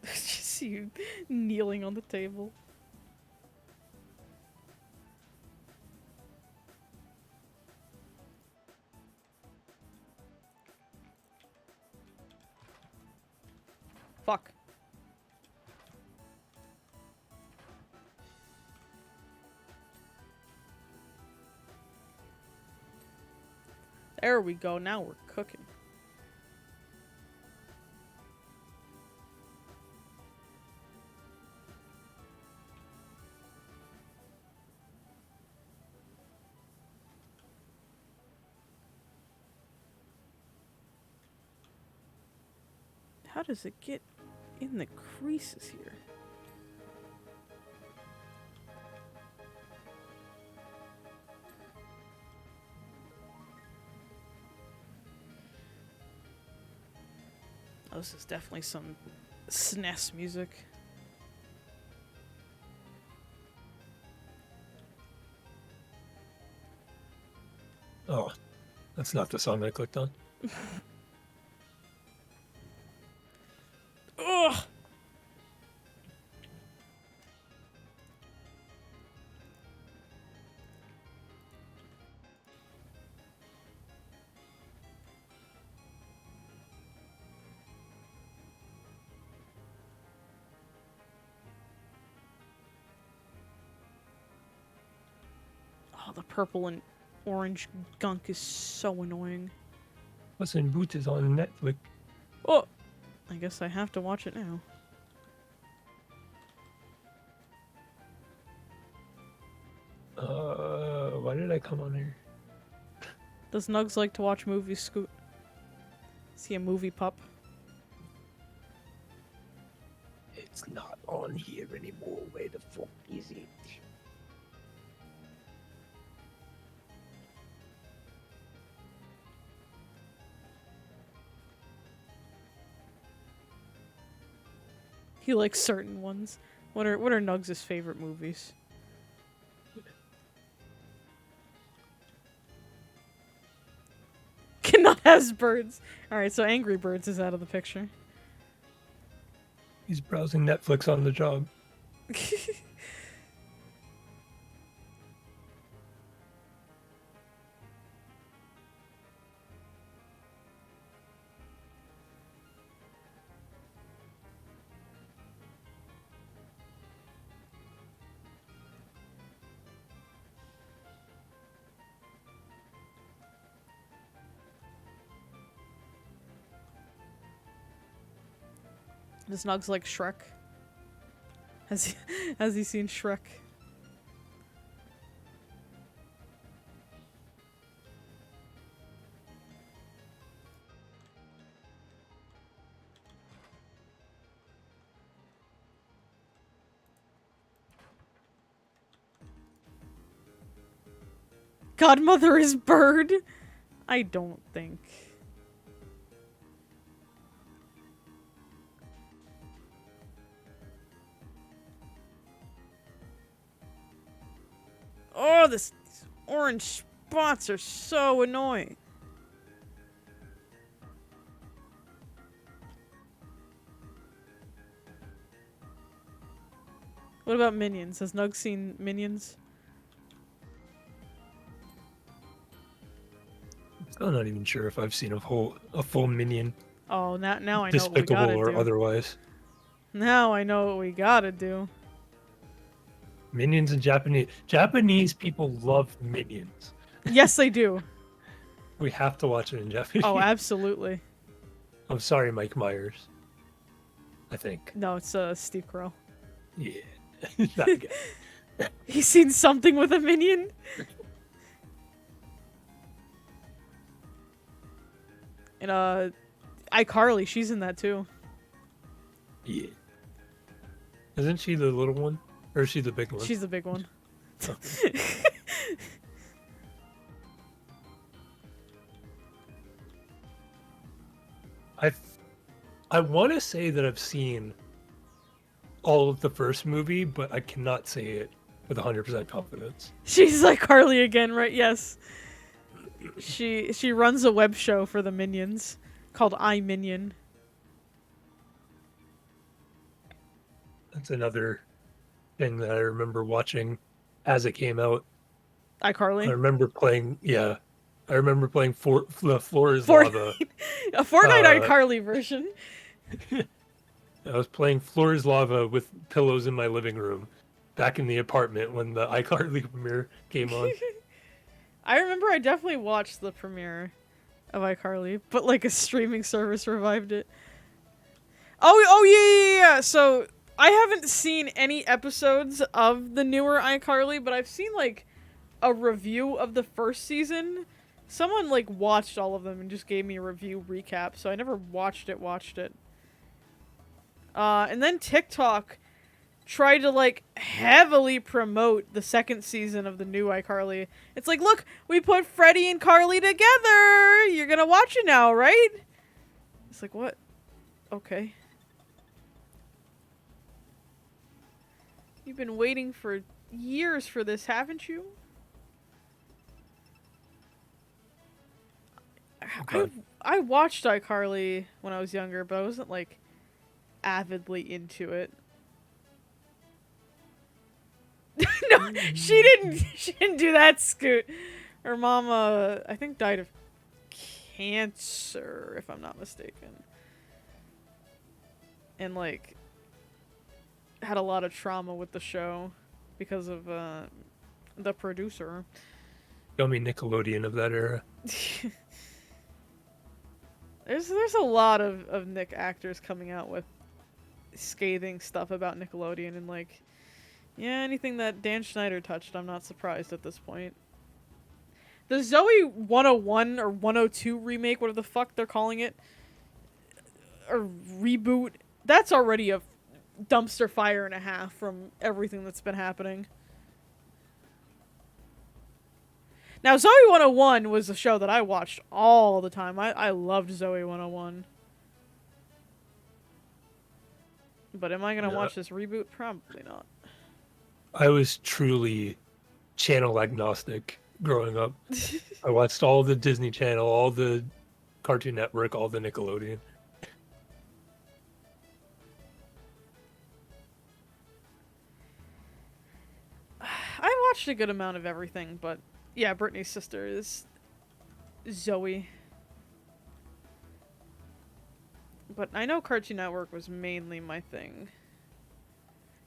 Just see you kneeling on the table. Fuck. There we go, now we're cooking. How does it get in the creases here? Oh, this is definitely some SNES music. Oh, that's not the song I clicked on. Ugh! Oh, the purple and orange gunk is so annoying. Puss in Boots is on Netflix. Oh! I guess I have to watch it now. Why did I come on here? Does Nugs like to watch movies, Scoot? Is he a movie pup? It's not on here anymore. Where the fuck is it? He likes certain ones. What are Nugs' favorite movies? Cannot has birds. Alright, so Angry Birds is out of the picture. He's browsing Netflix on the job. Does Nugs like Shrek? Has he seen Shrek? Godmother is bird? I don't think. Oh, these orange spots are so annoying. What about Minions? Has Nug seen Minions? I'm not even sure if I've seen a full Minion, Oh, now I know what we despicable gotta or do. otherwise. Now I know what we gotta do. Minions and Japanese people love Minions. Yes, they do. We have to watch it in Japanese. Oh, absolutely. I'm sorry, Mike Myers. I think. No, it's Steve Carell. Yeah. That guy. He's seen something with a minion? And iCarly, she's in that too. Yeah. Isn't she the little one? Or is she the big one? She's the big one. I want to say that I've seen all of the first movie, but I cannot say it with 100% confidence. She's like Carly again, right? Yes. She runs a web show for the Minions called iMinion. That's another thing that I remember watching as it came out. iCarly. I remember playing, yeah. I remember playing the Floor is Lava. A Fortnite iCarly version. I was playing Floor is Lava with pillows in my living room back in the apartment when the iCarly premiere came on. I remember I definitely watched the premiere of iCarly, but like a streaming service revived it. Oh yeah. So I haven't seen any episodes of the newer iCarly, but I've seen like a review of the first season. Someone like watched all of them and just gave me a review recap, so I never watched it. And then TikTok tried to like heavily promote the second season of the new iCarly. It's like, look, we put Freddie and Carly together. You're gonna watch it now, right? It's like, what? Okay. You've been waiting for years for this, haven't you? Okay. I watched iCarly when I was younger, but I wasn't like avidly into it. No, she didn't do that, Scoot. Her mama, I think, died of cancer, if I'm not mistaken. And like had a lot of trauma with the show because of the producer. Show me Nickelodeon of that era. There's a lot of Nick actors coming out with scathing stuff about Nickelodeon, and like, yeah, anything that Dan Schneider touched, I'm not surprised at this point. The Zoe 101 or 102 remake, whatever the fuck they're calling it, or reboot, that's already a dumpster fire and a half from everything that's been happening. Now, Zoe 101 was a show that I watched all the time. I loved Zoe 101. But am I going to watch this reboot? Probably not. I was truly channel agnostic growing up. I watched all the Disney Channel, all the Cartoon Network, all the Nickelodeon. I watched a good amount of everything, but yeah, Brittany's sister is Zoe. But I know Cartoon Network was mainly my thing.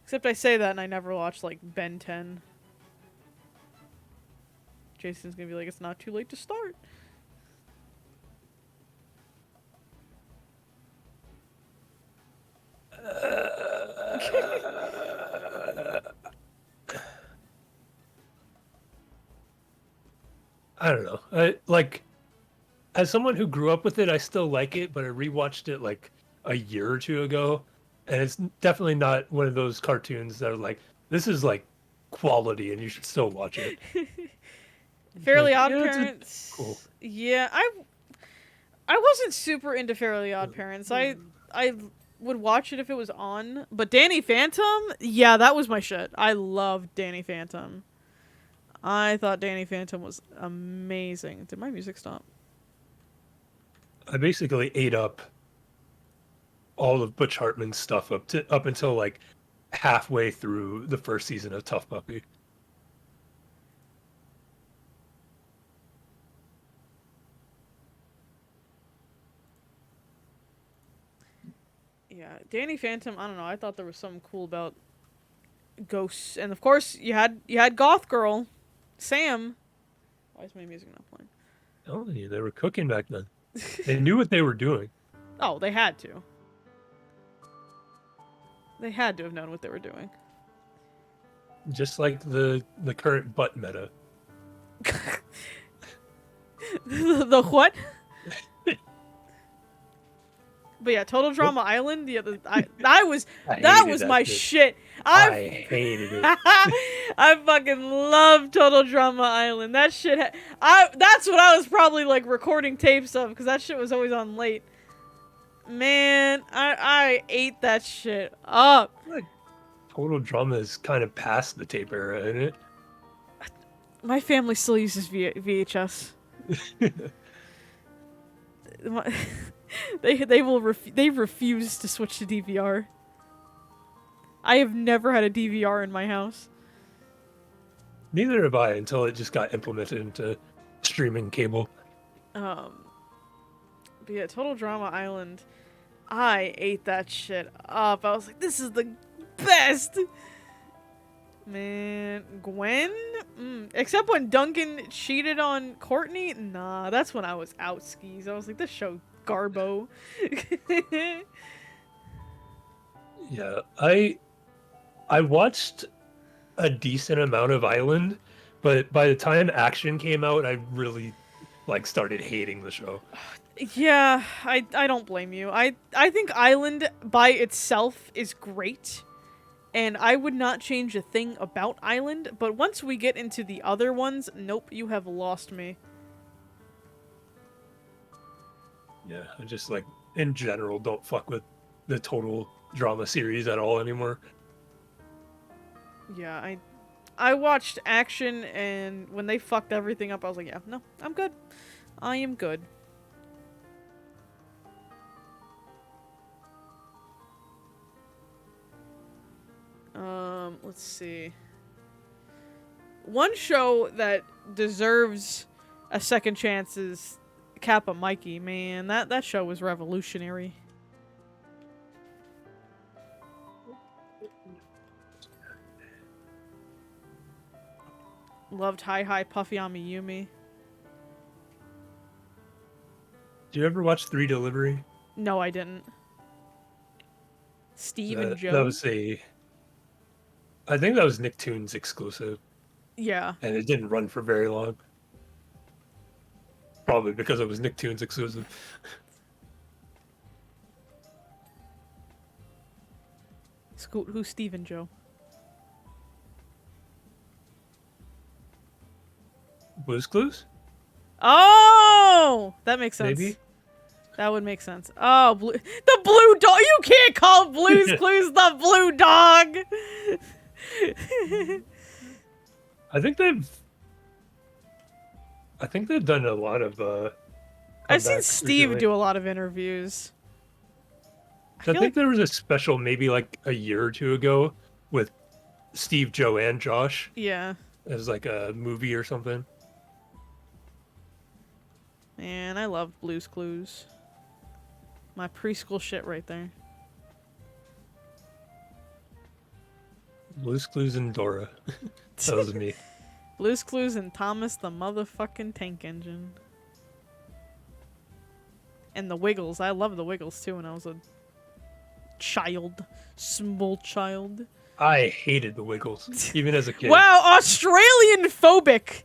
Except I say that and I never watched, like, Ben 10. Jason's gonna be like, it's not too late to start. I don't know. As someone who grew up with it, I still like it, but I rewatched it like a year or two ago, and it's definitely not one of those cartoons that are like, this is like quality and you should still watch it. Fairly Like, Odd yeah, Parents. cool. Yeah, I wasn't super into Fairly Odd Parents. I would watch it if it was on, but Danny Phantom, yeah, that was my shit. I loved Danny Phantom. I thought Danny Phantom was amazing. Did my music stop? I basically ate up all of Butch Hartman's stuff up until like halfway through the first season of Tough Puppy. Yeah, Danny Phantom, I don't know. I thought there was something cool about ghosts, and of course you had Goth Girl, Sam. Why is my music not playing? Telling you, they were cooking back then. They knew what they were doing. Oh, they had to. They had to have known what they were doing. Just like the current butt meta. The what? But yeah, Total Drama Island. Yeah, that was my shit. I hated it. I fucking love Total Drama Island. That shit. That's what I was probably like recording tapes of, because that shit was always on late. Man, I ate that shit up. Like, Total Drama is kind of past the tape era, isn't it? My family still uses VHS. They refuse to switch to DVR. I have never had a DVR in my house. Neither have I, until it just got implemented into streaming cable. But yeah, Total Drama Island, I ate that shit up. I was like, this is the best. Man, Gwen? Except when Duncan cheated on Courtney? Nah, that's when I was out skis. I was like, this show garbo. Yeah, I watched a decent amount of Island, but by the time Action came out, I really like started hating the show. Yeah, I don't blame you. I think Island by itself is great, and I would not change a thing about Island, but once we get into the other ones, nope, you have lost me. Yeah, I just like, in general, don't fuck with the Total Drama series at all anymore. Yeah, I watched Action, and when they fucked everything up, I was like, yeah, no, I'm good. I am good. Let's see. One show that deserves a second chance is Kappa Mikey. Man, that show was revolutionary. Loved Hi Hi Puffy Ami Yumi. Do you ever watch Three Delivery? No, I didn't. Steve and That Joe? was I think that was Nicktoons exclusive, Yeah. and it didn't run for very long. Probably because it was Nicktoons exclusive. Scoot, who's Steve and Joe? Blue's Clues, Oh! That makes sense. maybe. That would make sense. Oh, the blue dog! You can't call Blue's Clues the blue dog! I think they've. I think they've done a lot of I've seen comebacks Steve recently. do a lot of interviews. I I feel think like, there was a special maybe like a year or two ago with Steve, Joe, and Josh yeah. as like a movie or something. Man, I love Blue's Clues. My preschool shit right there. Blue's Clues and Dora. That was me. Blue's Clues and Thomas the motherfucking Tank Engine. And the Wiggles. I love the Wiggles too when I was a child. Small child. I hated the Wiggles, even as a kid. Wow, Australian phobic!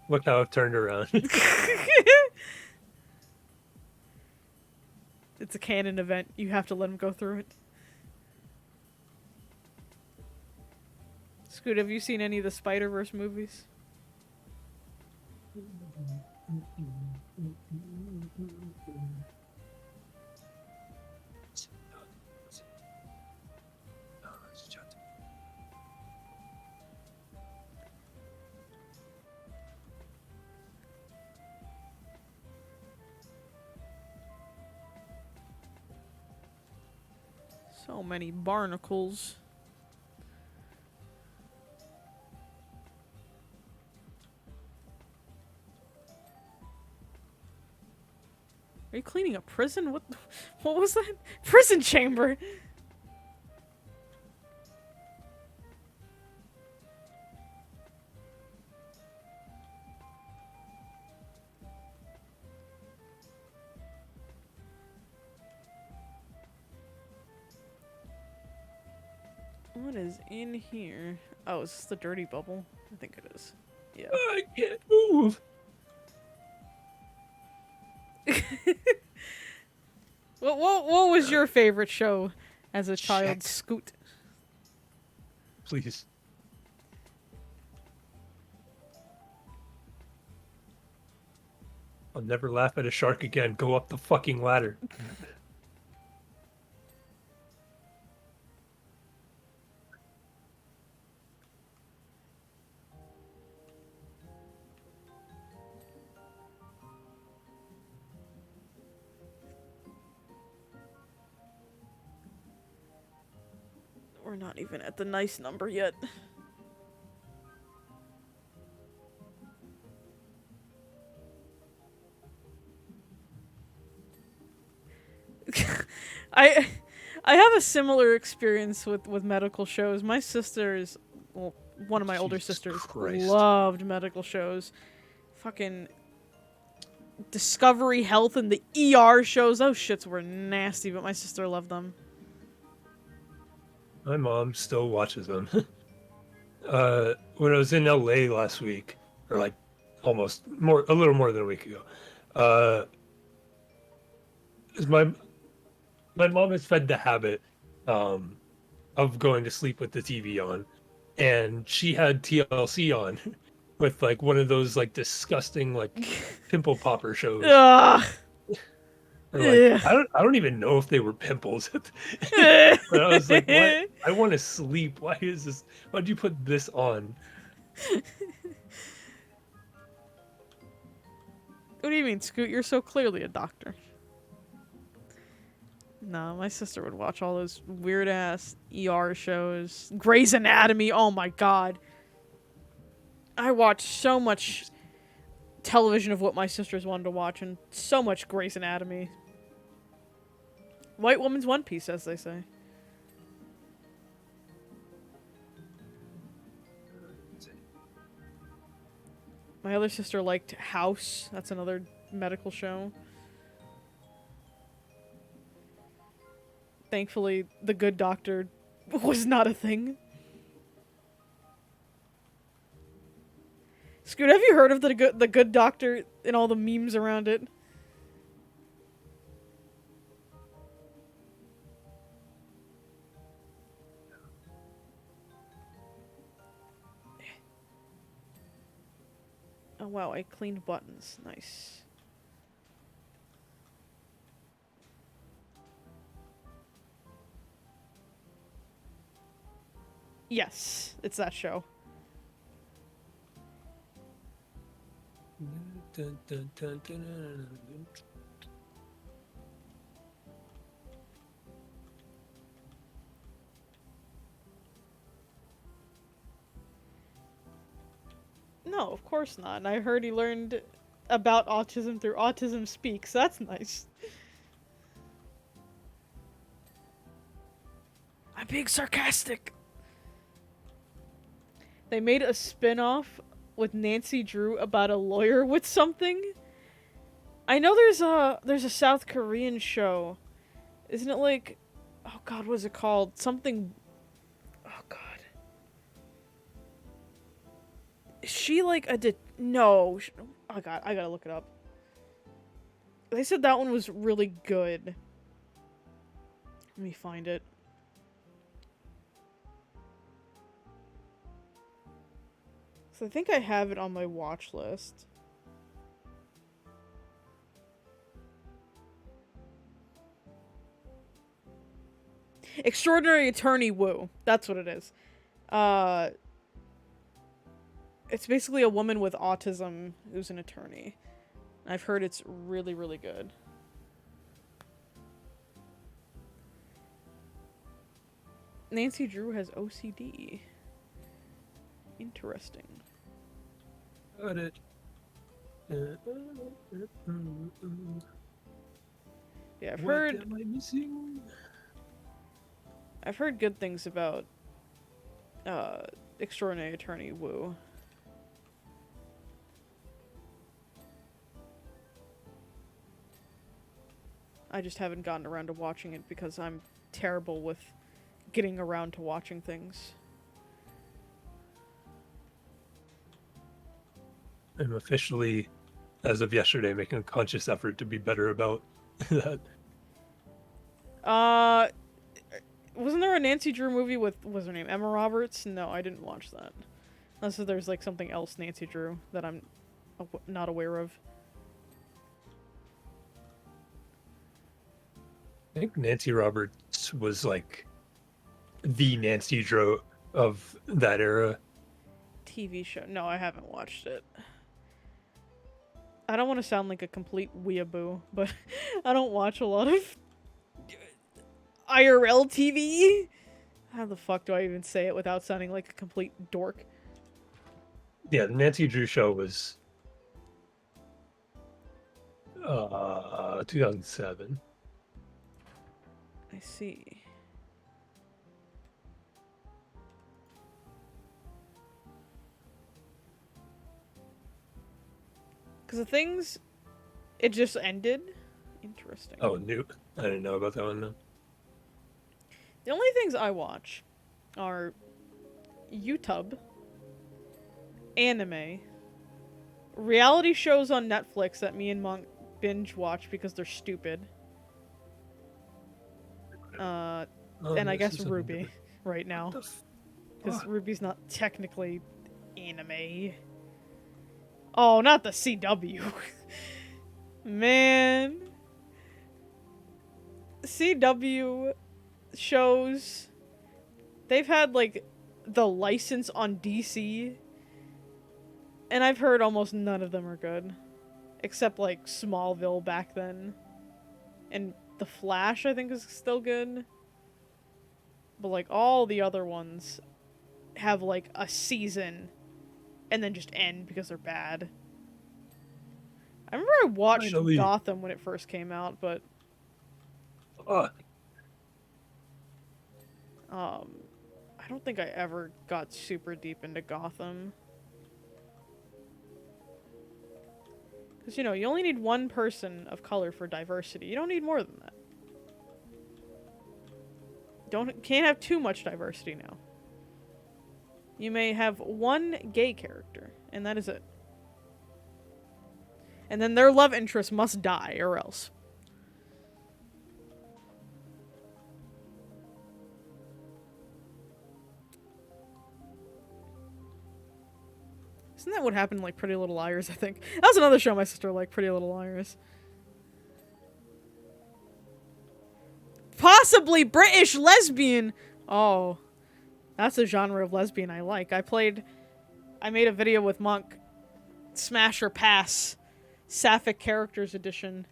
Look how it turned around. It's a canon event. You have to let him go through it. Scoot, have you seen any of the Spider-Verse movies? So many barnacles. Are you cleaning a prison? What was that? Prison chamber! What is in here? Oh, is this the dirty bubble? I think it is. Yeah. I can't move. What was your favorite show as a child, Check. Scoot? Please. I'll never laugh at a shark again. Go up the fucking ladder. We're not even at the nice number yet. I I have a similar experience with medical shows. My sisters, well, one of my older Jesus sisters Christ. loved medical shows. Fucking Discovery Health and the ER shows. Those shits were nasty, but my sister loved them. My mom still watches them. When I was in LA last week, or like a little more than a week ago, is my mom has fed the habit of going to sleep with the TV on, and she had TLC on with like one of those like disgusting like pimple popper shows. Ugh. And, like, I don't even know if they were pimples. But I was like, what? I want to sleep. Why is this? Why'd you put this on? What do you mean, Scoot? You're so clearly a doctor. No, my sister would watch all those weird ass ER shows. Grey's Anatomy, oh my god. I watched so much television of what my sisters wanted to watch, and so much Grey's Anatomy. White woman's One Piece, as they say. My other sister liked House. That's another medical show. Thankfully, the good doctor was not a thing. Scoot, have you heard of the good doctor and all the memes around it? Oh wow, I cleaned buttons. Nice. Yes, it's that show. Dun, dun, dun, dun, dun, dun. No, of course not. And I heard he learned about autism through Autism Speaks. That's nice. I'm being sarcastic. They made a spin-off with Nancy Drew about a lawyer with something. I know there's a South Korean show. Isn't it like, oh god, what is it called? Something, oh god. Is she like a no. Oh god, I gotta look it up. They said that one was really good. Let me find it. So I think I have it on my watch list. Extraordinary Attorney Woo. That's what it is. It's basically a woman with autism who's an attorney. I've heard it's really, really good. Nancy Drew has OCD. Interesting. Got it. Yeah, I've What heard am I missing? I've heard good things about Extraordinary Attorney Woo. I just haven't gotten around to watching it because I'm terrible with getting around to watching things. I'm officially, as of yesterday, making a conscious effort to be better about that. Wasn't there a Nancy Drew movie with, what's her name, Emma Roberts? No, I didn't watch that. Unless there's like something else Nancy Drew that I'm not aware of. I think Nancy Roberts was like the Nancy Drew of that era. TV show. No, I haven't watched it. I don't want to sound like a complete weeaboo, but I don't watch a lot of IRL TV. How the fuck do I even say it without sounding like a complete dork? Yeah, the Nancy Drew show was 2007. I see. Because the things, it just ended. Interesting. Oh, new. I didn't know about that one. No. The only things I watch are YouTube, anime, reality shows on Netflix that me and Monk binge watch because they're stupid. And I guess Ruby right now. Because Ruby's not technically anime. Oh, not the CW. Man. CW shows, they've had like the license on DC, and I've heard almost none of them are good. Except like Smallville back then. And The Flash I think is still good. But like all the other ones have like a season and then just end because they're bad. I remember I watched Gotham when it first came out, but I don't think I ever got super deep into Gotham. Because, you know, you only need one person of color for diversity. You don't need more than that. Can't have too much diversity now. You may have one gay character, and that is it. And then their love interest must die, or else. Isn't that what happened in, like, Pretty Little Liars, I think? That was another show my sister liked, Pretty Little Liars. Possibly British lesbian! Oh. That's a genre of lesbian I like. I made a video with Monk. Smash or Pass. Sapphic Characters Edition.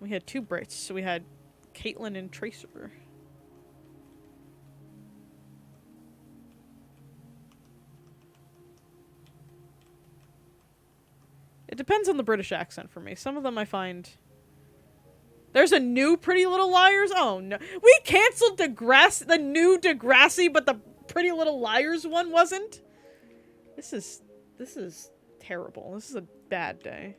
We had 2 Brits, so we had Caitlin and Tracer. It depends on the British accent for me. Some of them I find... There's a new Pretty Little Liars? Oh no. We canceled the new Degrassi, but the Pretty Little Liars one wasn't? This is terrible. This is a bad day.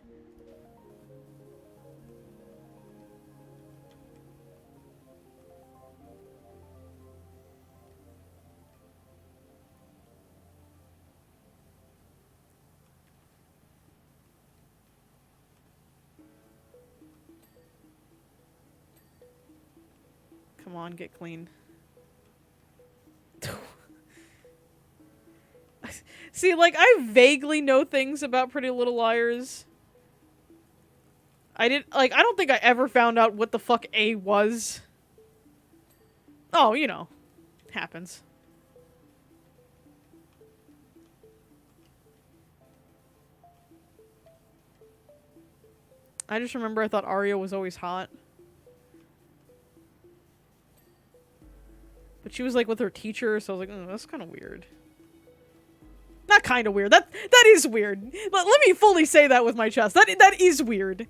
Come on, get clean. See, like, I vaguely know things about Pretty Little Liars. I don't think I ever found out what the fuck A was. Oh, you know. Happens. I just remember I thought Arya was always hot. But she was, like, with her teacher, so I was like, that's kind of weird. Not kind of weird. That is weird. Let me fully say that with my chest. That is weird.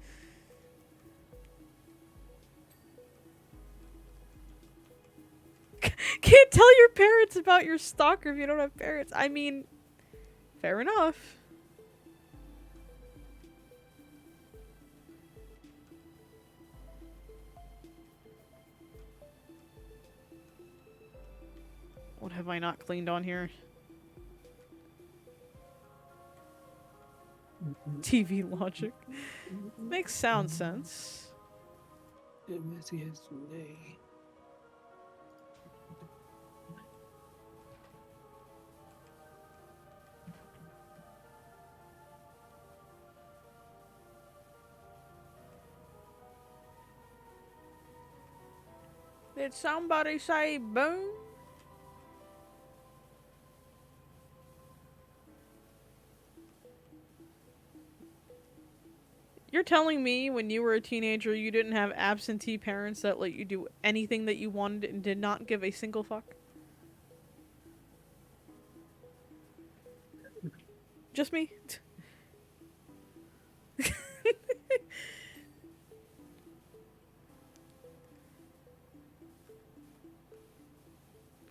Can't tell your parents about your stalker if you don't have parents. I mean, fair enough. What have I not cleaned on here? TV logic. Makes sound sense. It was yesterday. Did somebody say boom? You're telling me when you were a teenager you didn't have absentee parents that let you do anything that you wanted and did not give a single fuck? Just me?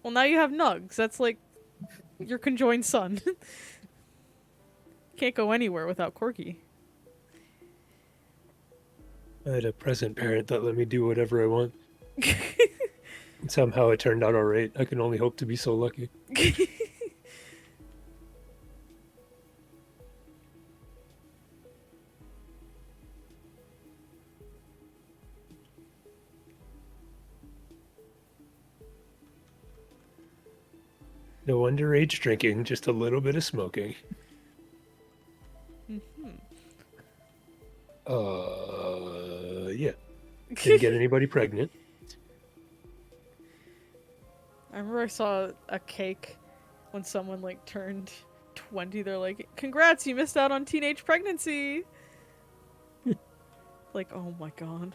Well, now you have Nugs. That's like your conjoined son. Can't go anywhere without Corky. I had a present parent that let me do whatever I want. And somehow it turned out alright. I can only hope to be so lucky. No underage drinking, just a little bit of smoking. Yeah. Didn't get anybody pregnant. I remember I saw a cake when someone, like, turned 20. They're like, congrats, you missed out on teenage pregnancy. Like, oh my god.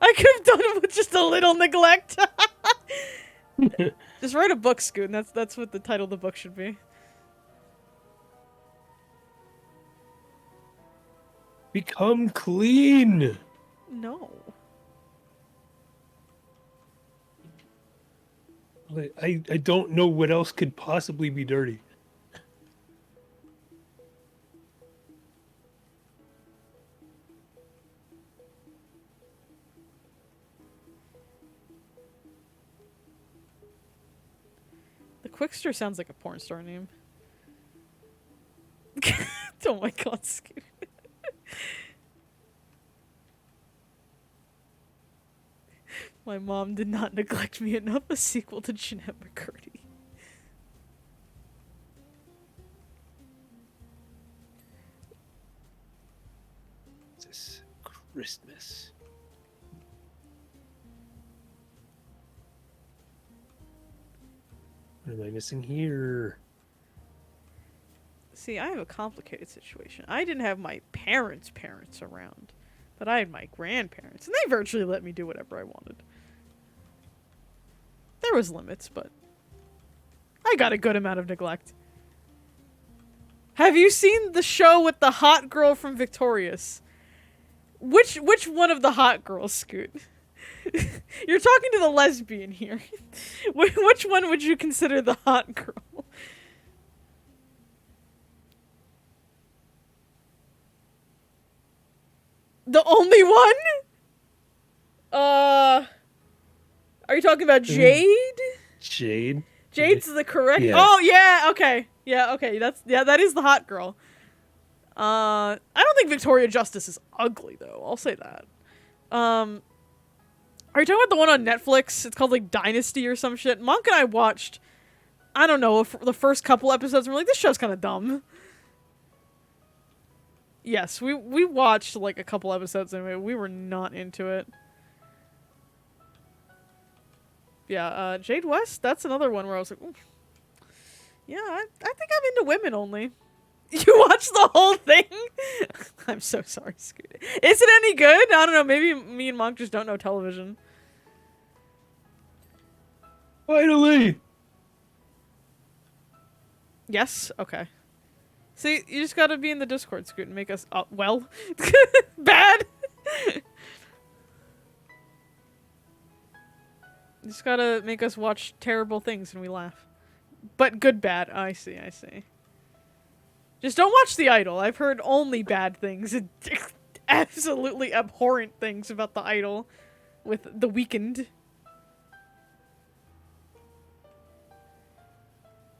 I could have done it with just a little neglect. Just write a book, Scoot, and that's what the title of the book should be. Become clean! No. Like, I don't know what else could possibly be dirty. Quickster sounds like a porn star name. Oh my god, Scoot. My mom did not neglect me enough. A sequel to Jeanette McCurdy. This Christmas. What am I missing here? See, I have a complicated situation. I didn't have my parents' around, but I had my grandparents, and they virtually let me do whatever I wanted. There was limits, but I got a good amount of neglect. Have you seen the show with the hot girl from Victorious? Which one of the hot girls, Scoot? You're talking to the lesbian here. Which one would you consider the hot girl? The only one? Are you talking about Jade? Jade? Jade's the correct. Yeah. Oh yeah, okay. Yeah, okay. That is the hot girl. I don't think Victoria Justice is ugly though. I'll say that. Are you talking about the one on Netflix? It's called like Dynasty or some shit. Monk and I watched, I don't know, the first couple episodes and we're like, this show's kind of dumb. Yes, we watched like a couple episodes and we were not into it. Yeah, Jade West, that's another one where I was like, ooh. Yeah, I think I'm into women only. You watched the whole thing? I'm so sorry, Scooter. Is it any good? I don't know, maybe me and Monk just don't know television. Finally! Yes? Okay. See, you just gotta be in the Discord, Scoot, and make us, well, bad! You just gotta make us watch terrible things and we laugh. But good bad. I see, I see. Just don't watch The Idol. I've heard only bad things and absolutely abhorrent things about The Idol with The Weeknd.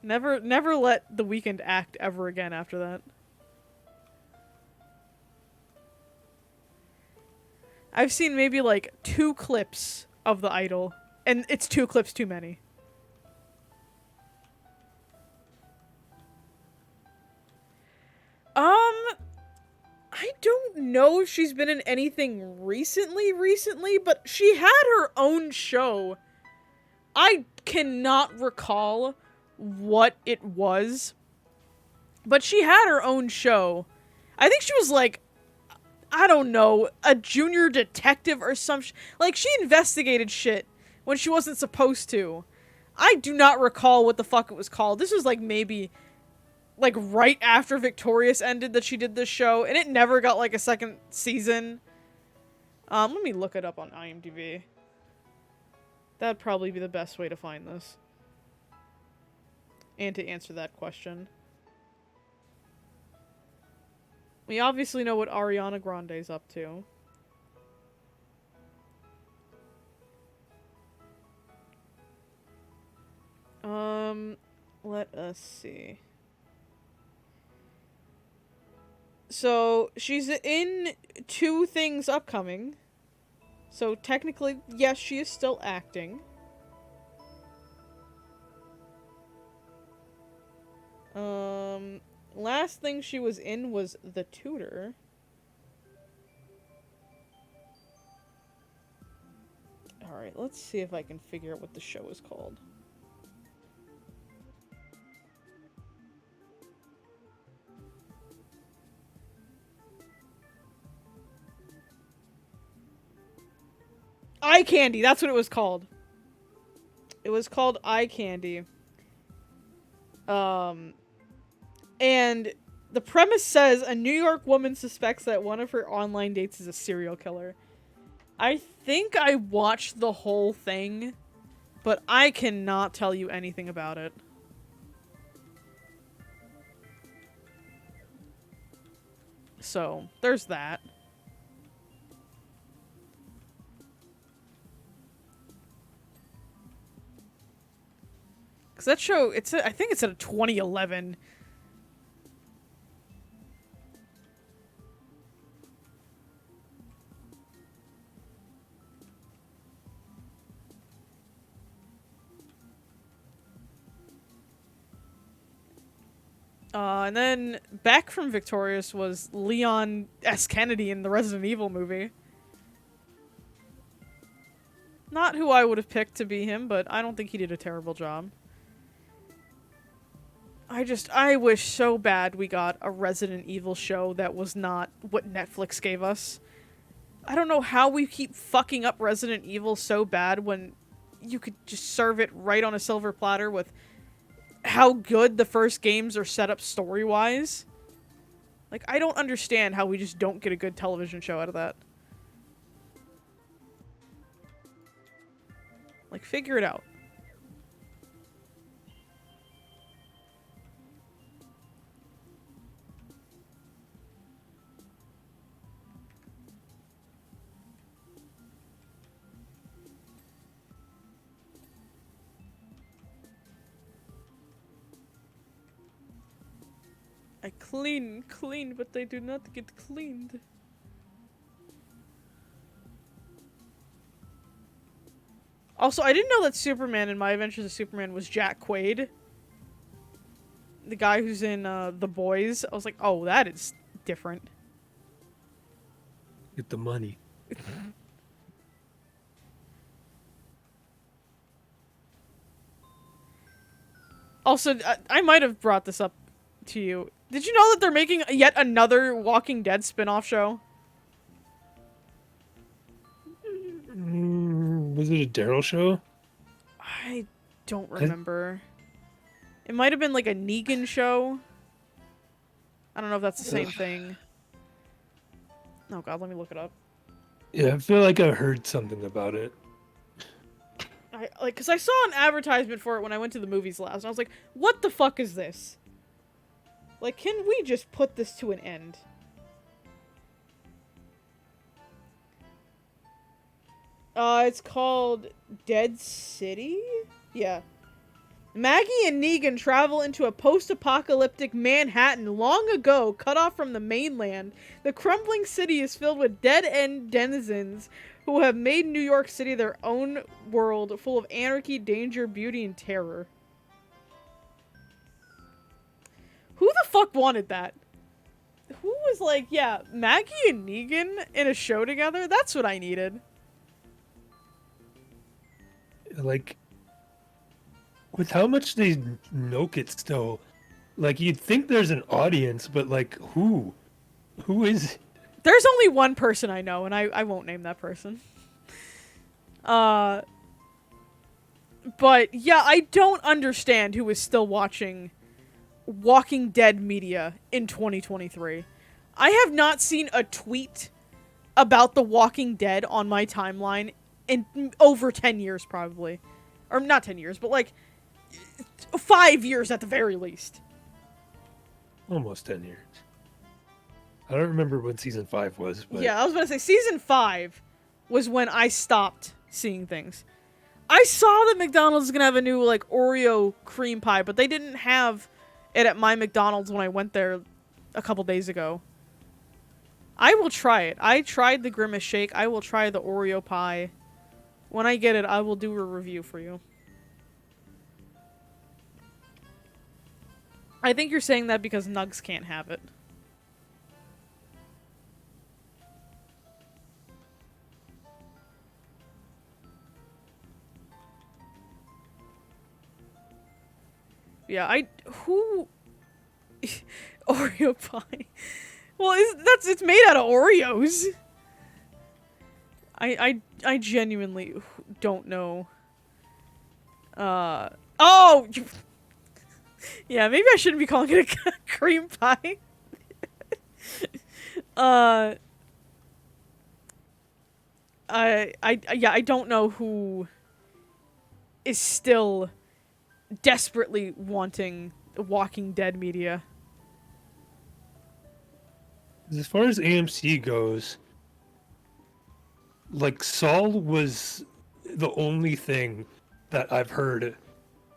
Never let The Weeknd act ever again after that. I've seen maybe like 2 clips of The Idol, and it's 2 clips too many. I don't know if she's been in anything recently, but she had her own show. I cannot recall what it was, but she had her own show. I think she was like, I don't know, a junior detective or some like, she investigated shit when she wasn't supposed to. I do not recall what the fuck it was called. This was like maybe like right after Victorious ended that she did this show, and it never got like a second season. Let me look it up on IMDb. That'd probably be the best way to find this. And to answer that question. We obviously know what Ariana Grande's up to. Let us see. So, she's in 2 things upcoming. So, technically, yes, she is still acting. Last thing she was in was The Tutor. Alright, let's see if I can figure out what the show is called. Eye Candy, that's what it was called. It was called Eye Candy. And the premise says a New York woman suspects that one of her online dates is a serial killer. I think I watched the whole thing, but I cannot tell you anything about it. So, there's that. Because that show, I think it's at a 2011. And then back from Victorious was Leon S. Kennedy in the Resident Evil movie. Not who I would have picked to be him, but I don't think he did a terrible job. I wish so bad we got a Resident Evil show that was not what Netflix gave us. I don't know how we keep fucking up Resident Evil so bad when you could just serve it right on a silver platter with how good the first games are set up story-wise. Like, I don't understand how we just don't get a good television show out of that. Like, figure it out. I clean, but they do not get cleaned. Also, I didn't know that Superman in My Adventures of Superman was Jack Quaid. The guy who's in The Boys. I was like, oh, that is different. Get the money. Also, I might have brought this up to you. Did you know that they're making yet another Walking Dead spin-off show? Was it a Daryl show? I don't remember. It might have been like a Negan show. I don't know if that's the same thing. Oh god, let me look it up. Yeah, I feel like I heard something about it. Cause I saw an advertisement for it when I went to the movies last, and I was like, what the fuck is this? Like, can we just put this to an end? It's called Dead City? Yeah. Maggie and Negan travel into a post-apocalyptic Manhattan long ago, cut off from the mainland. The crumbling city is filled with dead-end denizens who have made New York City their own world, full of anarchy, danger, beauty, and terror. Who the fuck wanted that? Who was like, yeah, Maggie and Negan in a show together? That's what I needed. Like, with how much they milk it still, like, you'd think there's an audience, but, like, who? Who is... There's only one person I know, and I won't name that person. But, yeah, I don't understand who is still watching Walking Dead media in 2023. I have not seen a tweet about The Walking Dead on my timeline in over 10 years, probably. Or not 10 years, but like 5 years at the very least. Almost 10 years. I don't remember when season 5 was, but... Yeah, I was about to say, season 5 was when I stopped seeing things. I saw that McDonald's is going to have a new, like, Oreo cream pie, but they didn't have it at my McDonald's when I went there a couple days ago. I will try it. I tried the Grimace Shake. I will try the Oreo pie. When I get it, I will do a review for you. I think you're saying that because Nugs can't have it. Yeah, who... Oreo pie. Well, it's made out of Oreos. I genuinely don't know. Oh! Yeah, maybe I shouldn't be calling it a cream pie. Yeah, I don't know who is still desperately wanting Walking Dead media. As far as AMC goes, like, Saul was the only thing that I've heard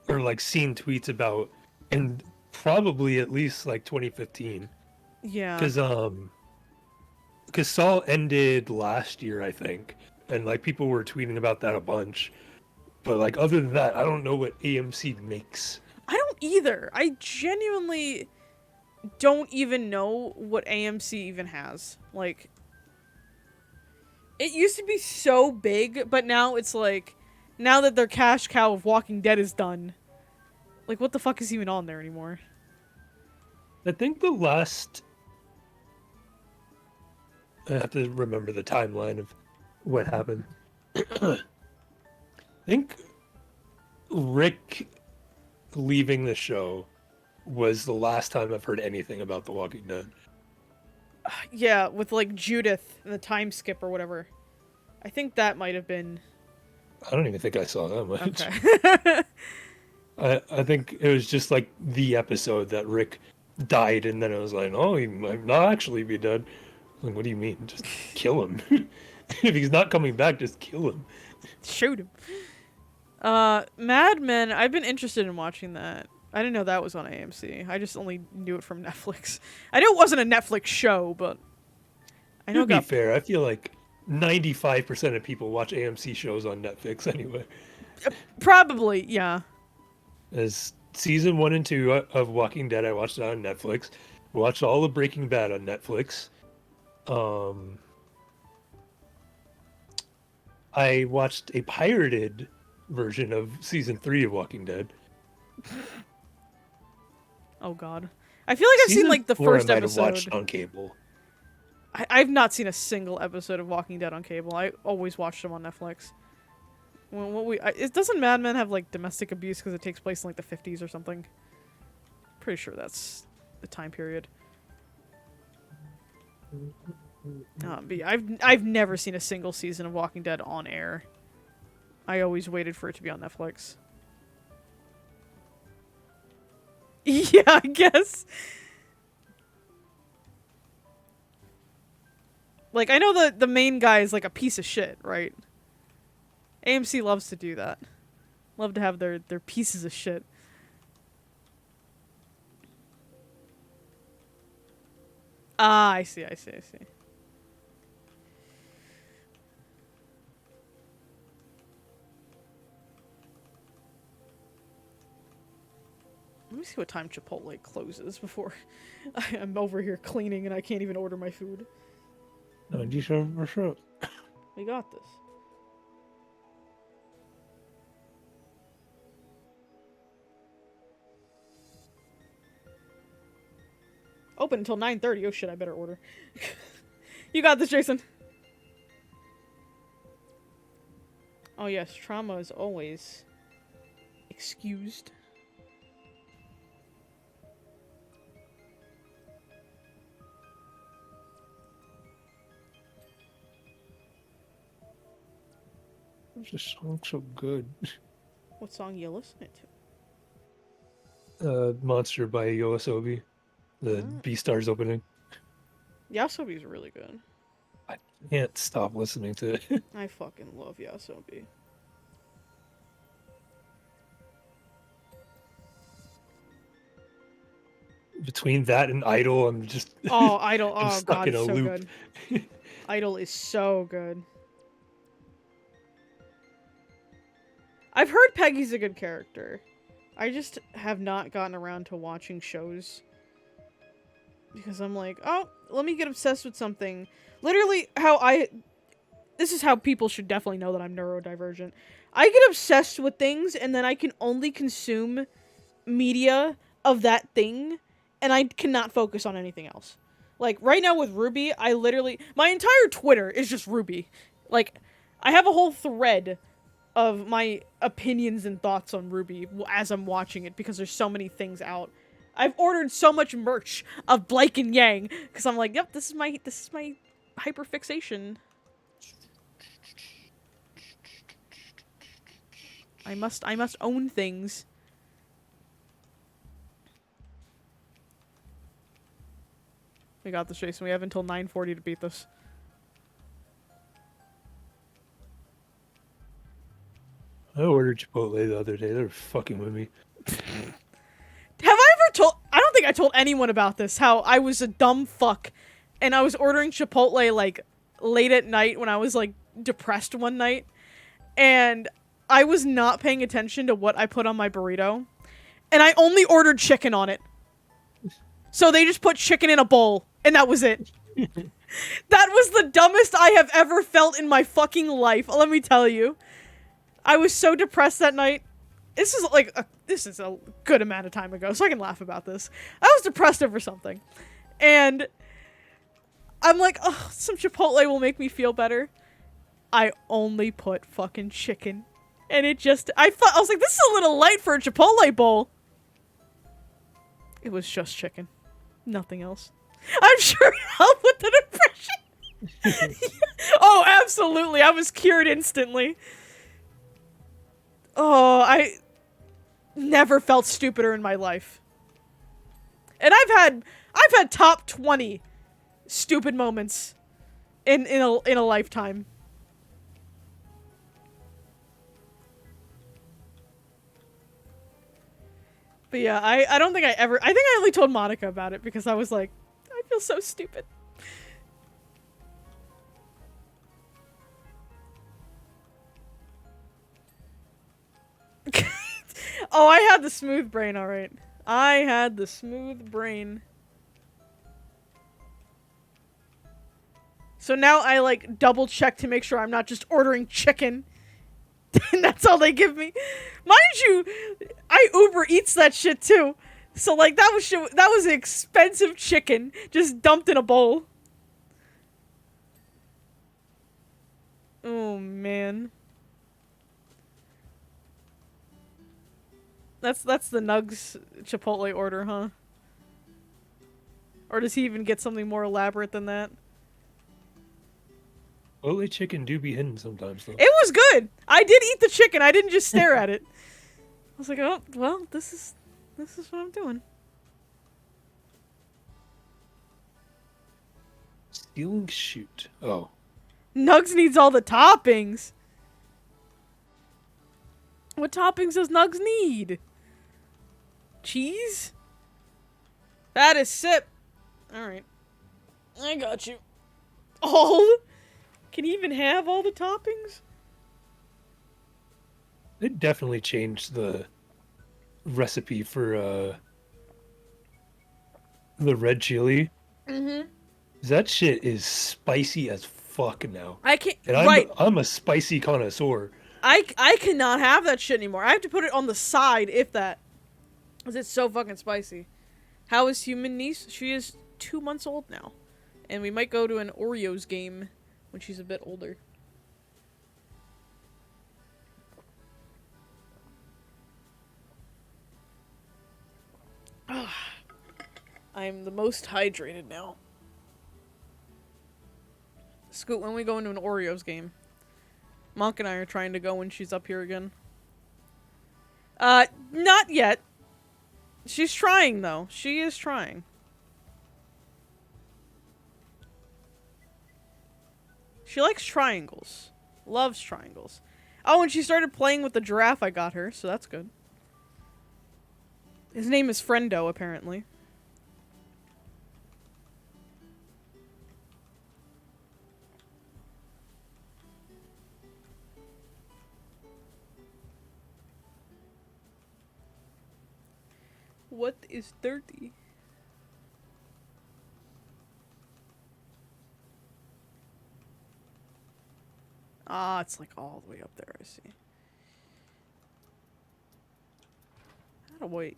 or like seen tweets about, and probably at least like 2015, Yeah. because Saul ended last year, I think, and like people were tweeting about that a bunch. But like other than that, I don't know what AMC makes. I don't either. I genuinely don't even know what AMC even has. Like, it used to be so big, but now it's like, now that their cash cow of Walking Dead is done, like, what the fuck is even on there anymore? I think the last, I have to remember the timeline of what happened. I think Rick leaving the show was the last time I've heard anything about The Walking Dead. Yeah, with like Judith and the time skip or whatever. I think that might have been. I don't even think I saw that much. Okay. I think it was just like the episode that Rick died, and then it was like, oh, he might not actually be dead. Like, what do you mean? Just kill him. If he's not coming back, just kill him. Shoot him. Mad Men, I've been interested in watching that. I didn't know that was on AMC. I just only knew it from Netflix. I knew it wasn't a Netflix show, but I know To it be got fair, I feel like 95% of people watch AMC shows on Netflix anyway. probably, yeah. As season 1 and 2 of Walking Dead, I watched it on Netflix. Watched all of Breaking Bad on Netflix. I watched a pirated version of season 3 of Walking Dead. Oh god. I feel like I've seen Season like the 4 first I might have watched episode. on cable. I've not seen a single episode of Walking Dead on cable. I always watched them on Netflix. Well, it doesn't Mad Men have like domestic abuse because it takes place in like the 50s or something? Pretty sure that's the time period. But yeah, I've never seen a single season of Walking Dead on air. I always waited for it to be on Netflix. Yeah, I guess. Like, I know the main guy is like a piece of shit, right? AMC loves to do that. Love to have their pieces of shit. Ah, I see. Let me see what time Chipotle closes before I'm over here cleaning and I can't even order my food. 97%. We got this. Open until 9:30. Oh shit, I better order. You got this, Jason. Oh yes, trauma is always excused. This song so good. What song you listening Monster by Yoasobi. The Beastars opening. to? Yasobi's really good. I can't stop listening to it. I fucking love Yasobi. Between that and Idol, I'm just Oh, Idol. I'm Oh stuck god, in it's a so loop. good. Idol is so good. I've heard Peggy's a good character. I just have not gotten around to watching shows. Because I'm like, oh, let me get obsessed with something. Literally, this is how people should definitely know that I'm neurodivergent. I get obsessed with things, and then I can only consume media of that thing, and I cannot focus on anything else. Like, right now with Ruby, my entire Twitter is just Ruby. Like, I have a whole thread of my opinions and thoughts on Ruby as I'm watching it, because there's so many things out. I've ordered so much merch of Blake and Yang, because I'm like, yep, this is my hyperfixation. I must own things. We got this, Jason. We have until 9:40 to beat this. I ordered Chipotle the other day. They were fucking with me. Have I ever told? I don't think I told anyone about this. How I was a dumb fuck, and I was ordering Chipotle like late at night when I was like depressed one night, and I was not paying attention to what I put on my burrito, and I only ordered chicken on it. So they just put chicken in a bowl, and that was it. That was the dumbest I have ever felt in my fucking life. Let me tell you, I was so depressed that night. This is a good amount of time ago, so I can laugh about this. I was depressed over something, and I'm like, oh, some Chipotle will make me feel better. I only put fucking chicken, and I was like, this is a little light for a Chipotle bowl. It was just chicken, nothing else. I'm sure it helped with the depression. Oh, absolutely, I was cured instantly. Oh, I never felt stupider in my life. And I've had top 20 stupid moments in a lifetime. But yeah, I don't think I think I only told Monica about it because I was like, I feel so stupid. Oh, I had the smooth brain, alright. I had the smooth brain. So now I, like, double check to make sure I'm not just ordering chicken. And that's all they give me. Mind you, I Uber Eats that shit too. So, like, that was expensive chicken just dumped in a bowl. Oh, man. That's the Nugs Chipotle order, huh? Or does he even get something more elaborate than that? Chipotle chicken do be hidden sometimes, though. It was good! I did eat the chicken, I didn't just stare at it. I was like, oh, well, this is what I'm doing. Stealing shoot. Oh. Nugs needs all the toppings! What toppings does Nugs need? Cheese? That is sip. Alright. I got you. All? Can he even have all the toppings? They definitely changed the recipe for the red chili. Mm-hmm. That shit is spicy as fuck now. I can't. And I'm a spicy connoisseur. I cannot have that shit anymore. I have to put it on the side, if that. Because it's so fucking spicy. How is human niece? She is 2 months old now. And we might go to an Oreos game when she's a bit older. I'm the most hydrated now. Scoot, when we go into an Oreos game? Monk and I are trying to go when she's up here again. Not yet. She's trying, though. She is trying. She likes triangles. Loves triangles. Oh, and she started playing with the giraffe I got her, so that's good. His name is Friendo, apparently. What is dirty? Ah, it's like all the way up there, I see. How to wait?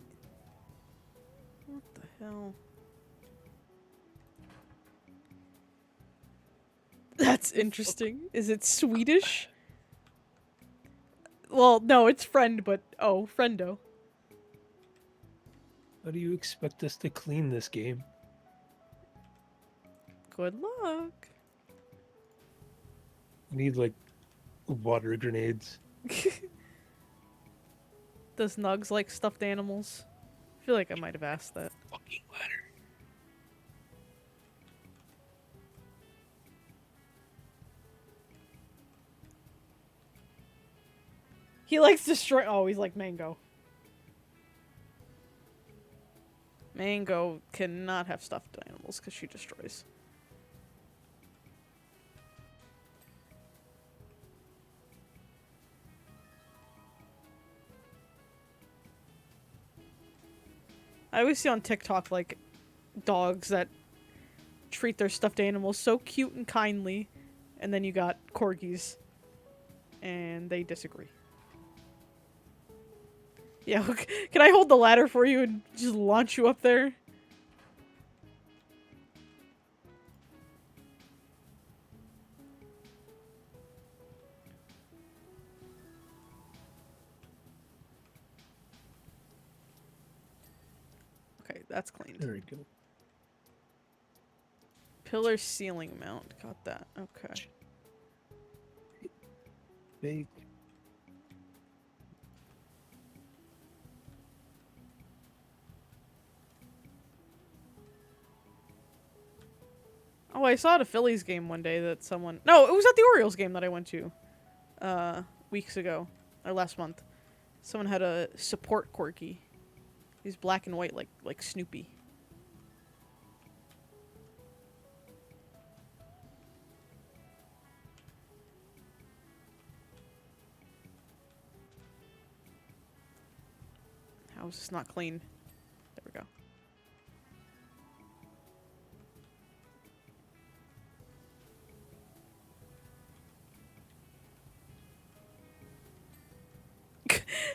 What the hell? That's interesting. Is it Swedish? Well, no, it's friend, but oh, friendo. How do you expect us to clean this game? Good luck. I need, like, water grenades. Does Nugs like stuffed animals? I feel like I might have asked that. Fucking ladder. He likes destroy. Oh, he's like Mango. Mango cannot have stuffed animals because she destroys. I always see on TikTok, like, dogs that treat their stuffed animals so cute and kindly, and then you got corgis, and they disagree. Yeah, can I hold the ladder for you and just launch you up there? Okay, that's cleaned. There we go. Pillar ceiling mount. Got that. Okay. Big. Oh, I saw at a Phillies game one day that someone... No, it was at the Orioles game that I went to. Weeks ago. Or last month. Someone had a support corgi. He's black and white like Snoopy. How is this not clean? There we go.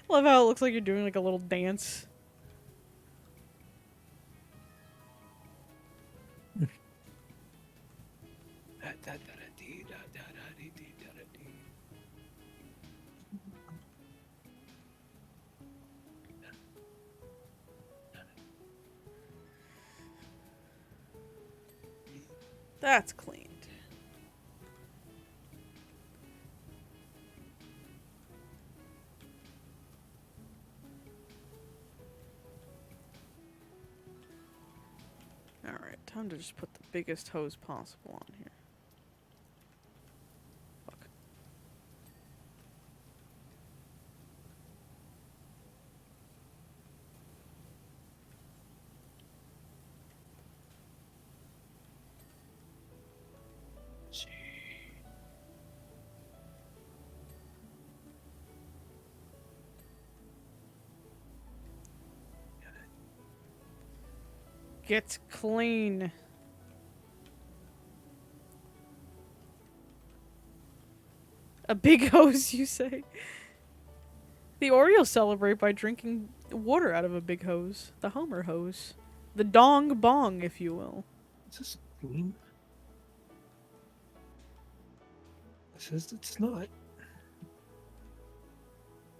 Love how it looks like you're doing like a little dance. That's cleaned. Alright, time to just put the biggest hose possible on here. Fuck. Get clean. A big hose, you say? The Orioles celebrate by drinking water out of a big hose. The Homer hose. The dong bong, if you will. Is this clean? It says it's not.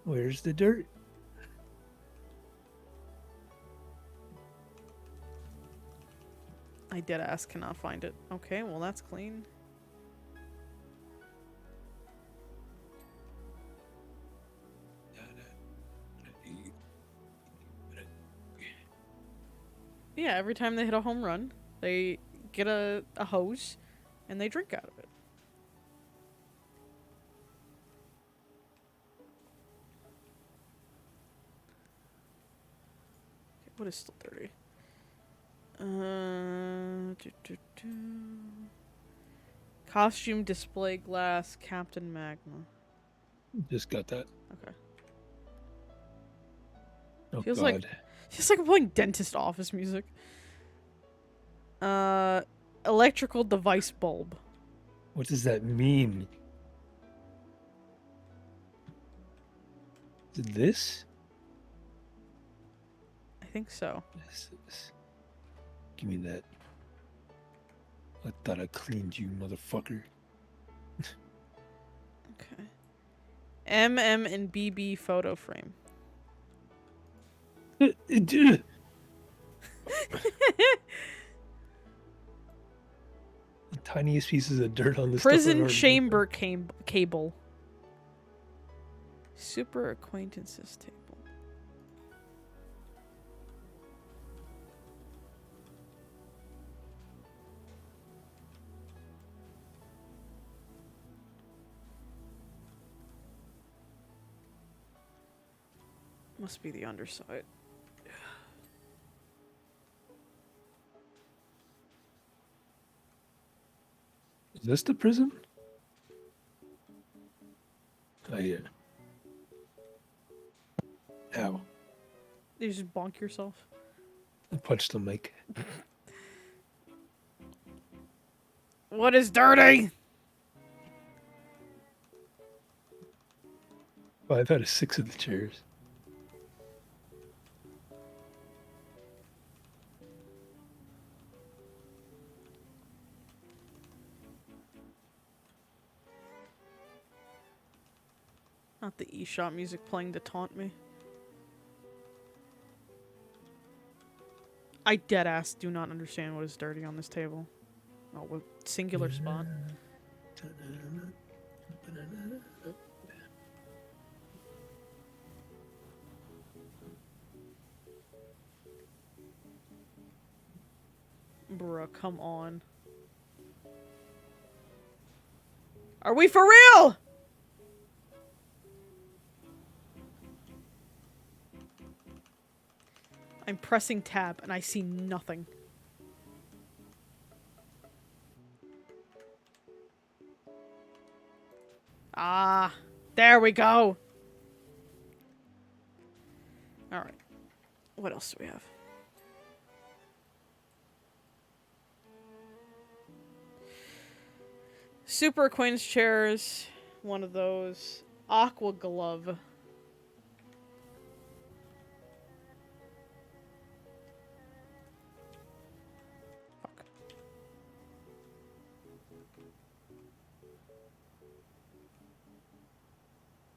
Where's the dirt? I did ask, cannot find it. Okay, well that's clean. Yeah, every time they hit a home run, they get a hose and they drink out of it. Okay, what is still dirty? Costume display glass, Captain Magma. Just got that. Okay. Oh, Feels God. like I'm playing dentist office music. Electrical device bulb. What does that mean? Is it this? I think so. This. Give me that. I thought I cleaned you, motherfucker. Okay. MM and BB photo frame. The tiniest pieces of dirt on this Prison chamber cable. Super acquaintances table. Must be the underside. Is this the prison? Oh yeah. Ow. You just bonk yourself. I punched the mic. What is dirty? 5 out of 6 of the chairs. Not the eShop music playing to taunt me. I deadass do not understand what is dirty on this table. Oh, what singular spot? Bruh, come on. Are we for real? I'm pressing tab and I see nothing. Ah, there we go. Alright. What else do we have? Super Acquaintance chairs. One of those. Aqua glove. Fuck.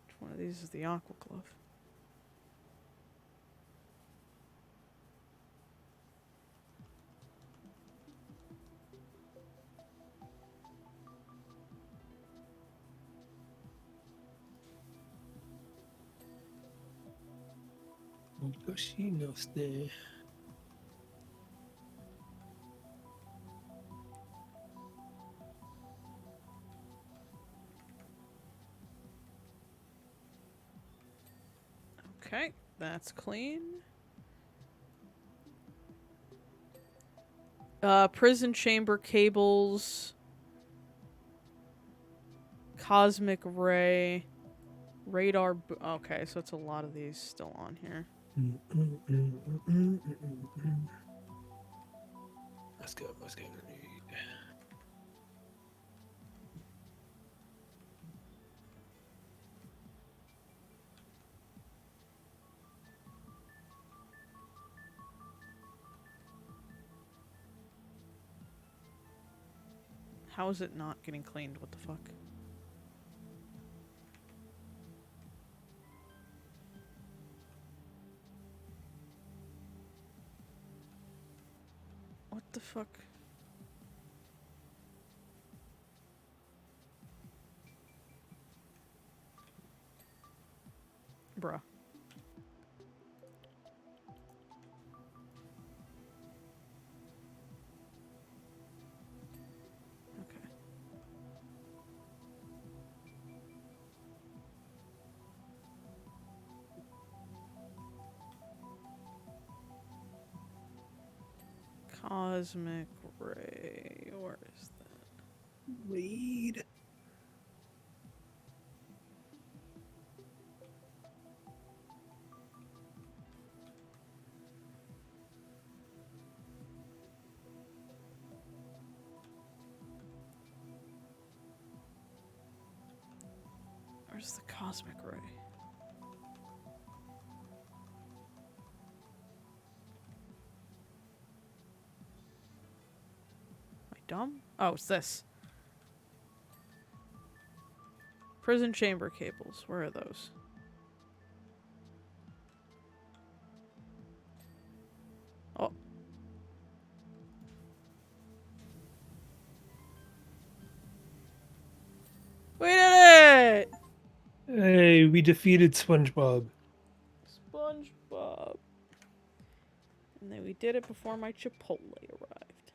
Which one of these is the aqua glove? Okay, that's clean. Prison chamber cables. Cosmic ray. Radar. Okay, so it's a lot of these still on here. Let's go. How is it not getting cleaned? What the fuck? What the fuck? Bruh. Okay. Cosmic ray. Where is that? Weed. Where's the cosmic ray? Am I dumb? Oh, it's this. Prison chamber cables. Where are those? Oh. We did it! Hey, we defeated SpongeBob. SpongeBob. And then we did it before my Chipotle arrived.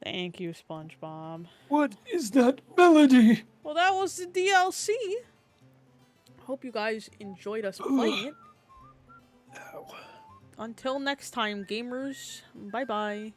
Thank you, SpongeBob. What is that melody? Well, that was the DLC. Hope you guys enjoyed us playing it. Ow. Until next time, gamers. Bye-bye.